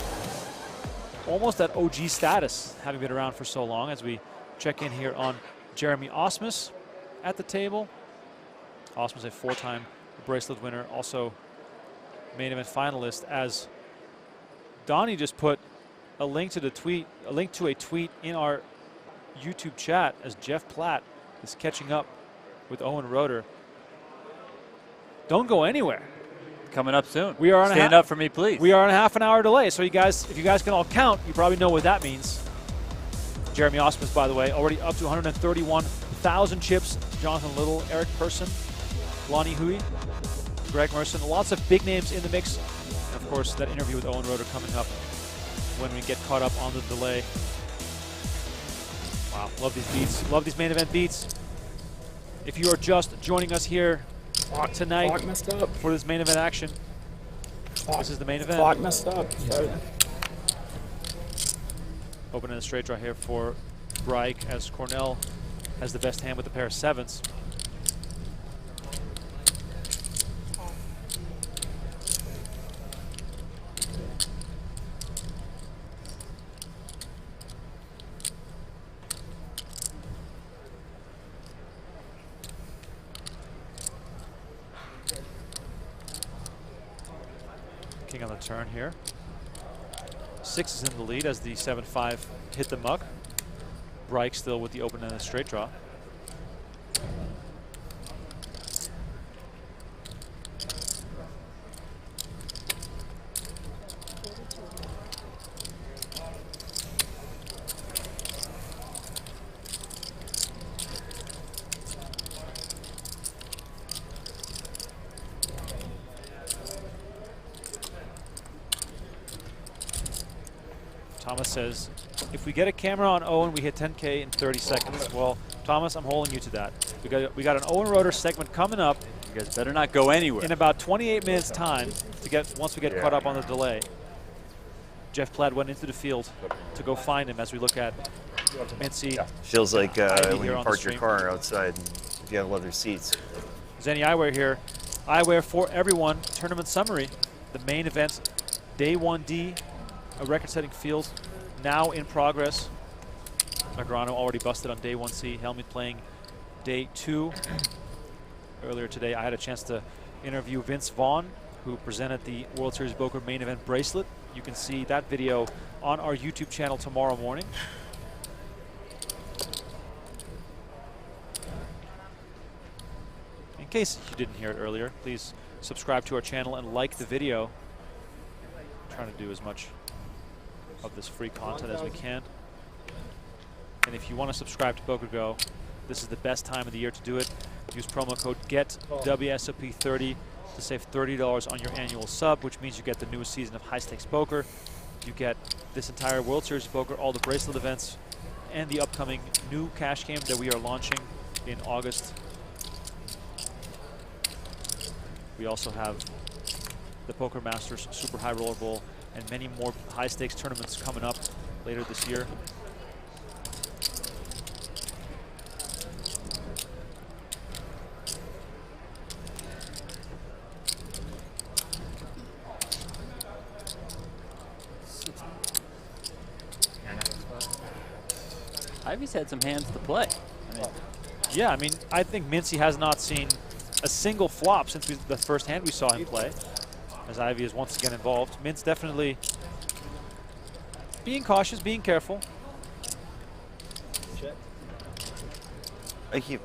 almost at OG status, having been around for so long, as we check in here on Jeremy Osmus at the table. Osmus, a 4-time bracelet winner, also main event finalist, as Donnie just put a link to the tweet, a link to a tweet in our YouTube chat, as Jeff Platt is catching up with Owen Rotor. Don't go anywhere. Coming up soon. We are on Stand up for me, please. We are on a half-an-hour delay, so you guys, if you guys can all count, you probably know what that means. Jeremy Osmus, by the way, already up to 131,000 chips. Jonathan Little, Eric Persson, Lonnie Hui, Greg Merson, lots of big names in the mix. And of course, that interview with Owen Rotor coming up when we get caught up on the delay. Wow, love these beats. Love these main event beats. If you are just joining us here tonight for this main event action, this is the main event. Clock messed up. Yeah. Opening a straight draw here for Bryke, as Cornell has the best hand with a pair of 7s. King on the turn here. 6 is in the lead as the 7-5 hit the muck. Bryke still with the open and a straight draw. Thomas says, if we get a camera on Owen, we hit 10K in 30 seconds. Well, Thomas, I'm holding you to that. We got an Owen Rotor segment coming up. You guys better not go anywhere. In about 28 minutes time once we get caught up on the delay. Jeff Platt went into the field to go find him as we look at Mintzy. Feels like when you park your stream. car outside and if you have leather seats. Zenny Eyewear here. Eyewear for everyone. Tournament summary. The main event, day 1D, a record-setting field now in progress. Magrano already busted on day 1C. Helmut playing day 2. Earlier today, I had a chance to interview Vince Vaughn, who presented the World Series Poker main event bracelet. You can see that video on our YouTube channel tomorrow morning. In case you didn't hear it earlier, please subscribe to our channel and like the video. I'm trying to do as much of this free content as we can. And if you want to subscribe to PokerGo, this is the best time of the year to do it. Use promo code GETWSOP30 to save $30 on your annual sub, which means you get the newest season of High Stakes Poker. You get this entire World Series of Poker, all the bracelet events, and the upcoming new cash game that we are launching in August. We also have the Poker Masters Super High Roller Bowl and many more high stakes tournaments coming up later this year. Ivey's had some hands to play. Yeah, I mean, I think Mintzy has not seen a single flop since the first hand we saw him play, as Ivey is once again involved. Mintz definitely being cautious, being careful. Thank you.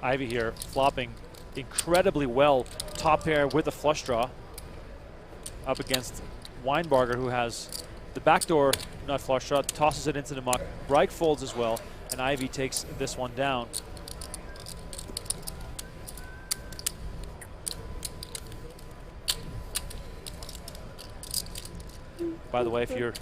Ivey here flopping incredibly well, top pair with a flush draw up against Weinbarger, who has the backdoor nut flush draw, tosses it into the muck. Reich folds as well, and Ivey takes this one down. By the way, if you're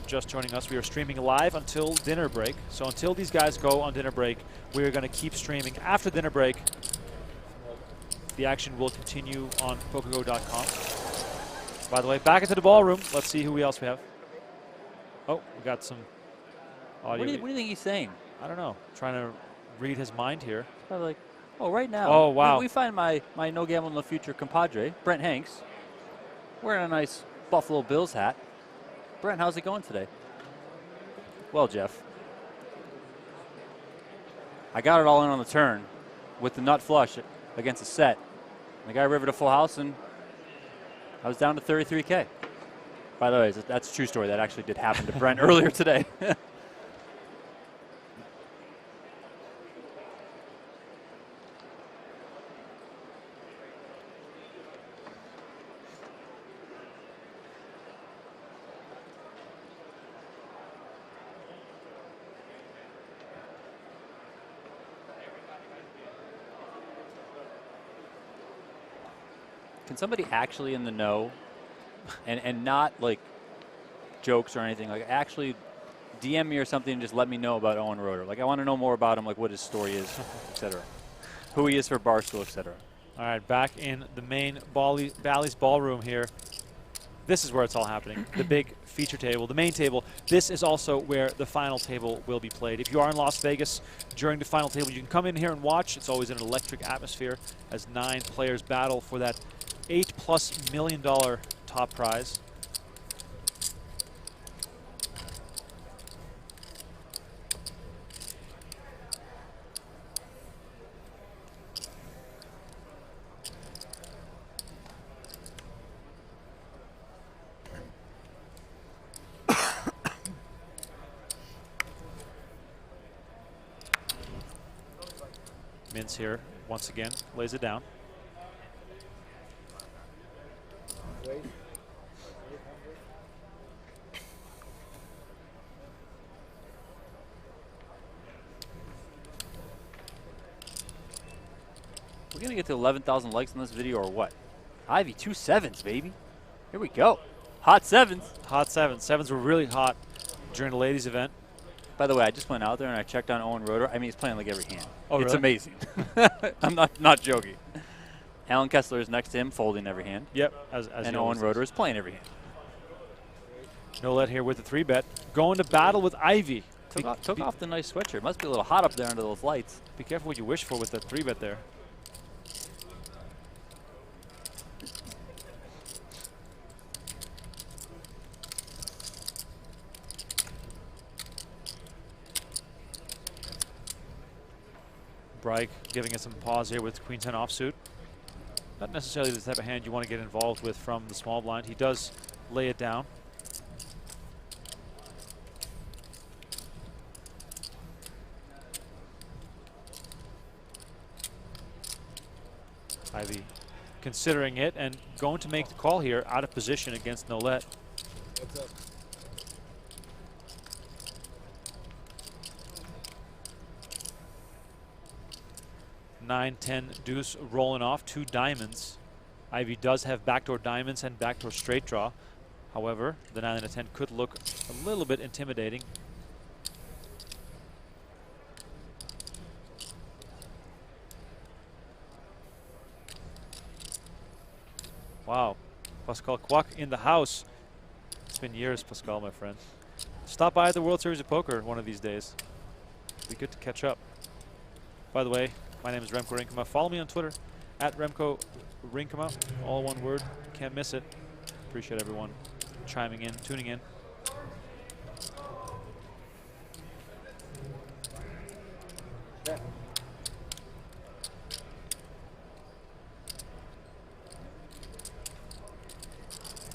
just joining us, we are streaming live until dinner break. So until these guys go on dinner break, we are going to keep streaming. After dinner break, the action will continue on PokerGo.com. By the way, back into the ballroom. Let's see who else we have. Oh, we got some audio. What do you think he's saying? I don't know. Trying to read his mind here. Probably like, oh, right now. Oh, wow. We find my No Gamble No Future compadre, Brent Hanks, wearing a nice Buffalo Bills hat. Brent, how's it going today? Well, Jeff, I got it all in on the turn with the nut flush against a set. The guy rivered a full house, and I was down to 33K. By the way, that's a true story. That actually did happen to Brent earlier today. Can somebody actually in the know and not like jokes or anything, like actually DM me or something and just let me know about Owen Rotor? Like, I want to know more about him, like what his story is, etc. Who he is for Barstool, etc. All right, back in the main Bally's ballroom here. This is where it's all happening. The big feature table, the main table. This is also where the final table will be played. If you are in Las Vegas during the final table, you can come in here and watch. It's always an electric atmosphere as 9 players battle for that $8+ million top prize. Mintz here once again lays it down. We're going to get to 11,000 likes on this video or what? Ivey, 2 sevens, baby. Here we go. Hot sevens. Hot sevens. Sevens were really hot during the ladies' event. By the way, I just went out there and I checked on Owen Rotor. I mean, he's playing like every hand. Oh, it's really? amazing. I'm not joking. Alan Kessler is next to him, folding every hand. Yep. And Owen Rotor is playing every hand. Nolet here with the 3-bet. Going to battle with Ivey. Took off the nice sweatshirt. Must be a little hot up there under those lights. Be careful what you wish for with that 3-bet there. Breik giving us some pause here with Queen 10 offsuit. Not necessarily the type of hand you want to get involved with from the small blind. He does lay it down. Ivey considering it and going to make the call here out of position against Nolet. What's up? Nine, 10 deuce rolling off, 2 diamonds. Ivey does have backdoor diamonds and backdoor straight draw. However, the 9 and a 10 could look a little bit intimidating. Wow, Pascal Kwok in the house. It's been years, Pascal, my friend. Stop by at the World Series of Poker one of these days. Be good to catch up. By the way, my name is Remko Rinkema. Follow me on Twitter at Remko Rinkema. All one word. Can't miss it. Appreciate everyone chiming in, tuning in.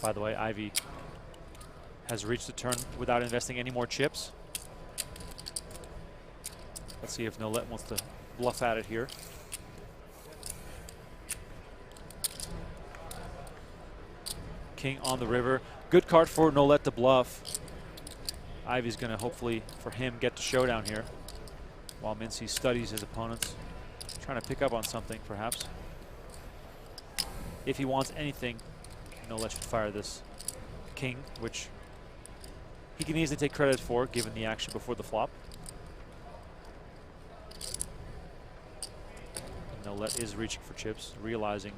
By the way, Ivey has reached the turn without investing any more chips. Let's see if Nolet wants to bluff at it here. King on the river. Good card for Nolet to bluff. Ivey's going to hopefully, for him, get to showdown here while Mintzy studies his opponents. Trying to pick up on something, perhaps. If he wants anything, Nolet should fire this king, which he can easily take credit for, given the action before the flop. Nolet is reaching for chips, realizing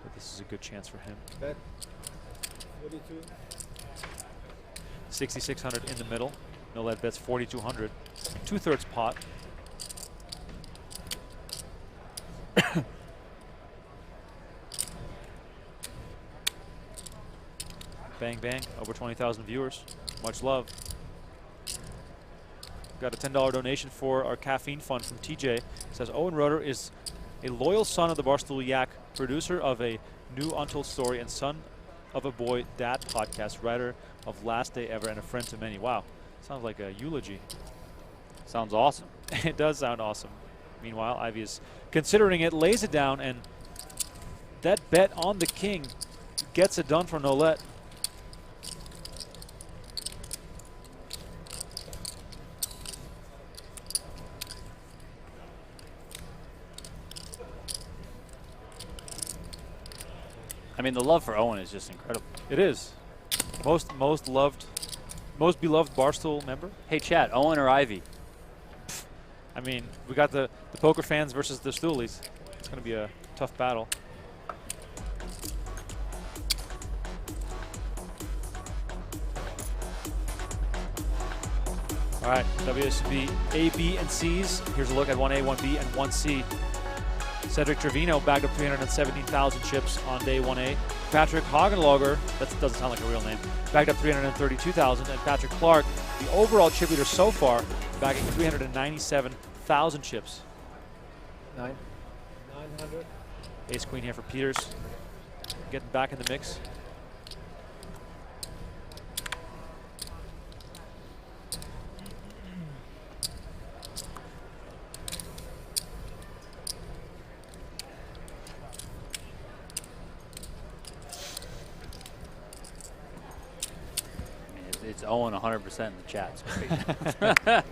that this is a good chance for him. Bet 42. 6,600 in the middle. Nolet bets 4,200. 2/3 pot. Bang, bang. Over 20,000 viewers. Much love. Got a $10 donation for our caffeine fund from TJ. It says Owen Rotor is a loyal son of the Barstool Yak, producer of a new Untold Story, and son of a boy dad podcast, writer of Last Day Ever, and a friend to many. Wow, sounds like a eulogy. Sounds awesome. It does sound awesome. Meanwhile, Ivey is considering it, lays it down, and that bet on the king gets it done for Nolet. I mean, the love for Owen is just incredible. It is. Most beloved Barstool member. Hey, chat, Owen or Ivey? I mean, we got the poker fans versus the stoolies. It's going to be a tough battle. All right, WSOP A, B, and C's. Here's a look at 1A, 1B, and 1C. Cedric Trevino bagged up 317,000 chips on day 1A. Patrick Hagenlager, that doesn't sound like a real name, bagged up 332,000. And Patrick Clark, the overall chip leader so far, bagging 397,000 chips. 900. Ace queen here for Peters, getting back in the mix. It's Owen 100% in the chat. It's great.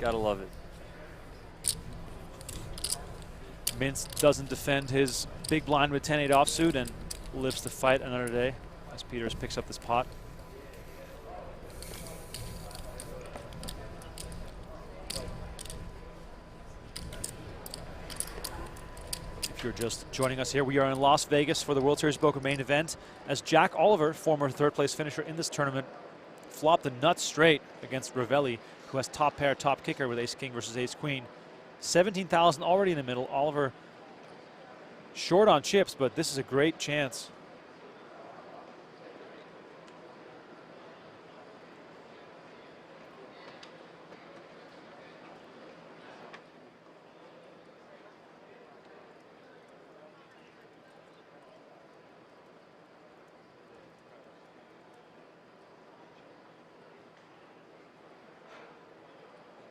Gotta love it. Mintz doesn't defend his big blind with 10-8 offsuit and lives to fight another day as Peters picks up this pot. If you're just joining us here, we are in Las Vegas for the World Series Poker main event as Jack Oliver, former third-place finisher in this tournament, flopped the nuts straight against Ravelli, who has top pair, top kicker with ace-king versus ace-queen. 17,000 already in the middle. Oliver short on chips, but this is a great chance.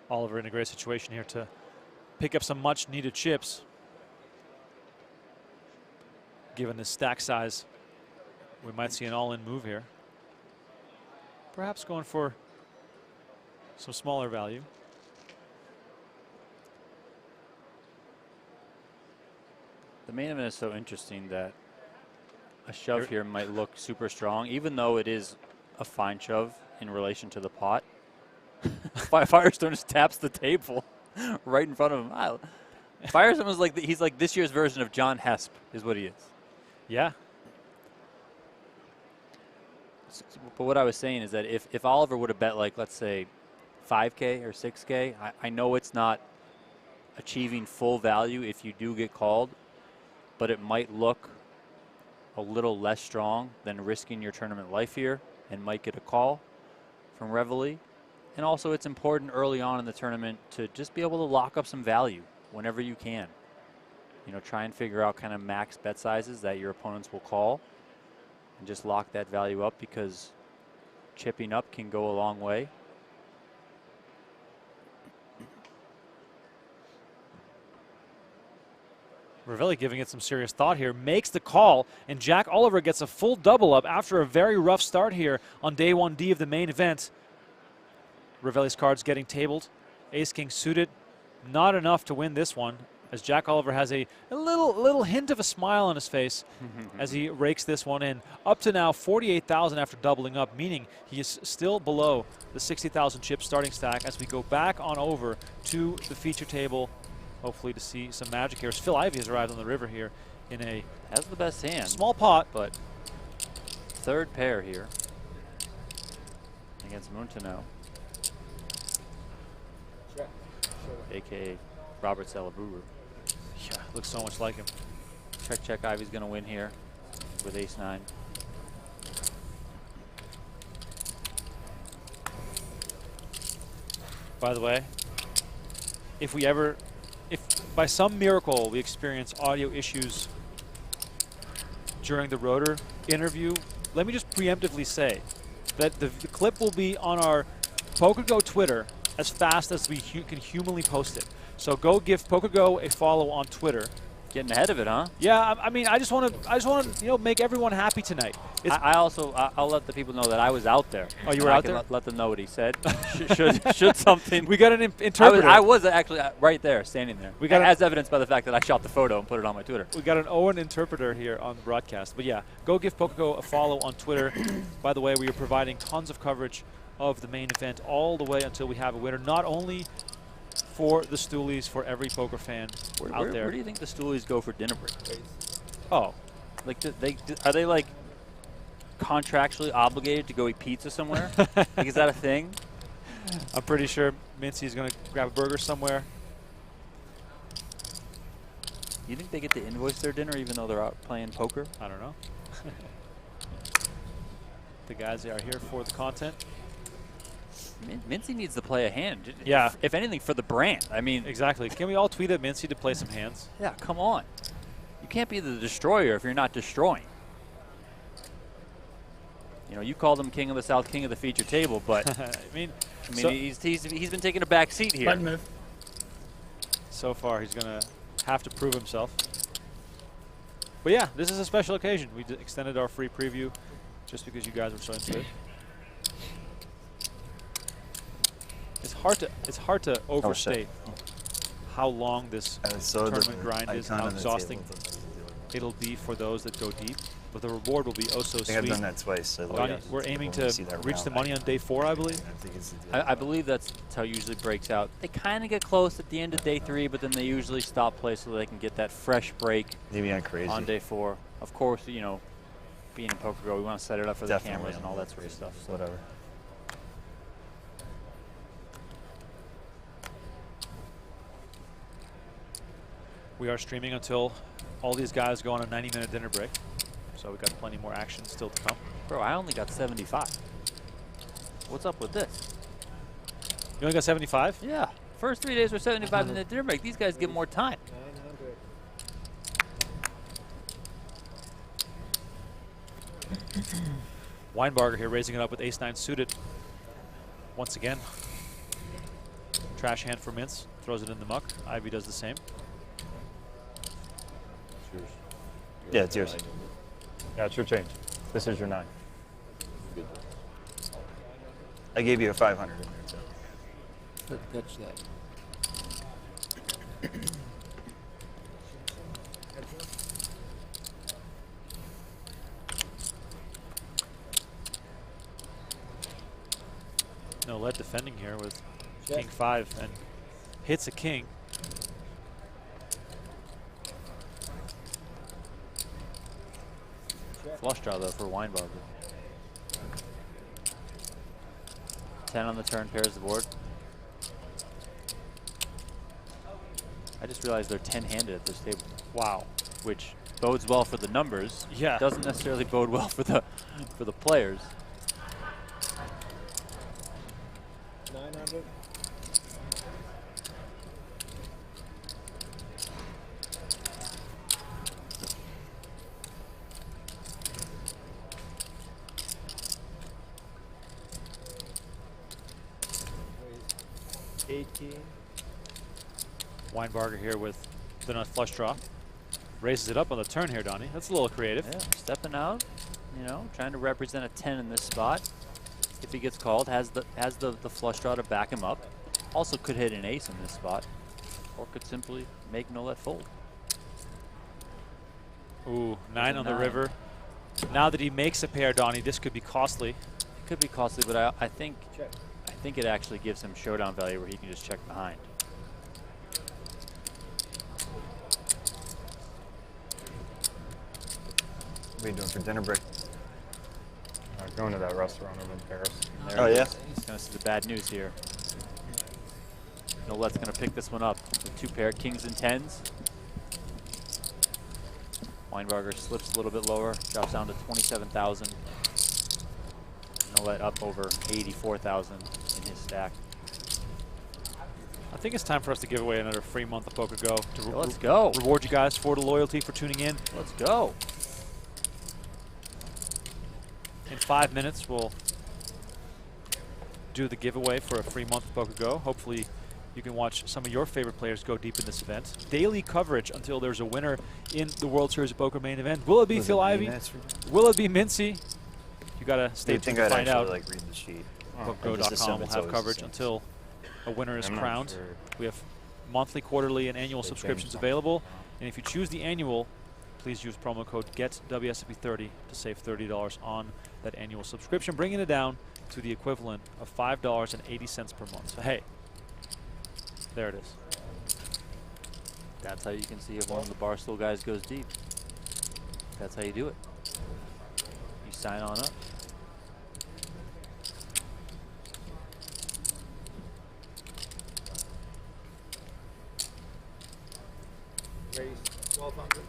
Oliver in a great situation here to pick up some much needed chips. Given the stack size, we might see an all-in move here. Perhaps going for some smaller value. The main event is so interesting that a shove here might look super strong, even though it is a fine shove in relation to the pot. Firestone just taps the table right in front of him. Firestone was like he's like this year's version of John Hesp, is what he is. Yeah. But what I was saying is that if Oliver would have bet, like, let's say 5K or 6K, I know it's not achieving full value if you do get called, but it might look a little less strong than risking your tournament life here and might get a call from Reveille. And also it's important early on in the tournament to just be able to lock up some value whenever you can. You know, try and figure out kind of max bet sizes that your opponents will call and just lock that value up, because chipping up can go a long way. Ravelli giving it some serious thought here, makes the call, and Jack Oliver gets a full double up after a very rough start here on day 1D of the main event. Ravelli's cards getting tabled. Ace-king suited, not enough to win this one, as Jack Oliver has a little hint of a smile on his face as he rakes this one in. Up to now, 48,000 after doubling up, meaning he is still below the 60,000 chip starting stack as we go back on over to the feature table, hopefully to see some magic here. As Phil Ivey has arrived on the river here in a has the best hand. Small pot, but third pair here against Montano, a.k.a. Robert Salaburu. Yeah, looks so much like him. Check. Ivey's going to win here with ace-9. By the way, if by some miracle we experience audio issues during the Rotor interview, let me just preemptively say that the clip will be on our PokerGo Twitter as fast as we can humanly post it. So go give PokerGo a follow on Twitter. Getting ahead of it, huh? Yeah, I mean, I just want to, make everyone happy tonight. I'll let the people know that I was out there. Oh, you were out there? Let them know what he said. should something? We got an interpreter. I was actually right there, standing there. We got as evidenced by the fact that I shot the photo and put it on my Twitter. We got an Owen interpreter here on the broadcast. But yeah, go give PokerGo a follow on Twitter. By the way, we are providing tons of coverage of the main event all the way until we have a winner. Not only for the Stoolies, for every poker fan out there. Where do you think the Stoolies go for dinner break? Oh, like are they like contractually obligated to go eat pizza somewhere? Like, is that a thing? I'm pretty sure Mintzy's going to grab a burger somewhere. You think they get to invoice their dinner even though they're out playing poker? I don't know. The guys are here for the content. Mintzy needs to play a hand. Yeah. If anything, for the brand. I mean, exactly. Can we all tweet at Mintzy to play some hands? Yeah, come on. You can't be the destroyer if you're not destroying. You know, you called him King of the South, King of the feature table, but I mean so he's been taking a back seat here. Button move. So far, he's going to have to prove himself. But yeah, this is a special occasion. We extended our free preview just because you guys were so into it. It's hard to overstate how long this so tournament grind is and how icon on the exhausting table. it'll be for those that go deep. But the reward will be oh so I think sweet. I've done that twice. So Donnie, we're aiming to reach the money on day 4, I believe. I believe that's how it usually breaks out. They kind of get close at the end of day 3, but then they usually stop play so they can get that fresh break on day 4. Of course, you know, being in PokerGO, we want to set it up for the cameras and all that sort of stuff. So. Whatever. We are streaming until all these guys go on a 90-minute dinner break. So we've got plenty more action still to come. Bro, I only got 75. What's up with this? You only got 75? Yeah. First 3 days were 75 in the dinner break. These guys get more time. Weinbarger here raising it up with ace-9 suited. Once again. Trash hand for Mintz. Throws it in the muck. Ivey does the same. Yeah, it's yours. Yeah, it's your change. This is your 9. I gave you a 500 in there, too. Catch that. No lead defending here with King 5 and hits a king. Flush draw though for Weinbarger. 10 on the turn, pairs the board. I just realized they're 10-handed at this table. Wow. Which bodes well for the numbers. Yeah. Doesn't necessarily bode well for the players. 900. Weinbarger here with the nut flush draw. Raises it up on the turn here, Donnie. That's a little creative. Yeah, stepping out, you know, trying to represent a 10 in this spot. If he gets called, has the flush draw to back him up. Also could hit an ace in this spot, or could simply make no let fold. Ooh, 9 on the river. Now that he makes a pair, Donnie, this could be costly. It could be costly, but I think it actually gives him showdown value where he can just check behind. What are you doing for dinner break? Going to that restaurant over in Paris. There he is. He's going to see the bad news here. Nolet's going to pick this one up with 2 pair kings and 10s. Weinbarger slips a little bit lower, drops down to 27,000. Nolet up over 84,000 in his stack. I think it's time for us to give away another free month of PokerGo to Let's go. Reward you guys for the loyalty, for tuning in. Let's go. In 5 minutes, we'll do the giveaway for a free month of PokerGo. Hopefully, you can watch some of your favorite players go deep in this event. Daily coverage until there's a winner in the World Series of Poker main event. Will it be Phil Ivey? Will it be Mintzy? You got to stay tuned to find out. Like read the sheet. PokerGo.com will have coverage until a winner is crowned. Sure. We have monthly, quarterly, and annual subscriptions available. And if you choose the annual, please use promo code GETWSOP30 to save $30 on that annual subscription, bringing it down to the equivalent of $5.80 per month. So hey, there it is. That's how you can see if one of the Barstool guys goes deep. That's how you do it. You sign on up. Raise 1,200.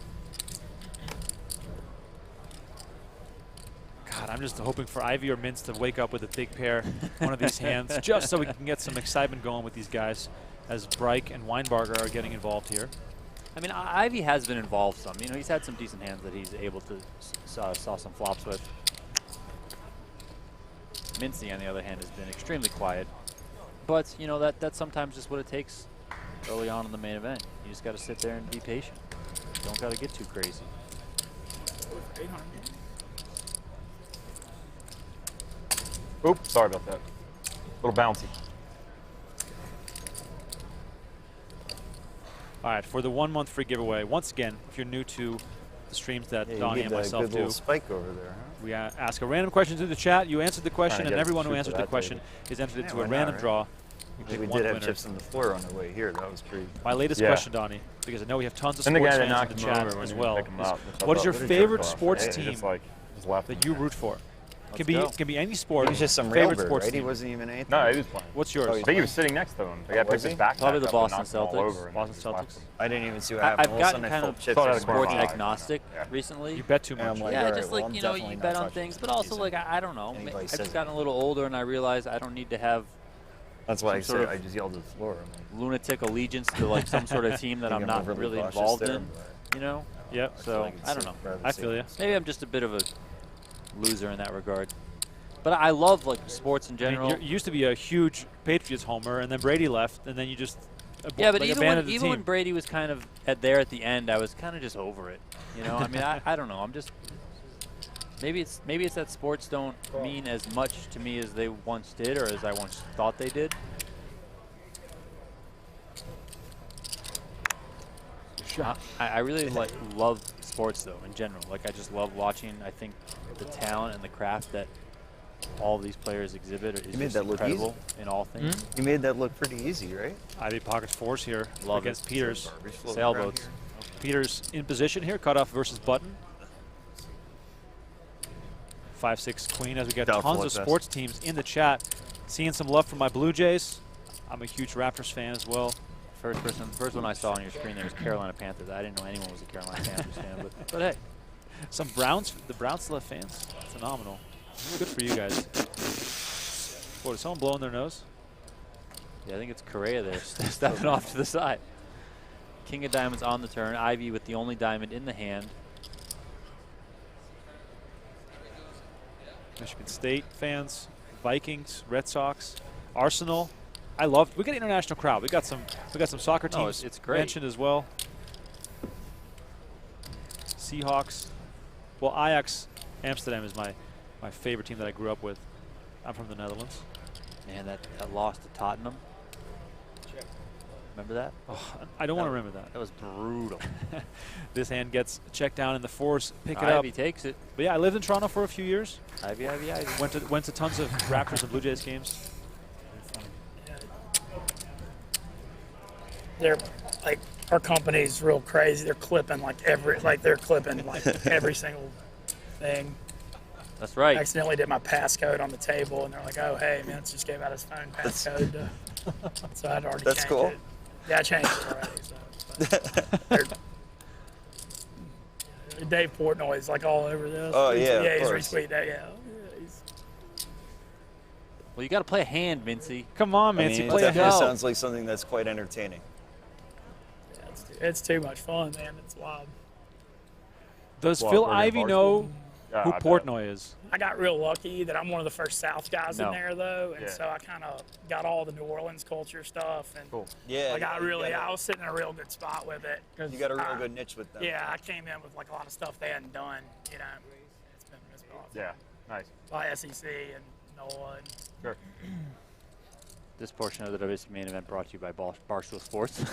God, I'm just hoping for Ivey or Mintz to wake up with a big pair, one of these hands, just so we can get some excitement going with these guys as Breik and Weinbarger are getting involved here. I mean, Ivey has been involved some. You know, he's had some decent hands that he's able to saw some flops with. Mintzy, on the other hand, has been extremely quiet. But, you know, that's sometimes just what it takes early on in the main event. You just got to sit there and be patient. Don't got to get too crazy. 800. Oops, sorry about that. A little bouncy. All right, for the 1 month free giveaway, once again, if you're new to the streams that Donnie and myself do, spike over there, huh? We ask a random question to the chat. You answer the question, and everyone who answers the question is entered into a random draw. We did have chips on the floor on the way here. That was pretty. My latest question, Donnie, because I know we have tons of sports fans in the chat as well. What is your favorite sports team that you root for? Can be any sport. He was just some favorite railbird, sports right? team. He wasn't even anything. No, he was playing. What's yours? I think he was sitting next to him. The guy picked his backpack Probably the up Boston and knocked him all over Celtics. and Boston just left Celtics. him. I didn't even see what happened. I've gotten kind of sports corner. agnostic recently. You bet too much. like, Yeah, all right, just well, like, I'm you know, definitely you not bet on touching things, but also like, I don't know. Anybody I've says just it. gotten a little older and I realize I don't need to have That's why I some sort said of I just yelled at the floor. I'm like, lunatic allegiance to like some sort of team that I I'm think not overly really cautious involved there, in, but you know? Yep. So, it's I don't know. rather I feel you. safe. Maybe I'm just a bit of a loser in that regard. But I love like sports in I mean, general. you used to be a huge Patriots homer, and then Brady left, and then you just Yeah, but like even abandoned when, the team. when Brady was kind of there at the end, I was kind of just over it. You know, I mean, I don't know. I'm just maybe it's that sports don't mean as much to me as they once did, or as I once thought they did. I really love sports though in general. Like I just love watching. I think the talent and the craft that all these players exhibit is just incredible in all things. You made that look pretty easy, right? Ivy pockets fours here Love against it. Peters. Sailboats. Peters in position here, cutoff versus button. 5-6 queen as we get Doubtful tons of at sports teams in the chat. Seeing some love from my Blue Jays. I'm a huge Raptors fan as well. First one I saw on your screen there was Carolina Panthers. I didn't know anyone was a Carolina Panthers fan, but hey. Some Browns, the Browns still have fans. Phenomenal. Good for you guys. What, is someone blowing their nose? Yeah, I think it's Correa there, stepping off to the side. King of diamonds on the turn. Ivy with the only diamond in the hand. Michigan State fans, Vikings, Red Sox, Arsenal. We got an international crowd. We got some soccer teams it's great. mentioned as well. Seahawks. Well, Ajax Amsterdam is my favorite team that I grew up with. I'm from the Netherlands. Man, that loss to Tottenham. Remember that? Oh, I don't want to remember that. That was brutal. This hand gets checked down in the fours. Pick it Ivy up. takes it. But yeah, I lived in Toronto for a few years. Ivy. Went to tons of Raptors and Blue Jays games. They're like, our company's real crazy. They're clipping every single thing. That's right. I accidentally did my passcode on the table, and they're like, "Oh, hey, Vince just gave out his phone passcode." So I'd already That's changed cool. it. Yeah, I changed it already. So. Dave Portnoy is like all over this. Oh, yeah, yeah, of he's course. retweeted that. Yeah. Well, you got to play a hand, Mintzy. Come on, I Mintzy, mean, it play a definitely hand. sounds like something that's quite entertaining. It's too much fun, man. It's wild. Does Phil Ivey know who Portnoy is? I got real lucky that I'm one of the first South guys No. in there, though, and Yeah. so I kind of got all the New Orleans culture stuff. And Yeah, I was sitting in a real good spot with it. You got a real good niche with them. Yeah, I came in with a lot of stuff they hadn't done. You know, it's been awesome. Yeah, nice. By SEC and NOLA. And Sure. This portion of the WSOP main event brought to you by Barstool Sports.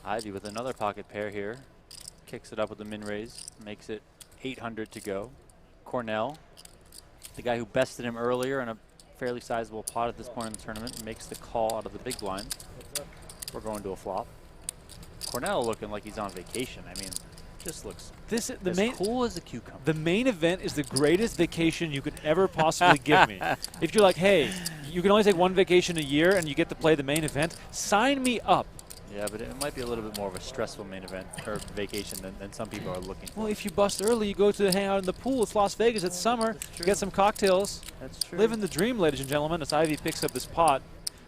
Ivy with another pocket pair here. Kicks it up with a min raise. Makes it 800 to go. Cornell, the guy who bested him earlier in a fairly sizable pot at this point in the tournament, makes the call out of the big blind. We're going to a flop. Cornell looking like he's on vacation. I mean, just looks as cool as a cucumber. The main event is the greatest vacation you could ever possibly give me. If you're like, hey, you can only take one vacation a year and you get to play the main event, sign me up. Yeah, but it might be a little bit more of a stressful main event or vacation than some people are looking for. Well, if you bust early, you go to hang out in the pool. It's Las Vegas. It's summer. Get some cocktails. That's true. Living the dream, ladies and gentlemen, as Ivy picks up this pot.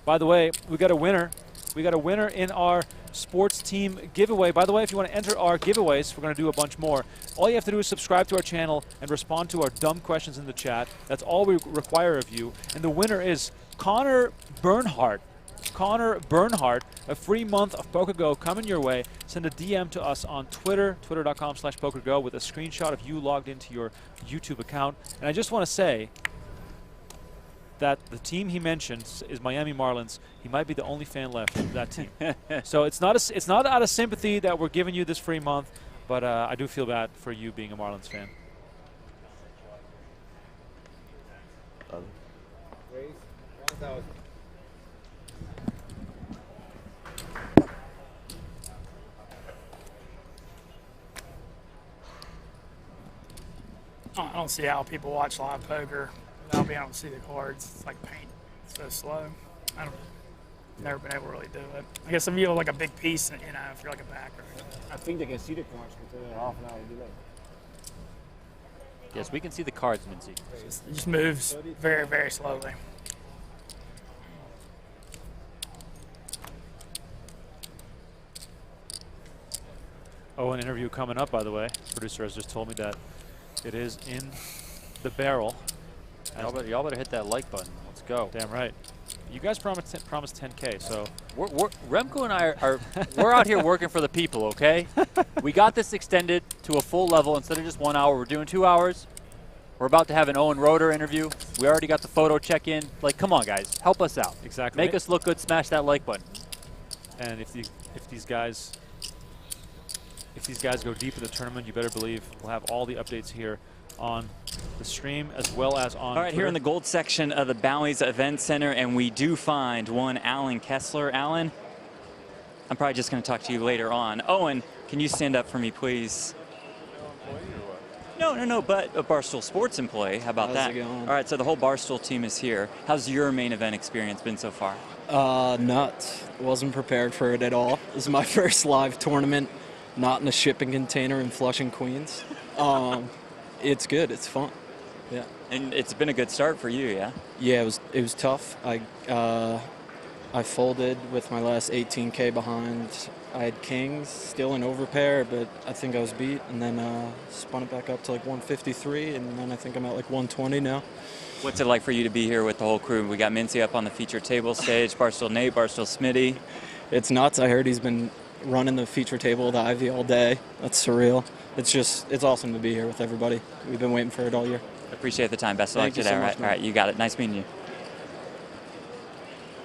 By the way, we got a winner. We got a winner in our sports team giveaway. By the way, if you want to enter our giveaways, we're going to do a bunch more. All you have to do is subscribe to our channel and respond to our dumb questions in the chat. That's all we require of you. And the winner is Connor Bernhardt. Connor Bernhardt. A free month of PokerGo coming your way. Send a DM to us on Twitter, twitter.com/PokerGo, with a screenshot of you logged into your YouTube account. And I just want to say that the team he mentions is Miami Marlins. He might be the only fan left of that team. So it's not out of sympathy that we're giving you this free month, but I do feel bad for you being a Marlins fan. Raise 1,000. I don't see how people watch live poker without being able to see the cards. It's like paint. It's so slow. Never been able to really do it. I guess if you have like a big piece, you know, if you're like a backer. I think they can see the cards within half an hour delay. Yes, we can see the cards, Mintzy. It just moves very, very slowly. Oh, an interview coming up, by the way. Producer has just told me that it is in the barrel. Y'all better hit that like button. Let's go. Damn right. You guys promised 10K, so Remko and I we're out here working for the people, okay? We got this extended to a full level instead of just 1 hour. We're doing 2 hours. We're about to have an Owen Rotor interview. We already got the photo check-in. Like, come on, guys, help us out. Exactly. Make us look good. Smash that like button. And if these guys go deep in the tournament, you better believe we'll have all the updates here on the stream as well as on All right, Twitter. here in the gold section of the Bally's Event Center, and we do find one Alan Kessler. Alan, I'm probably just going to talk to you later on. Owen, can you stand up for me, please? No, but a Barstool Sports employee. How about that? All right, so the whole Barstool team is here. How's your main event experience been so far? Nuts. Wasn't prepared for it at all. This is my first live tournament, not in a shipping container in Flushing, Queens. It's good. It's fun. Yeah. And it's been a good start for you, yeah? Yeah, it was tough. I folded with my last 18K behind. I had kings, still an overpair, but I think I was beat, and then spun it back up to like 153, and then I think I'm at like 120 now. What's it like for you to be here with the whole crew? We got Mintzy up on the feature table stage, Barstool Nate, Barstool Smitty. It's nuts. I heard he's been running the feature table with Ivy all day. That's surreal. It's awesome to be here with everybody. We've been waiting for it all year. Appreciate the time. Best of luck today. So much, all right, you got it. Nice meeting you.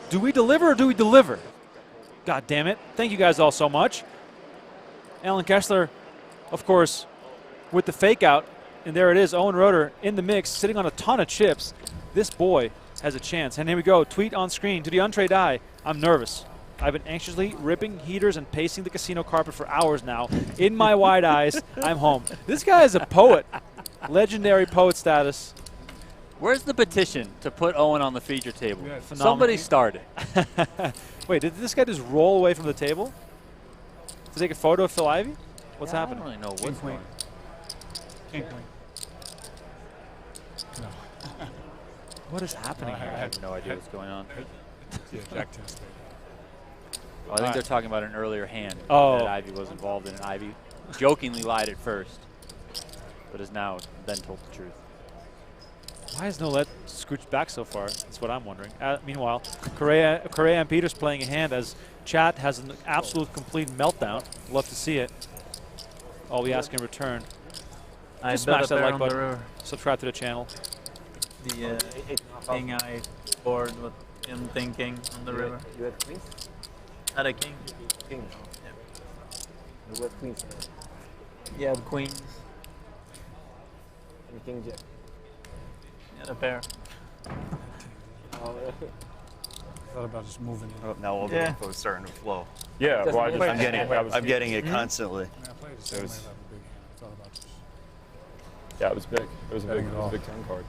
Do we deliver or do we deliver? God damn it. Thank you guys all so much. Alan Kessler, of course, with the fake out. And there it is, Owen Rotor in the mix, sitting on a ton of chips. This boy has a chance. And here we go. Tweet on screen. To the entree die. I'm nervous. I've been anxiously ripping heaters and pacing the casino carpet for hours now. In my wide eyes, I'm home. This guy is a poet. Legendary poet status. Where's the petition to put Owen on the feature table? Yeah, Somebody started. Wait, did this guy just roll away from the table to take a photo of Phil Ivey? What's happening? I don't really know what's going on. King queen. No. What is happening here? I have no idea what's going on. Yeah, Jack 10 spade. I think they're talking about an earlier hand Oh. that Ivy was involved in. And Ivy jokingly lied at first, but has now then told the truth. Why has Nolette scooched back so far? That's what I'm wondering. Meanwhile, Correa and Peters playing a hand as chat has an absolute complete meltdown. Love to see it. All we ask in return. I Just bet smash a that pair like on the button. river. Subscribe to the channel. The king I board with him thinking on the river. You had queens? Had a king. King. Yeah. You had queens. Yeah, the queens. And king jack. Yeah, a pair. Thought about just moving it. Oh, now all the info is starting to flow. Yeah, well, I'm getting it constantly. I played the same way, have a big hand. I thought about just Yeah, it was big. It was a big 10 card.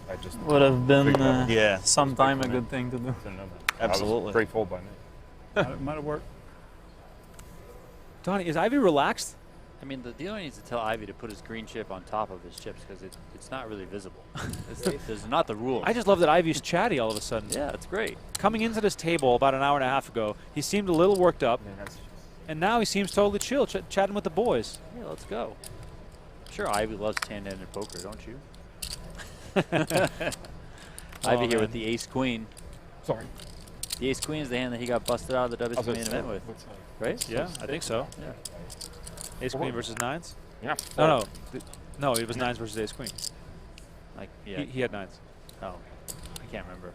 I just Would have been yeah, sometime a good thing to do. Absolutely. Great fold by me. might have worked. Donnie, is Ivy relaxed? I mean, the dealer needs to tell Ivy to put his green chip on top of his chips because it's not really visible. There's not the rule. I just love that Ivy's chatty all of a sudden. Yeah, it's great. Coming into this table about an hour and a half ago, he seemed a little worked up, and now he seems totally chill, chatting with the boys. Yeah, let's go. I'm sure Ivy loves tan-handed poker, don't you? Ivy here with the ace-queen. Sorry. The ace queen is the hand that he got busted out of the WSOP main event with, right? Yeah, I think so. Yeah. Ace queen versus nines? Yeah. No, no, it was nines versus ace queen. Like, yeah. He had nines. Oh, I can't remember.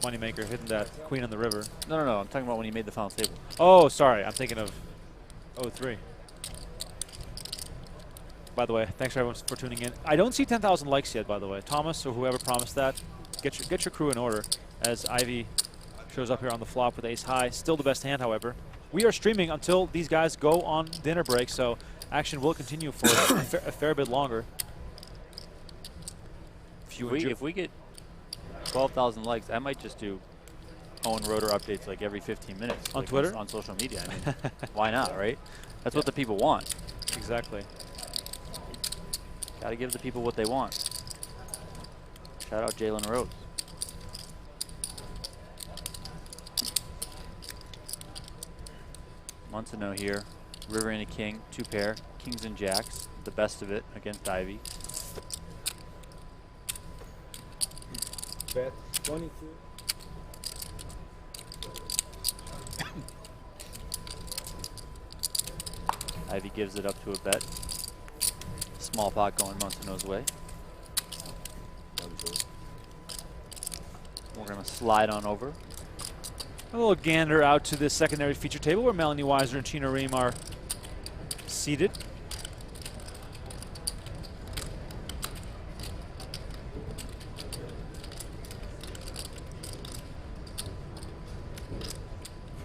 Moneymaker hitting that queen on the river. No, I'm talking about when he made the final table. Oh, sorry. I'm thinking of 03. By the way, thanks for everyone for tuning in. I don't see 10,000 likes yet, by the way. Thomas or whoever promised that, get your crew in order as Ivy shows up here on the flop with ace high. Still the best hand, however. We are streaming until these guys go on dinner break, so action will continue for a fair bit longer. If we get 12,000 likes, I might just do Owen Rotor updates like every 15 minutes. On like Twitter? On social media. I mean, why not, right? That's what the people want. Exactly. Got to give the people what they want. Shout out Jalen Rose. Montano here. River and a king. 2 pair. Kings and jacks. The best of it against Ivy. Bet 22. Ivy gives it up to a bet. Small pot going Montano's way. We're going to slide on over. A little gander out to the secondary feature table where Melanie Weiser and Chino Reem are seated.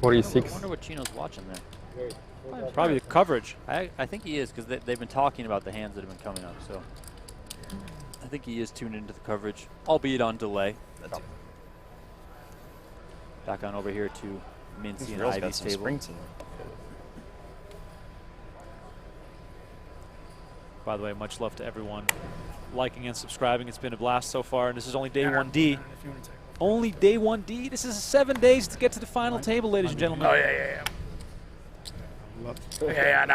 I wonder what Chino's watching there. Probably the coverage. I think he is, because they've been talking about the hands that have been coming up. So I think he is tuned into the coverage, albeit on delay. Back on over here to Mintzy and Ivy's table. By the way, much love to everyone liking and subscribing. It's been a blast so far, and this is only day 1D. Only day 1D. This is 7 days to get to the final table, ladies and gentlemen. Oh, yeah. Yeah,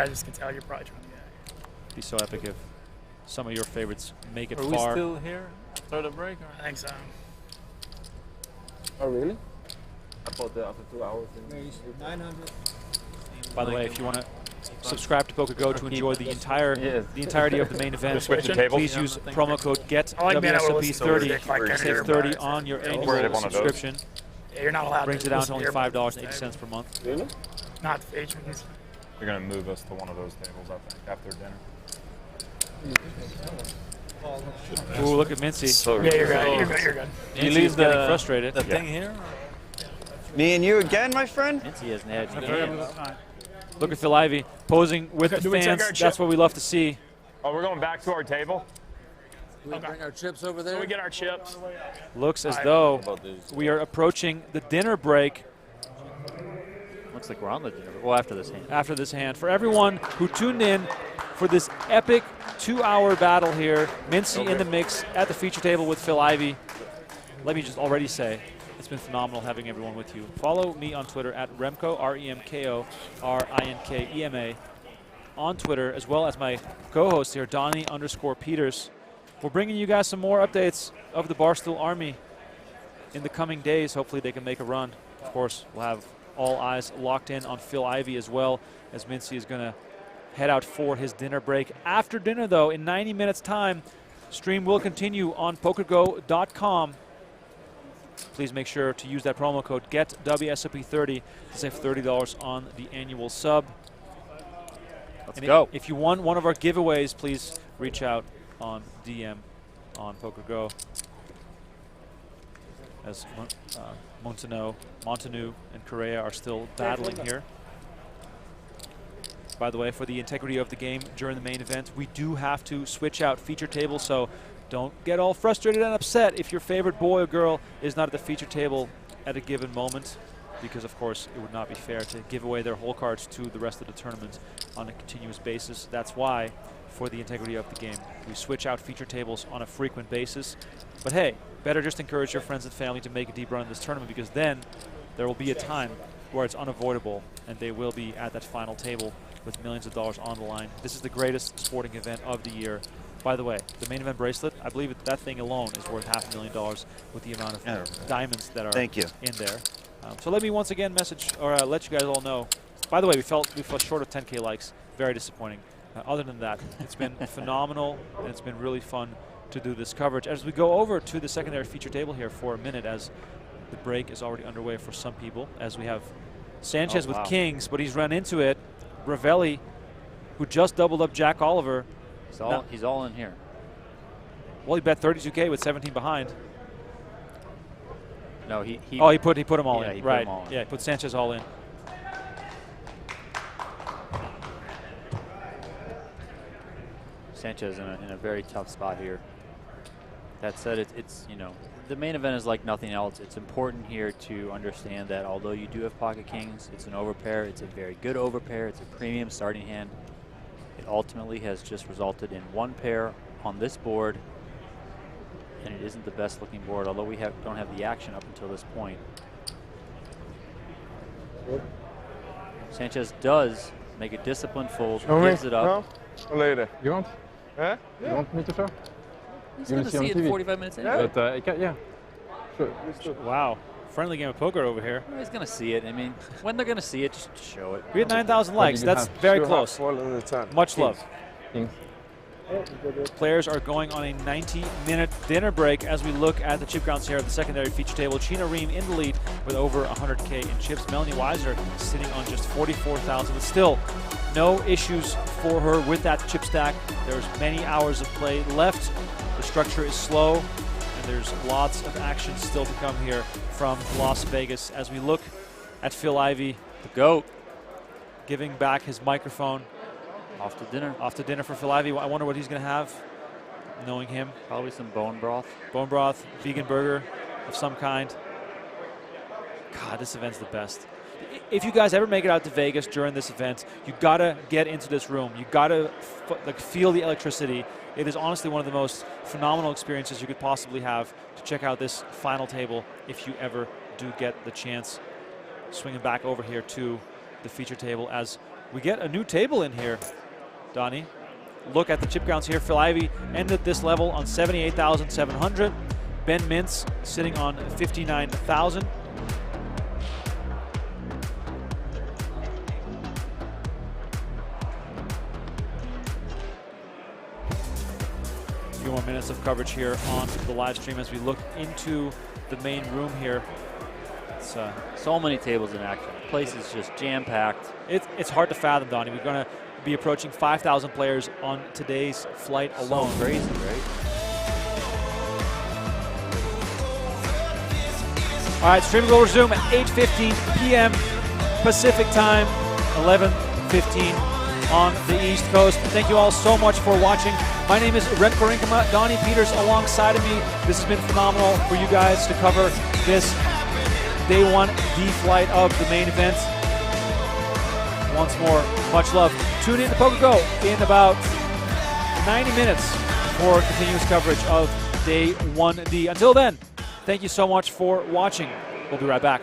I just can tell you're probably trying to get Be so epic if some of your favorites make it Are far. we still here after the break? Or? I think so. Oh, really? I thought that after 2 hours. 900. By the way, if you want to subscribe to PokerGo to enjoy the entirety of the main event, please use promo code GETWSOP30. Save 30 on your annual subscription. Yeah, you're not allowed Brings to it down to listen only to $5.80 per month. Really? Not the feature. They're going to move us to one of those tables, I think, after dinner. Ooh, look at Mintzy. So yeah, you're good. You're good. You leave getting frustrated. The thing here? Me and you again, my friend? Mintzy hasn't had any hands. Look at Phil Ivey posing with the fans. That's what we love to see. Oh, we're going back to our table? We bring our chips over there. So we get our chips. Looks as though we are approaching the dinner break. Looks like we're on the dinner. Well, after this hand. After this hand. For everyone who tuned in for this epic 2-hour battle here, Mintzy in the mix at the feature table with Phil Ivey. Let me just already say, it's been phenomenal having everyone with you. Follow me on Twitter at Remko, R-E-M-K-O, R-I-N-K-E-M-A, on Twitter, as well as my co-host here, Donnie_Peters. We're bringing you guys some more updates of the Barstool Army in the coming days. Hopefully they can make a run. Of course, we'll have all eyes locked in on Phil Ivey as well, as Mintzy is going to head out for his dinner break. After dinner, though, in 90 minutes' time, stream will continue on PokerGo.com. Please make sure to use that promo code GETWSOP30 to save $30 on the annual sub. Let's go. If you won one of our giveaways, please reach out on DM on PokerGo. As Montanu and Correa are still battling here. By the way, for the integrity of the game during the main event, we do have to switch out feature table, so don't get all frustrated and upset if your favorite boy or girl is not at the feature table at a given moment, because of course it would not be fair to give away their whole cards to the rest of the tournament on a continuous basis. That's why, for the integrity of the game, we switch out feature tables on a frequent basis. But hey, better just encourage your friends and family to make a deep run in this tournament, because then there will be a time where it's unavoidable and they will be at that final table with millions of dollars on the line. This is the greatest sporting event of the year, By the way, the main event bracelet, I believe that thing alone is worth $500,000 with the amount of diamonds that are in there. So let me once again let you guys all know. By the way, we fell short of 10K likes. Very disappointing. Other than that, it's been phenomenal, and it's been really fun to do this coverage. As we go over to the secondary feature table here for a minute, as the break is already underway for some people, as we have Sanchez with kings, but he's run into it. Ravelli, who just doubled up Jack Oliver. He's all in here. Well, he bet 32K with 17 behind. No, he put him all in. He right. Put him all in. Yeah, he put Sanchez all in. Sanchez in a very tough spot here. That said, it's the main event is like nothing else. It's important here to understand that although you do have pocket kings, it's an overpair. It's a very good overpair. It's a premium starting hand. It ultimately has just resulted in one pair on this board, and it isn't the best looking board, although we don't have the action up until this point. Sanchez does make a disciplined fold, gives it up. No? Later. You want? Huh? You want me to show? He's going to see it 45 minutes in. Yeah. But, yeah. Sure. Wow. Friendly game of poker over here. He's going to see it. I mean, when they're going to see it, just show it. We had 9,000 likes. That's very close. Much love. Kings. Players are going on a 90-minute dinner break as we look at the chip counts here at the secondary feature table. Chino Reem in the lead with over 100K in chips. Melanie Weiser sitting on just 44,000, but still no issues for her with that chip stack. There's many hours of play left. The structure is slow, and there's lots of action still to come here from Las Vegas as we look at Phil Ivey, the GOAT, giving back his microphone. Off to dinner. Off to dinner for Phil Ivey. I wonder what he's going to have, knowing him. Probably some bone broth. Bone broth, vegan burger of some kind. God, this event's the best. If you guys ever make it out to Vegas during this event, you got to get into this room. You got to feel the electricity. It is honestly one of the most phenomenal experiences you could possibly have to check out this final table if you ever do get the chance. Swinging back over here to the feature table as we get a new table in here. Donnie, look at the chip counts here. Phil Ivey ended this level on 78,700. Ben Mintz sitting on 59,000. A few more minutes of coverage here on the live stream as we look into the main room here. It's so many tables in action. The place is just jam-packed. It's hard to fathom, Donnie. We're going to be approaching 5,000 players on today's flight alone. So crazy, right? All right, streaming will resume at 8:15 p.m. Pacific time, 11:15 on the East Coast. Thank you all so much for watching. My name is Remko Rinkema, Donnie Peters alongside of me. This has been phenomenal for you guys to cover this Day 1 D flight of the main event. Once more, much love. Tune in to PokerGO in about 90 minutes for continuous coverage of Day 1D. Until then, thank you so much for watching. We'll be right back.